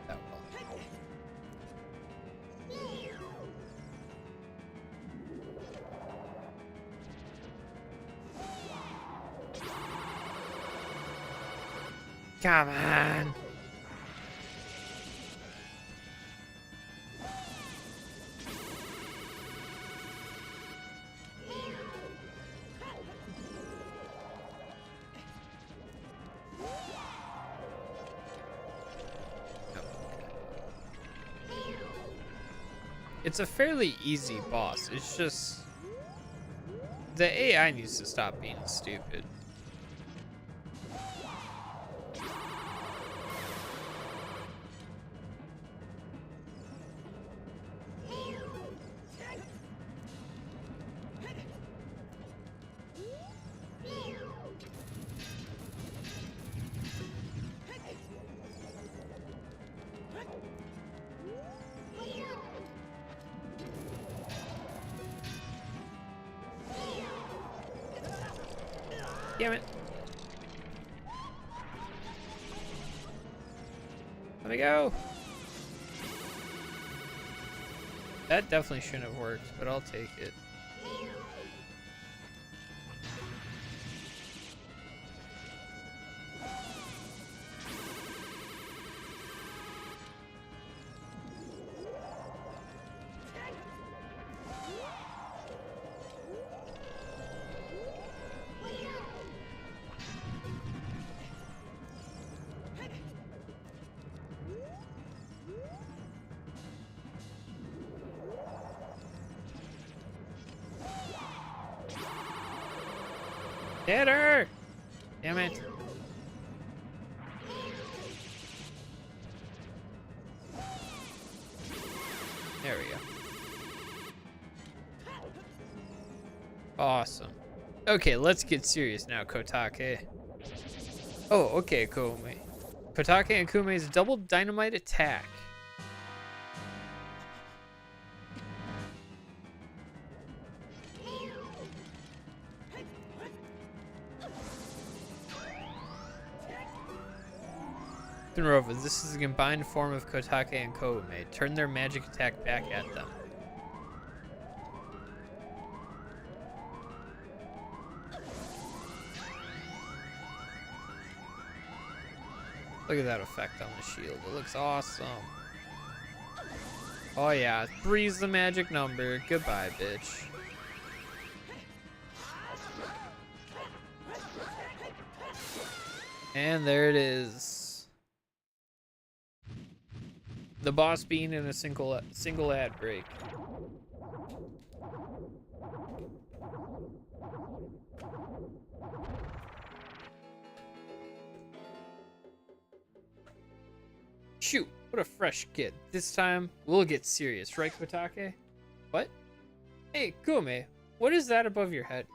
that well. Come on! It's a fairly easy boss. It's just the AI needs to stop being stupid. Damn it. Let me go. That definitely shouldn't have worked, but I'll take it. Hit her! Damn it. There we go. Awesome. Okay, let's get serious now, Kotake. Oh, okay, Kume. Kotake and Kume's double dynamite attack. Rova, this is a combined form of Kotake and Kume. Turn their magic attack back at them. Look at that effect on the shield. It looks awesome. Oh yeah, three's the magic number. Goodbye, bitch. And there it is. The boss being in a single ad break. Shoot, what a fresh kid. This time, we'll get serious, right, Kotake? What? Hey, Kume, what is that above your head?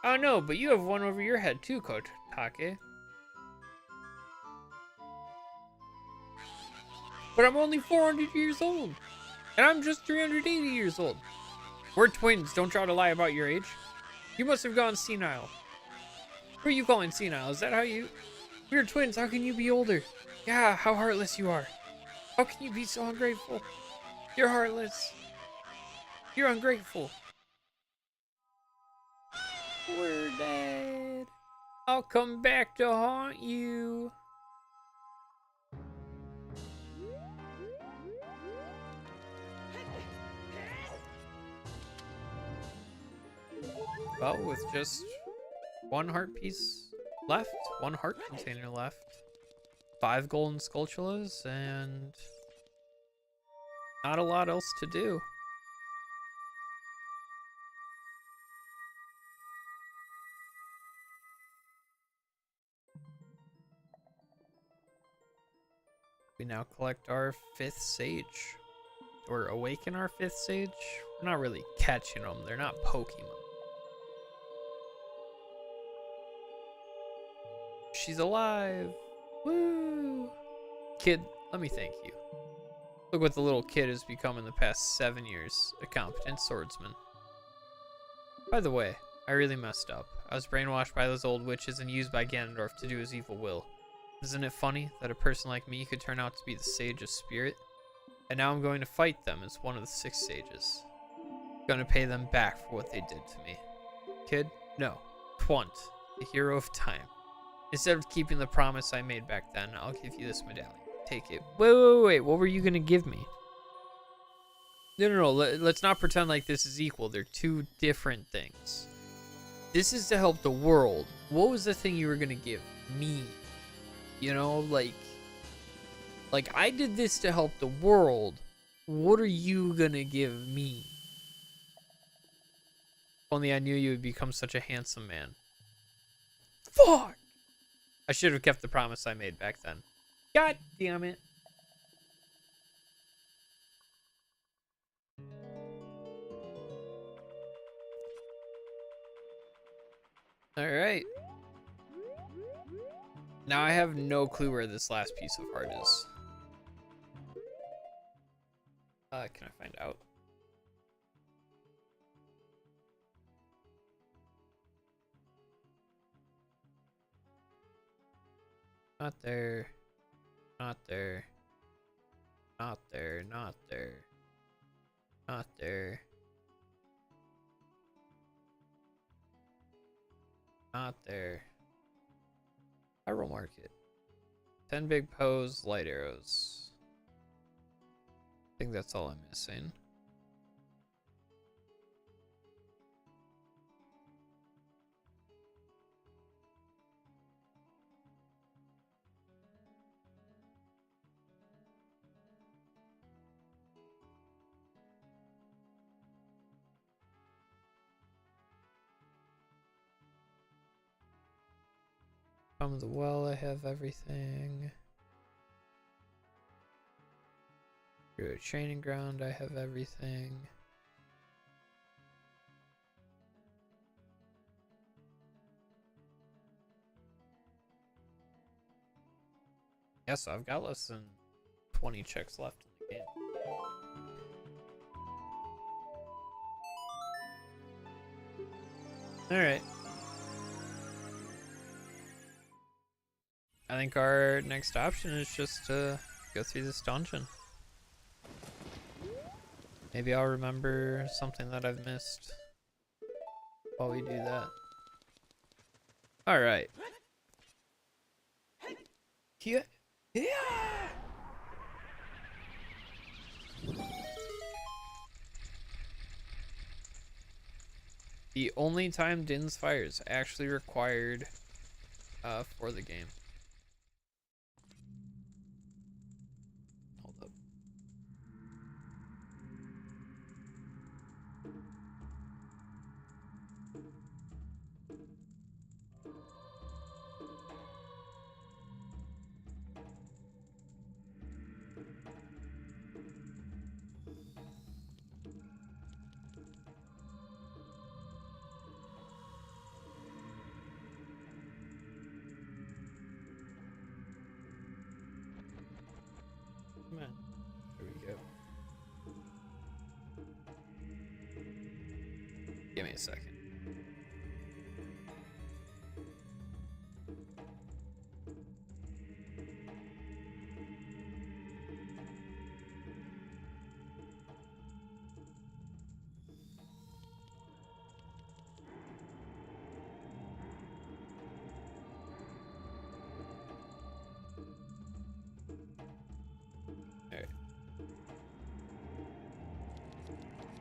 Oh no, but you have one over your head too, Kotake. But I'm only 400 years old. And I'm just 380 years old. We're twins, don't try to lie about your age. You must have gone senile. Who are you calling senile? Is that how you... We're twins, how can you be older? Yeah, how heartless you are. How can you be so ungrateful? You're heartless. You're ungrateful. We're dead. I'll come back to haunt you. Well, with just one heart piece left, one heart container left, 5 golden Skulltulas, and not a lot else to do. We now collect our 5th sage, or awaken our 5th sage. We're not really catching them, they're not Pokemon. She's alive! Woo! Kid, let me thank you. Look what the little kid has become in the past 7 years, a competent swordsman. By the way, I really messed up. I was brainwashed by those old witches and used by Ganondorf to do his evil will. Isn't it funny that a person like me could turn out to be the Sage of Spirit? And now I'm going to fight them as one of the 6 sages. I'm gonna pay them back for what they did to me. Kid? No. Twunt, the hero of time. Instead of keeping the promise I made back then, I'll give you this medallion. Take it. Wait. What were you gonna give me? No. Let's not pretend like this is equal. They're 2 different things. This is to help the world. What was the thing you were gonna give me? You know, like I did this to help the world. What are you gonna give me? If only I knew you would become such a handsome man. Fuck! I should have kept the promise I made back then. God damn it. Alright. Now I have no clue where this last piece of heart is. Can I find out? Not there. Not there. Not there. Not there. Not there. Not there. Spiral Market. 10 big pose, light arrows. I think that's all I'm missing. From the well, I have everything. Through a training ground, I have everything. Yeah, so I've got less than 20 checks left in the game. Alright. I think our next option is just to go through this dungeon. Maybe I'll remember something that I've missed while we do that. Alright. Yeah. The only time Din's Fires actually required for the game. Hold up. Come on. There we go. Give me a second.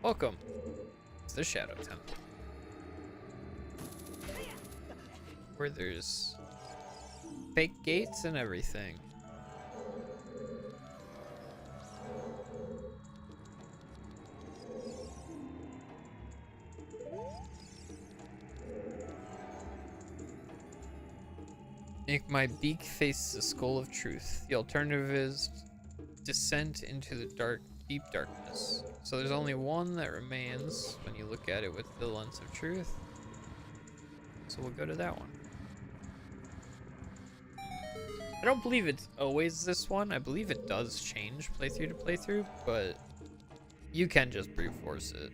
Welcome to the Shadow Temple, where there's fake gates and everything. Make my beak face the skull of truth. The alternative is descent into the deep darkness. So there's only one that remains when you look at it with the lens of truth. So we'll go to that one. I don't believe it's always this one. I believe it does change playthrough to playthrough, but you can just brute force it.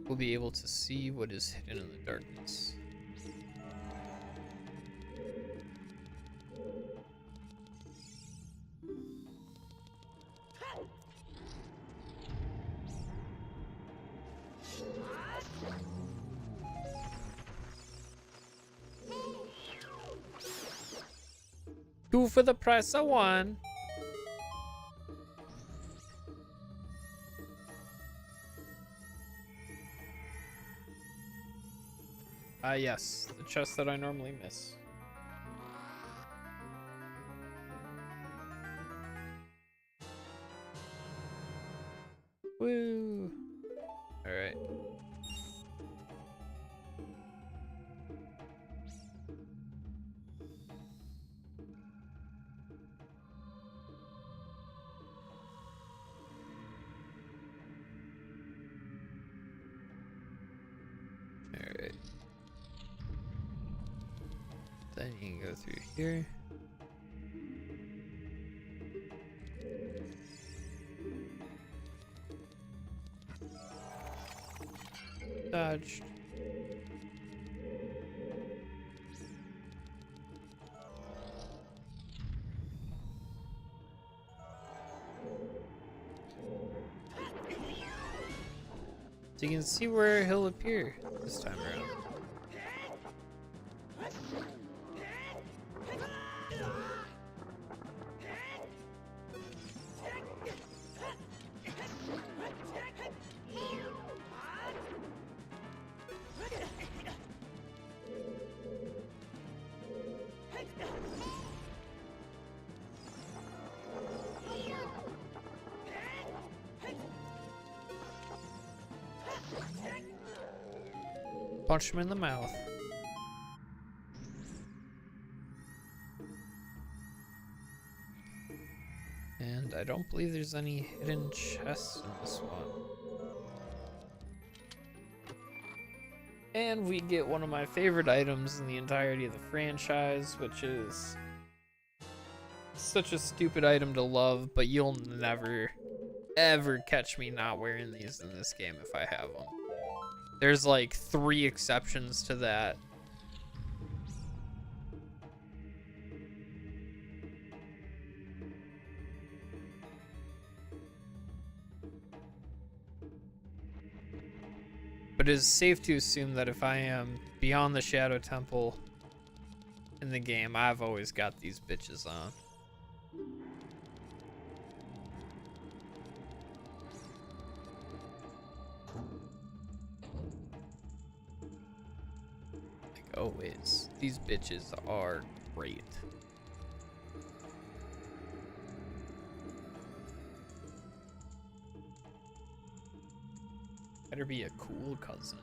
We'll be able to see what is hidden in the darkness. Two for the price of one. Yes, the chest that I normally miss. Woo! All right. Alright. Then you can go through here. Dodged. So you can see where he'll appear this time around. Punch him in the mouth. And I don't believe there's any hidden chests in this one. And we get one of my favorite items in the entirety of the franchise, which is such a stupid item to love, but you'll never, ever catch me not wearing these in this game if I have them. There's like 3 exceptions to that. But it is safe to assume that if I am beyond the Shadow Temple in the game, I've always got these bitches on. always. These bitches are great. Better be a cool cousin.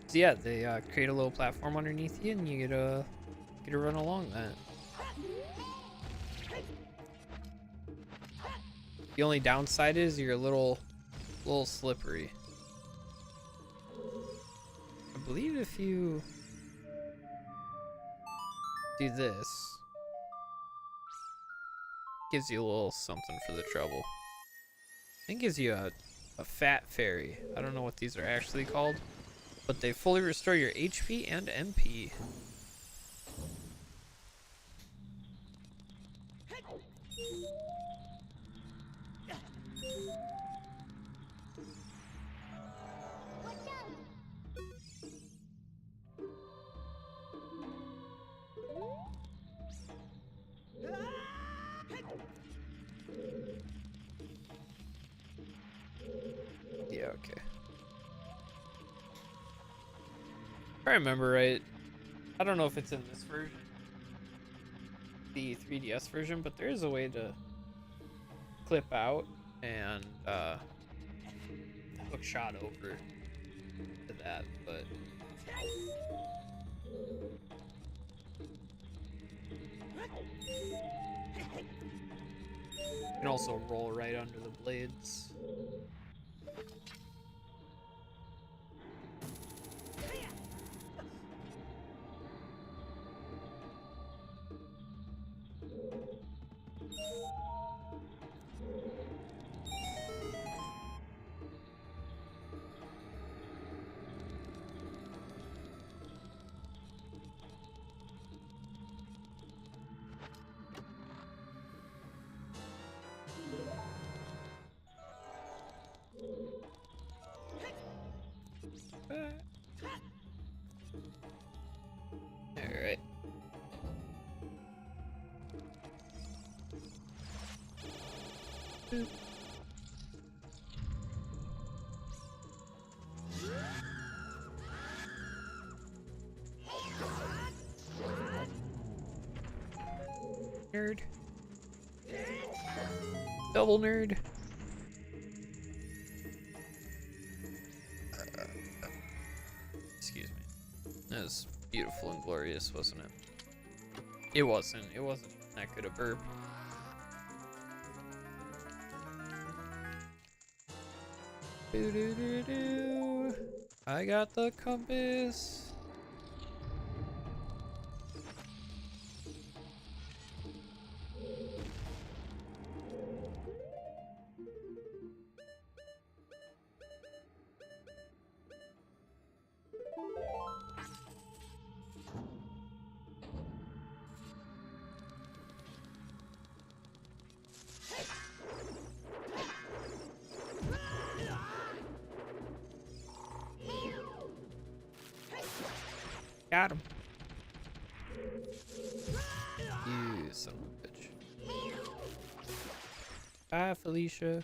So yeah, they create a little platform underneath you, and you get to run along that. The only downside is you're a little slippery. I believe if you do this, gives you a little something for the trouble. I think it gives you a fat fairy. I don't know what these are actually called, but they fully restore your HP and MP. Yeah, okay. If I remember right, I don't know if it's in this version, the 3DS version, but there is a way to clip out and hook shot over to that, but you can also roll right under the blades. Alright. Nerd. Double nerd. Excuse me. That was beautiful and glorious, wasn't it? It wasn't. It wasn't that good a burp. Do do do do. I got the compass. Got him. You son of a bitch. Bye, Felicia.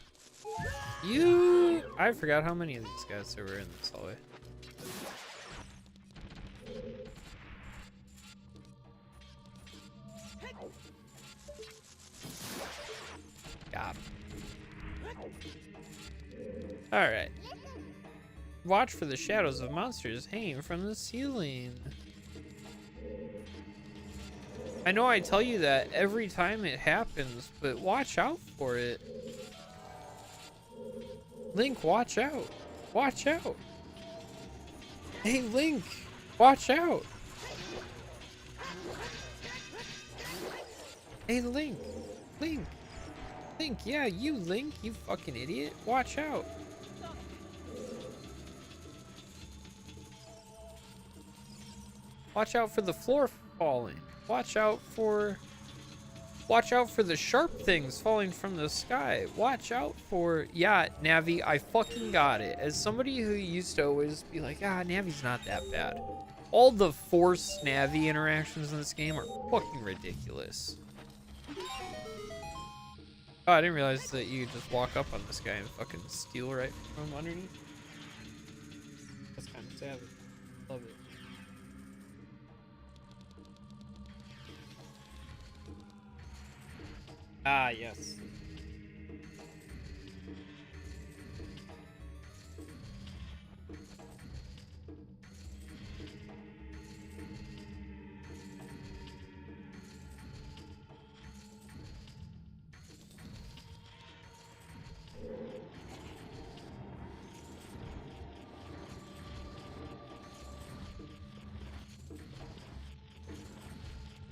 You. I forgot how many of these guys there were in this hallway. Got him. Alright. Watch for the shadows of monsters hanging from the ceiling. I know I tell you that every time it happens, but watch out for it. Link, watch out. Watch out. Hey, Link, watch out. Hey, Link. Link. Link, yeah, you, Link, you fucking idiot. Watch out. Watch out for the floor falling. Watch out for the sharp things falling from the sky. Watch out for, yeah, Navi, I fucking got it. As somebody who used to always be like, Navi's not that bad. All the force Navi interactions in this game are fucking ridiculous. Oh, I didn't realize that you could just walk up on this guy and fucking steal right from underneath. That's kind of savage. Love it. Ah, yes.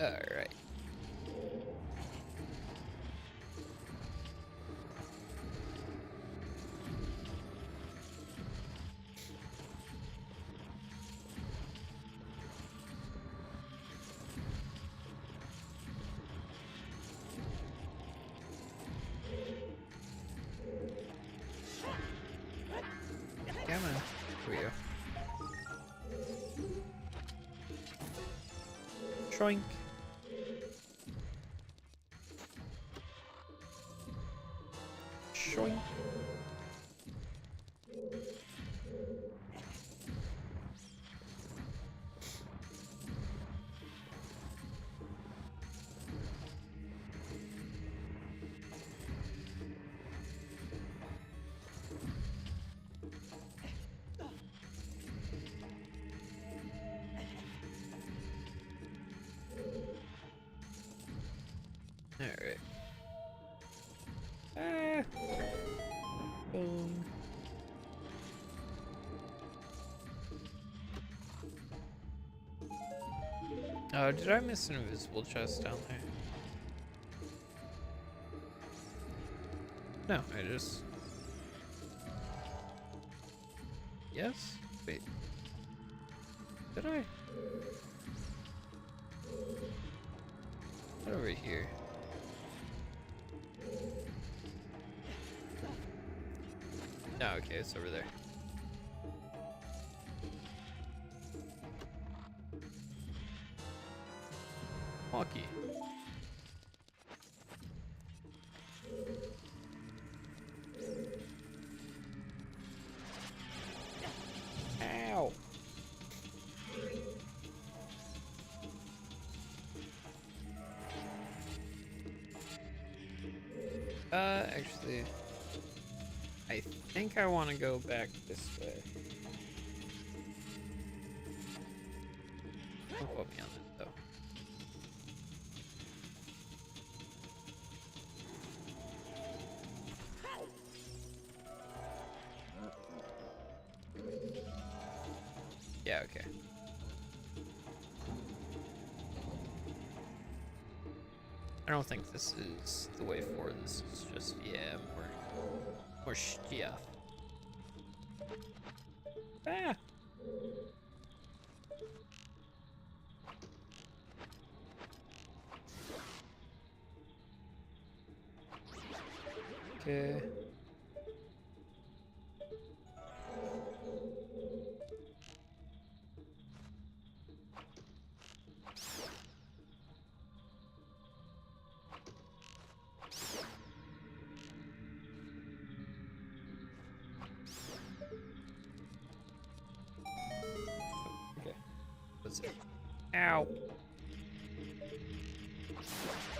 All right. Come on. Here we go. Troink. Shoink. All right. Ah. Boom. Oh, did I miss an invisible chest down there? No, I just... Yes? Wait. Did I? What over here? No, okay, it's over there. Walkie. Ow. Actually, I think I want to go back this way. Don't quote me on that, though. Yeah, okay. I don't think this is the way forward. This is just, yeah, more stuff. Ah! Okay. Okay. That's it. Ow.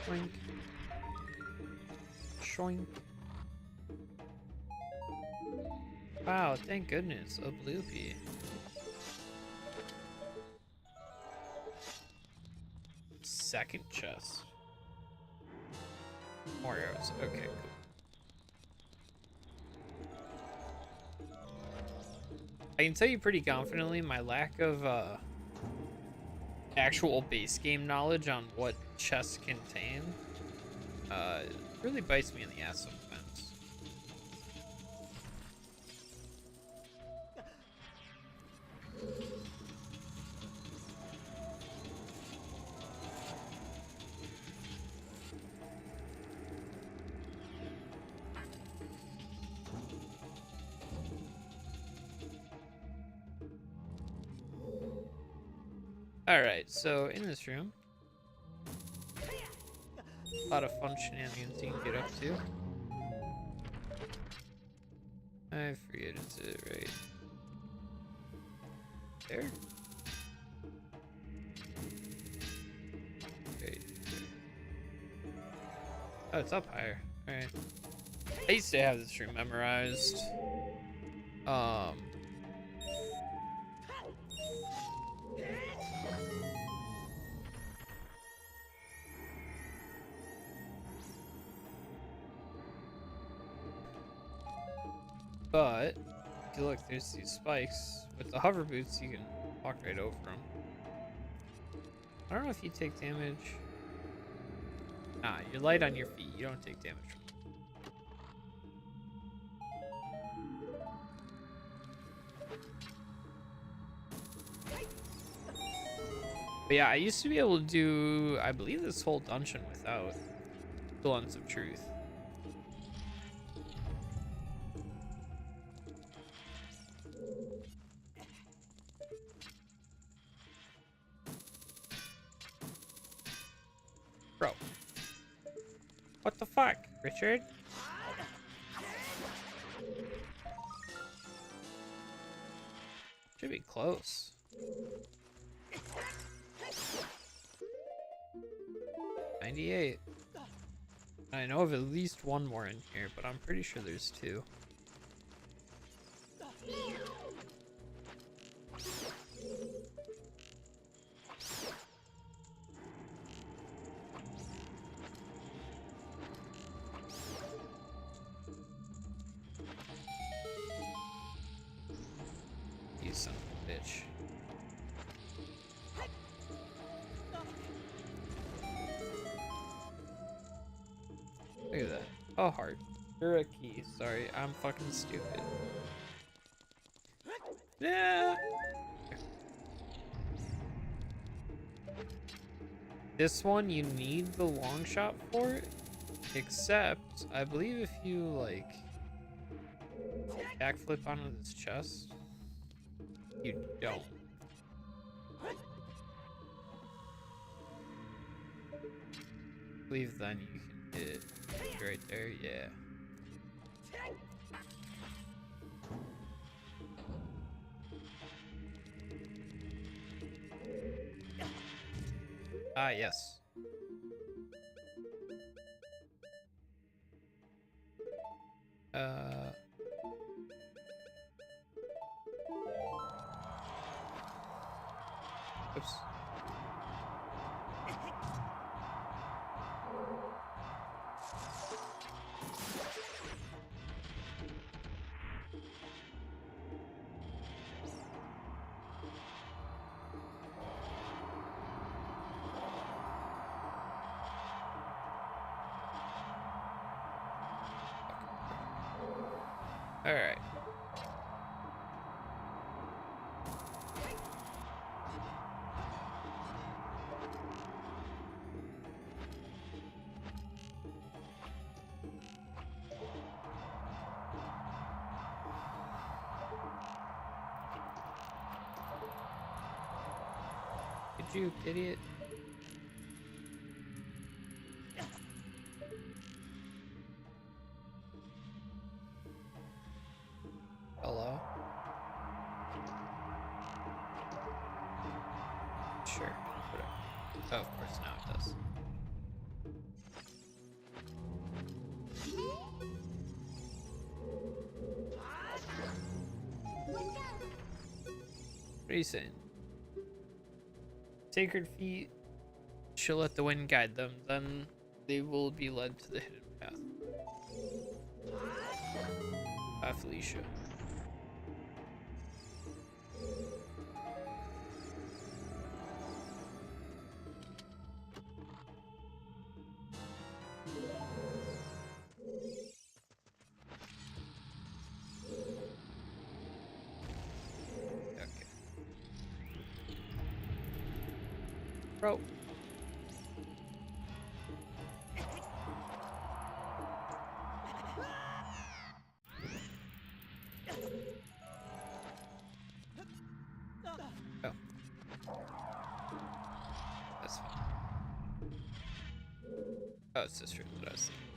Shoink. Shoink. Wow, thank goodness, a Bloopy. Second chest. More arrows. Okay, cool. I can tell you pretty confidently my lack of actual base game knowledge on what chests contain really bites me in the ass sometimes. Alright, so in this room, a lot of fun shenanigans you can get up to. I forget, is it right there? Right. Oh, it's up higher. Alright. I used to have this room memorized. But if you look, there's these spikes. With the hover boots, you can walk right over them. I don't know if you take damage. Nah, you're light on your feet. You don't take damage from them. But yeah, I used to be able to do, I believe, this whole dungeon without the Lens of Truth. Bro. What the fuck, Richard? Should be close. 98. I know of at least one more in here, but I'm pretty sure there's two. You son of a bitch. Look at that. Oh, heart. You're a key. Sorry, I'm fucking stupid. Yeah. This one, you need the long shot for it. Except, I believe if you, like, backflip onto this chest, you don't. I believe then you can hit it right there, yeah. Ah, yes. Oops. All right. Could you, idiot? Hello? Sure. Whatever. Oh, of course, now it does. What are you saying? Sacred feet shall let the wind guide them, then they will be led to the hidden path. Felicia. Okay. Bro. Oh. That's fine. Oh, it's this room that I was thinking.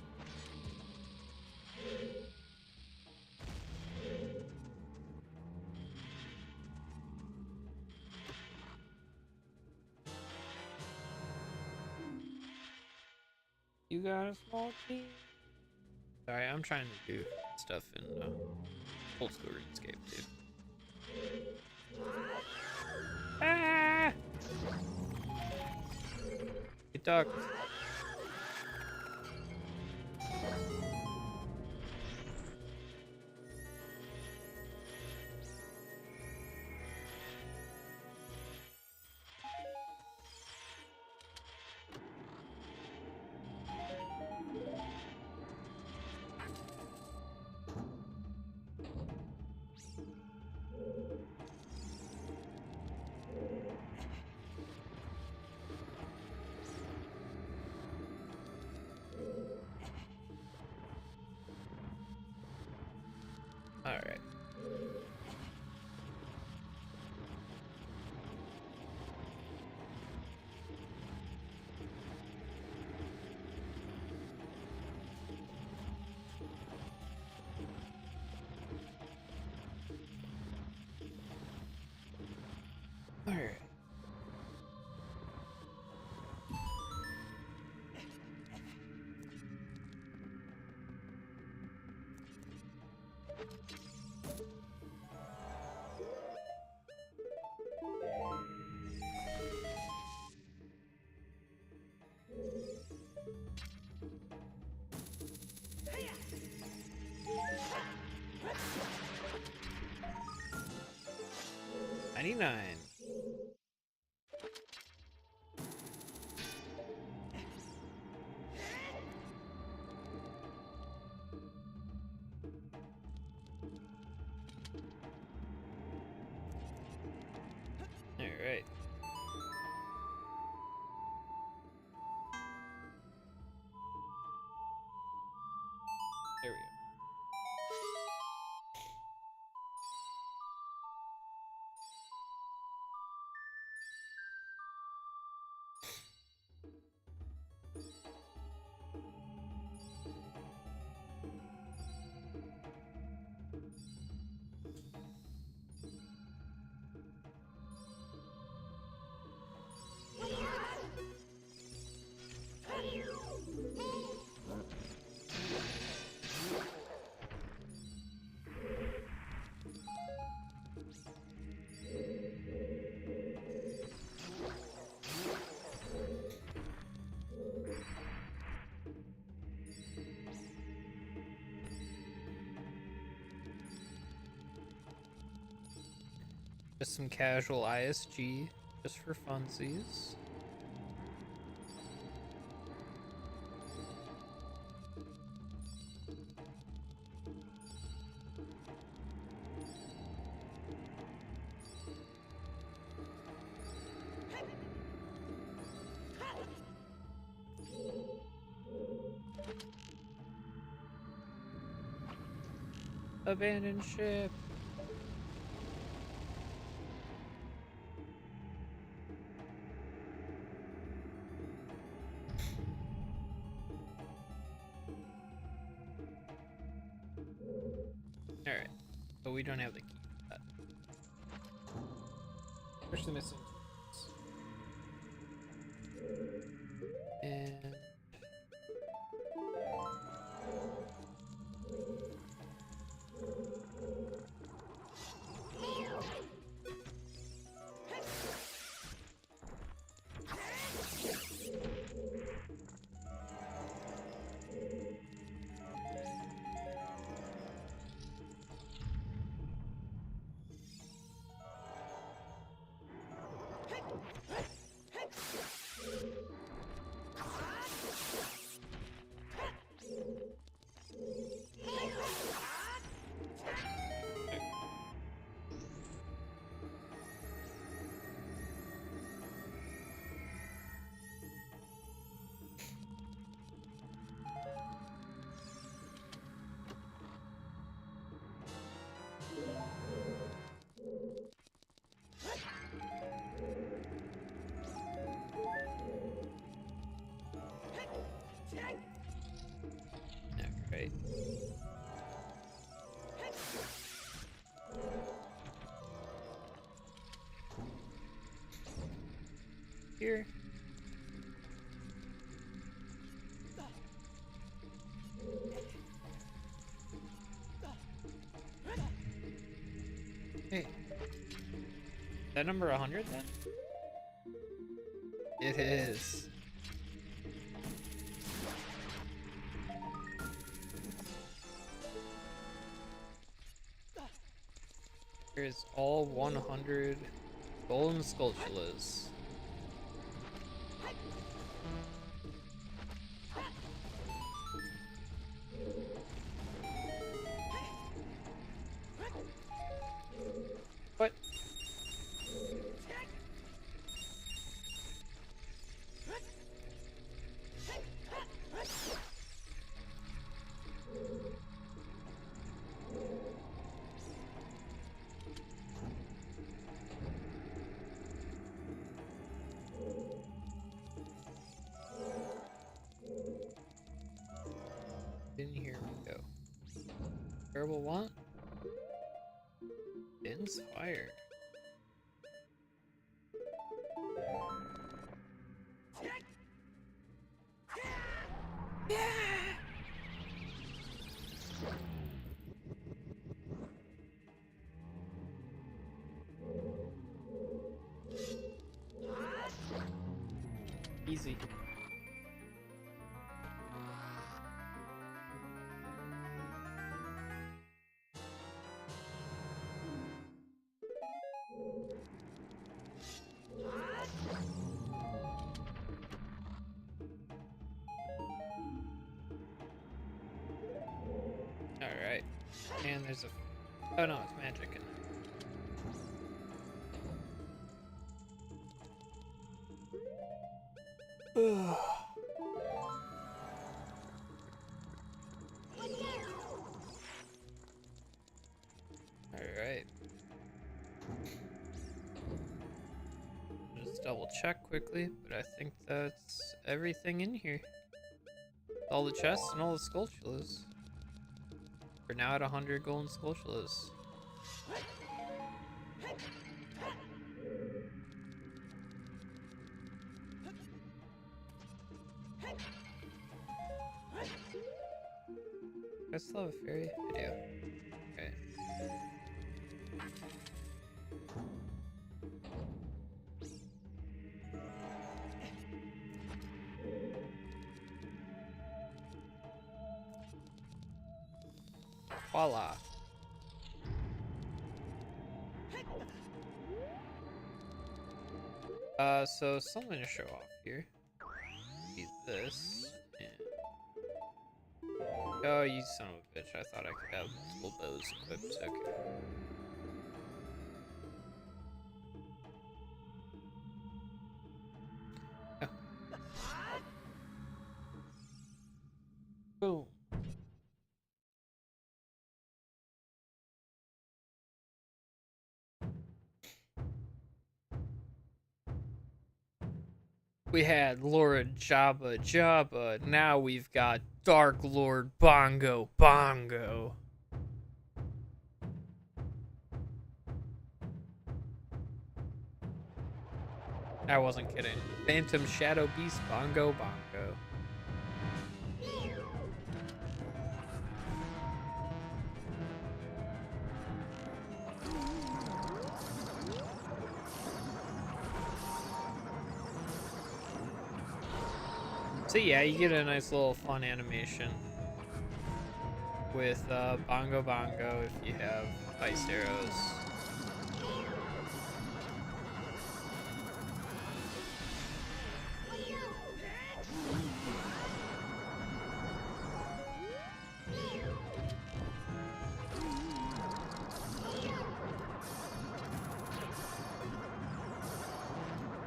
You got a small team. Sorry, I'm trying to do stuff in old school RuneScape, dude. Ah! Get ducked. All right. All right. $99. All right. There we go. Just some casual ISG, just for funsies. Abandoned ship. Alright, but we don't have the key for that. Especially missing tools. And alright. Here. That number 100 then? It is. Here's all 100 golden Skulltulas. What? In here we go. Terrible want? Inspire. Easy. Alright. And there's a... Oh no, it's magic in there. Alright. Just double check quickly, but I think that's everything in here. All the chests and all the Skulltulas. We're now at 100 golden Skulltulas. I still have a fairy video. Okay. Voila. So something to show off here. Use this. And... Oh, you son of a bitch. I thought I could have multiple bows equipped. Okay. Oh. Boom. We had Lord Jabba Jabba, now we've got Dark Lord Bongo Bongo. I wasn't kidding. Phantom Shadow Beast Bongo Bongo. So yeah, you get a nice little fun animation with Bongo Bongo if you have ice arrows.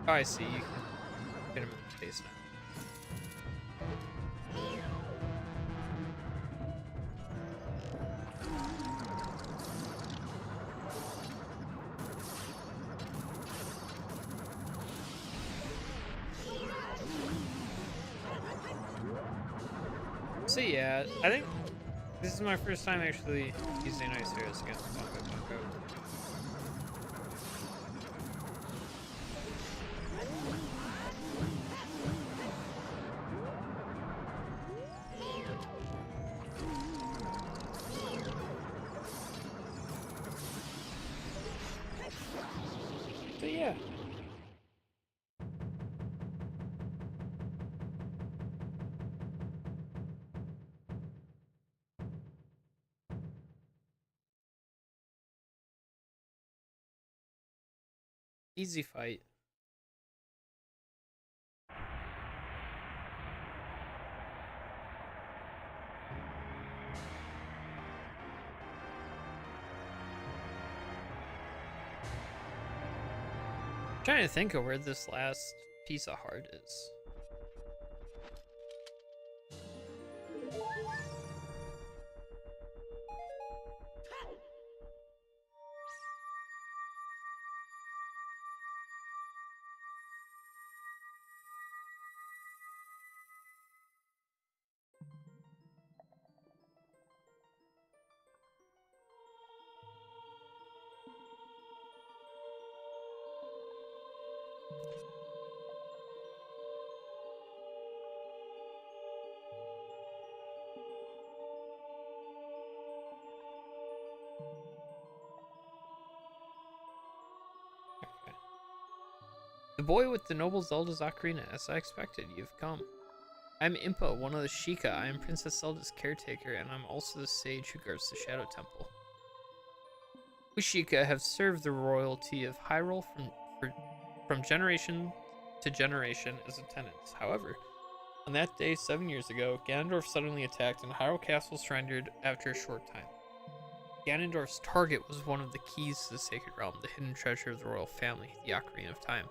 Oh, I see. You can hit him in the face now. So yeah, I think this is my first time actually using ice arrows against Bongo Bongo. So Easy fight. Trying to think of where this last piece of heart is. Okay. The boy with the noble Zelda's ocarina, as I expected, you've come. I'm Impa, one of the Sheikah. I am Princess Zelda's caretaker, and I'm also the sage who guards the Shadow Temple. We Sheikah have served the royalty of Hyrule from generation to generation as attendants. However, on that day 7 years ago, Ganondorf suddenly attacked and Hyrule Castle surrendered after a short time. Ganondorf's target was one of the keys to the Sacred Realm, the hidden treasure of the royal family, the Ocarina of Time.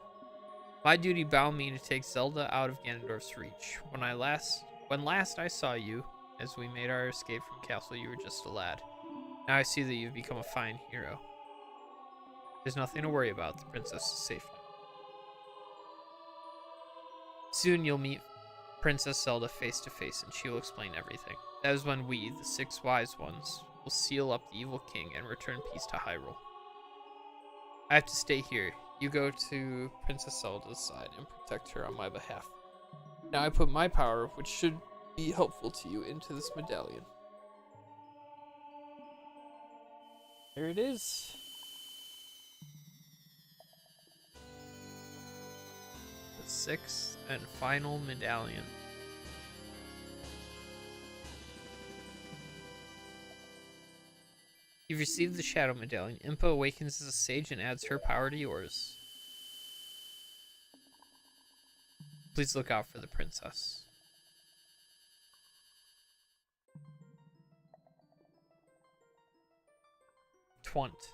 My duty bound me to take Zelda out of Ganondorf's reach. When last I saw you, as we made our escape from Castle, you were just a lad. Now I see that you've become a fine hero. There's nothing to worry about. The princess is safe now. Soon you'll meet Princess Zelda face to face, and she will explain everything. That is when we, the 6 wise ones, will seal up the evil king and return peace to Hyrule. I have to stay here. You go to Princess Zelda's side and protect her on my behalf. Now I put my power, which should be helpful to you, into this medallion. There it is. The 6th and final medallion. You've received the Shadow Medallion. Impa awakens as a sage and adds her power to yours. Please look out for the princess. Twant,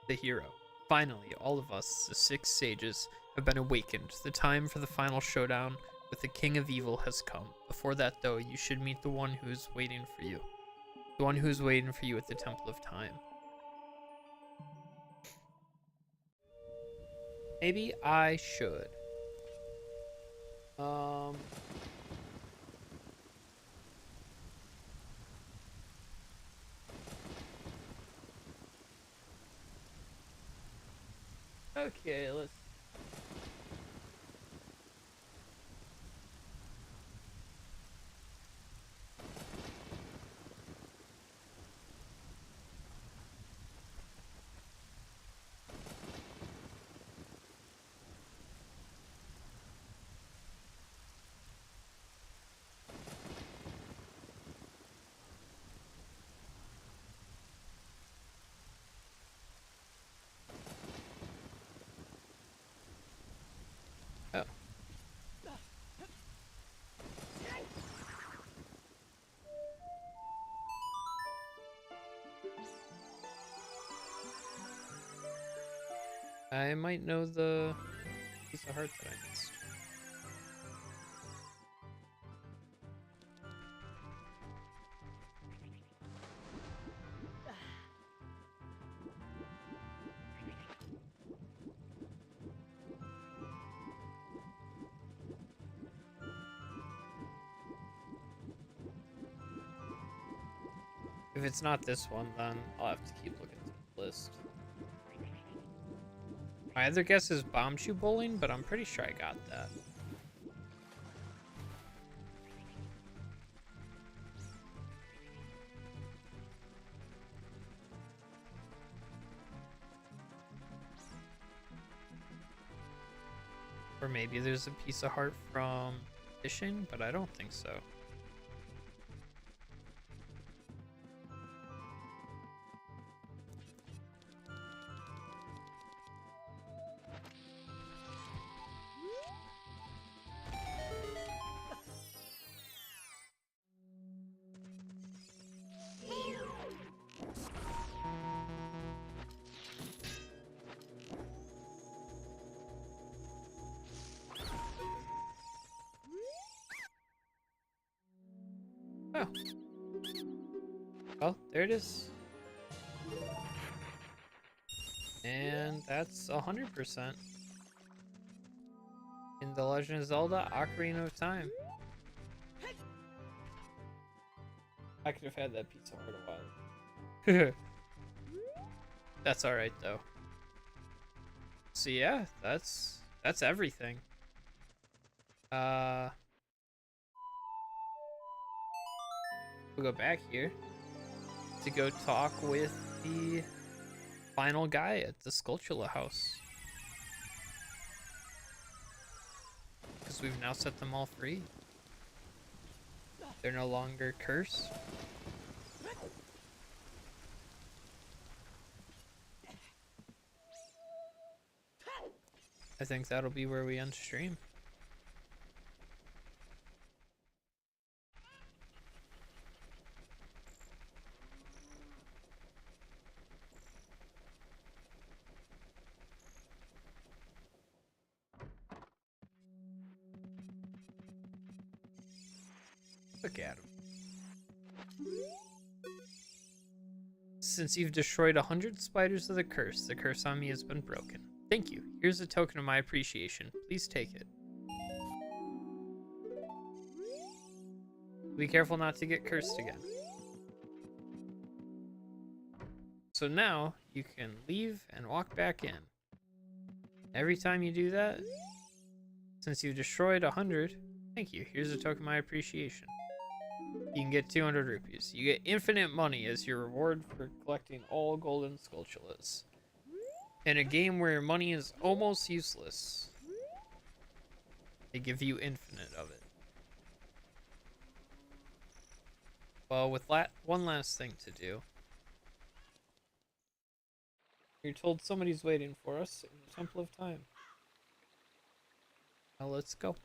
the hero. Finally, all of us, the 6 sages, have been awakened. The time for the final showdown with the King of Evil has come. Before that, though, you should meet the one who is waiting for you. The one who is waiting for you at the Temple of Time. Maybe I should. Okay, let's. Oh. I might know the piece of heart that I missed. If it's not this one, then I'll have to keep looking through the list. My other guess is Bombchu Bowling, but I'm pretty sure I got that. Or maybe there's a piece of heart from fishing, but I don't think so. Oh. Well, there it is. And that's 100% in The Legend of Zelda Ocarina of Time. I could have had that pizza heart a while. That's alright though. So yeah, that's everything. We'll go back here to go talk with the final guy at the Skulltula house. Because we've now set them all free. They're no longer cursed. I think that'll be where we end stream. Look at him. Since you've destroyed 100 spiders of the curse on me has been broken. Thank you. Here's a token of my appreciation. Please take it. Be careful not to get cursed again. So now you can leave and walk back in. Every time you do that, since you've destroyed 100, thank you. Here's a token of my appreciation. You can get 200 rupees. You get infinite money as your reward for collecting all golden Skulltulas. In a game where money is almost useless, they give you infinite of it. Well, with one last thing to do. You're told somebody's waiting for us in the Temple of Time. Now let's go.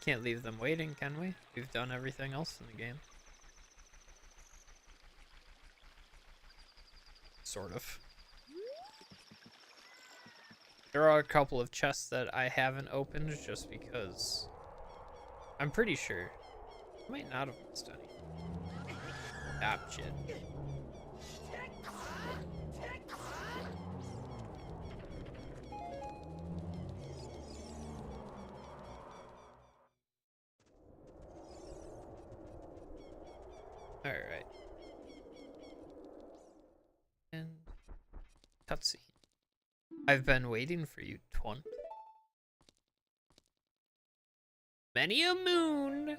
Can't leave them waiting, can we? We've done everything else in the game. Sort of. There are a couple of chests that I haven't opened just because I'm pretty sure I might not have missed any. Ah, shit. Alright. And cutscene. I've been waiting for you, Twunt. Many a moon!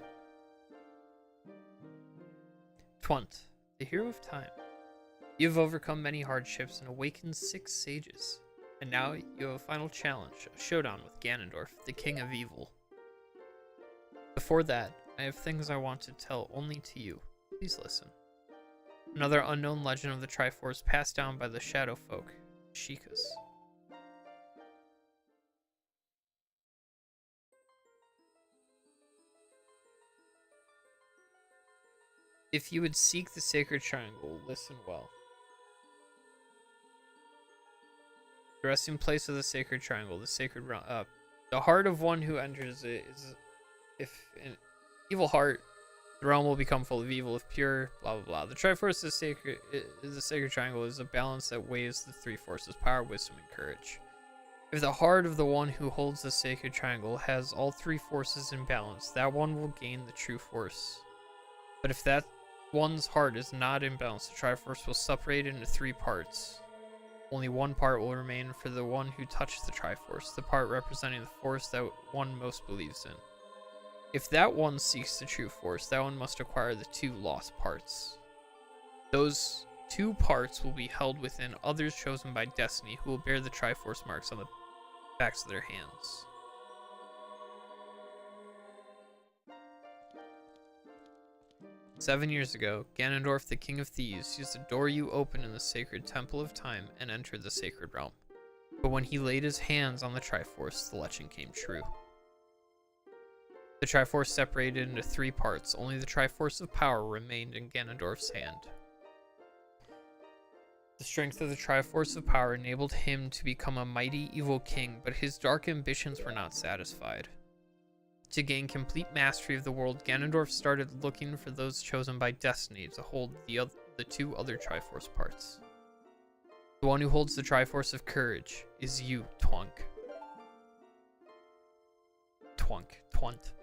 Twunt, the hero of time. You've overcome many hardships and awakened 6 sages. And now you have a final challenge, a showdown with Ganondorf, the King of Evil. Before that, I have things I want to tell only to you. Please listen. Another unknown legend of the Triforce passed down by the Shadow Folk, Sheikahs. If you would seek the Sacred Triangle, listen well. The resting place of the Sacred Triangle, the Sacred Realm. The heart of one who enters it is, if an evil heart, the realm will become full of evil. If pure, blah blah blah. The Triforce is sacred. The Sacred Triangle is a balance that weighs the 3 forces: power, wisdom, and courage. If the heart of the one who holds the Sacred Triangle has all 3 forces in balance, that one will gain the true force. But if that one's heart is not in balance, the Triforce will separate into 3 parts. Only one part will remain for the one who touched the Triforce, the part representing the force that one most believes in. If that one seeks the true force, that one must acquire the 2 lost parts. Those 2 parts will be held within others chosen by destiny, who will bear the Triforce marks on the backs of their hands. "7 years ago, Ganondorf, the King of Thieves, used the door you opened in the sacred Temple of Time and entered the Sacred Realm. But when he laid his hands on the Triforce, the legend came true. The Triforce separated into 3 parts. Only the Triforce of Power remained in Ganondorf's hand. The strength of the Triforce of Power enabled him to become a mighty evil king, but his dark ambitions were not satisfied. To gain complete mastery of the world, Ganondorf started looking for those chosen by destiny to hold the two other Triforce parts. The one who holds the Triforce of Courage is you, Twunk. Twunt.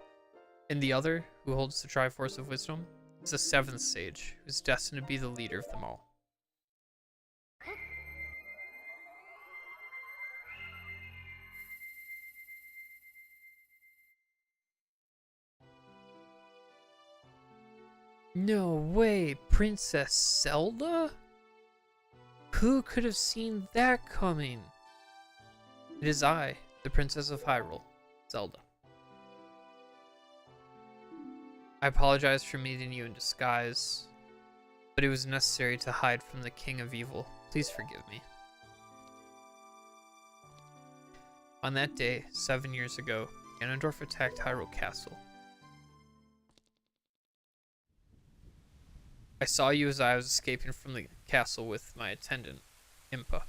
And the other, who holds the Triforce of Wisdom, is the 7th sage, who's destined to be the leader of them all. No way, Princess Zelda? Who could have seen that coming? It is I, the Princess of Hyrule, Zelda. I apologize for meeting you in disguise, but it was necessary to hide from the King of Evil. Please forgive me. On that day, 7 years ago, Ganondorf attacked Hyrule Castle. I saw you as I was escaping from the castle with my attendant, Impa.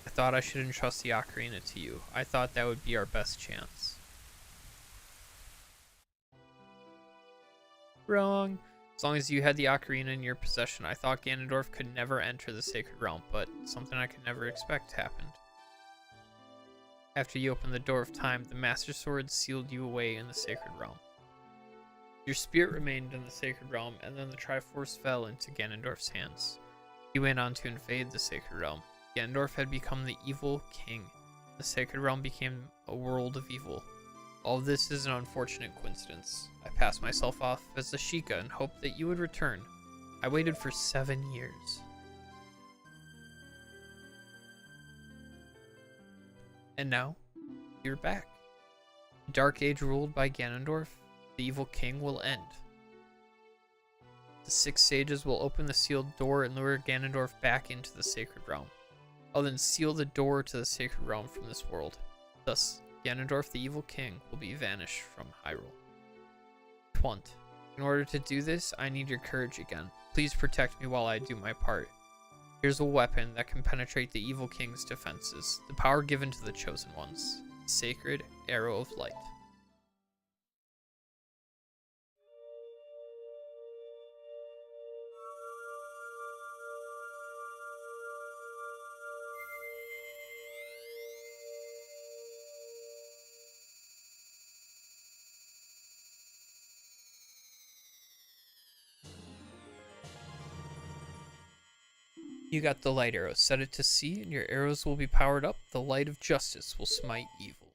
I thought I should entrust the ocarina to you. I thought that would be our best chance. Wrong. As long as you had the ocarina in your possession, I thought Ganondorf could never enter the Sacred Realm, but something I could never expect happened. After you opened the Door of Time, the Master Sword sealed you away in the Sacred Realm. Your spirit remained in the Sacred Realm, and then the Triforce fell into Ganondorf's hands. He went on to invade the Sacred Realm. Ganondorf had become the evil king. The Sacred Realm became a world of evil. All of this is an unfortunate coincidence. I passed myself off as the Sheikah and hoped that you would return. I waited for 7 years. And now, you're back. The Dark Age ruled by Ganondorf, the evil king, will end. The 6 sages will open the sealed door and lure Ganondorf back into the Sacred Realm. I'll then seal the door to the Sacred Realm from this world. Thus, Ganondorf, the evil king, will be vanished from Hyrule. Twunt. In order to do this, I need your courage again. Please protect me while I do my part. Here's a weapon that can penetrate the evil king's defenses, the power given to the chosen ones. Sacred Arrow of Light. You got the light arrow. Set it to C and your arrows will be powered up. The light of justice will smite evil.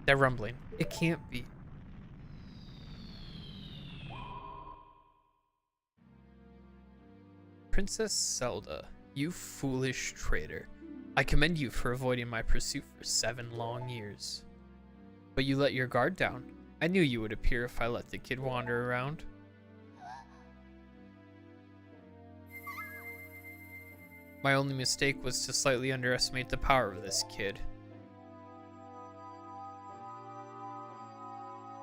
That rumbling. It can't be. Princess Zelda, you foolish traitor. I commend you for avoiding my pursuit for 7 long years. But you let your guard down. I knew you would appear if I let the kid wander around. My only mistake was to slightly underestimate the power of this kid.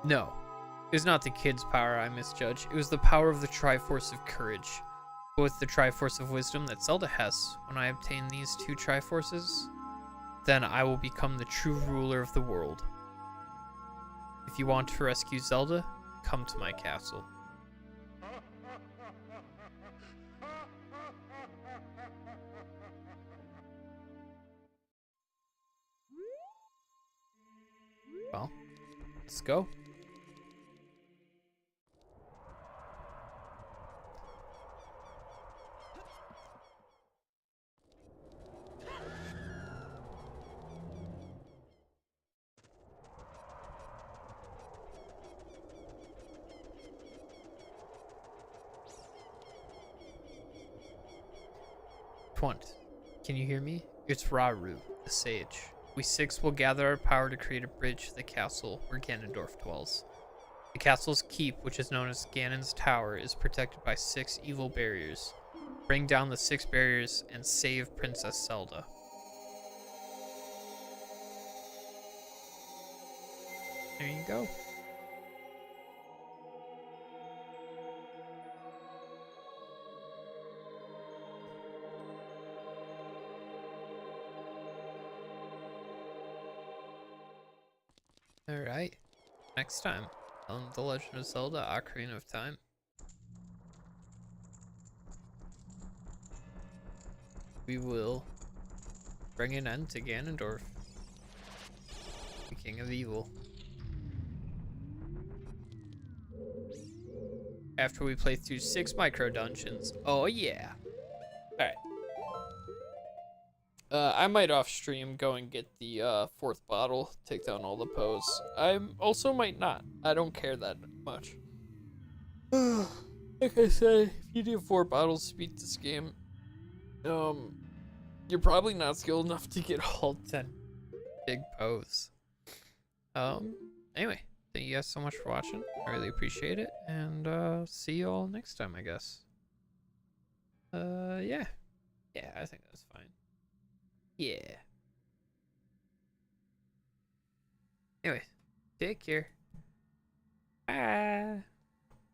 No, it was not the kid's power I misjudged. It was the power of the Triforce of Courage. But with the Triforce of Wisdom that Zelda has, when I obtain these 2 Triforces, then I will become the true ruler of the world. If you want to rescue Zelda, come to my castle. Well, let's go. Twunt, can you hear me? It's Rauru, the sage. We 6 will gather our power to create a bridge to the castle where Ganondorf dwells. The castle's keep, which is known as Ganon's Tower, is protected by 6 evil barriers. Bring down the 6 barriers and save Princess Zelda. There you go. Alright. Next time on The Legend of Zelda Ocarina of Time. We will bring an end to Ganondorf, the King of Evil. After we play through 6 micro dungeons. Oh yeah. Alright. I might off stream go and get the 4th bottle, take down all the Poes. I also might not. I don't care that much. Like I said, if you do 4 bottles to beat this game, you're probably not skilled enough to get all 10 big Poes. Anyway, thank you guys so much for watching. I really appreciate it, and see you all next time, I guess. Yeah, I think that's fine. Yeah. Anyway, take care. Bye.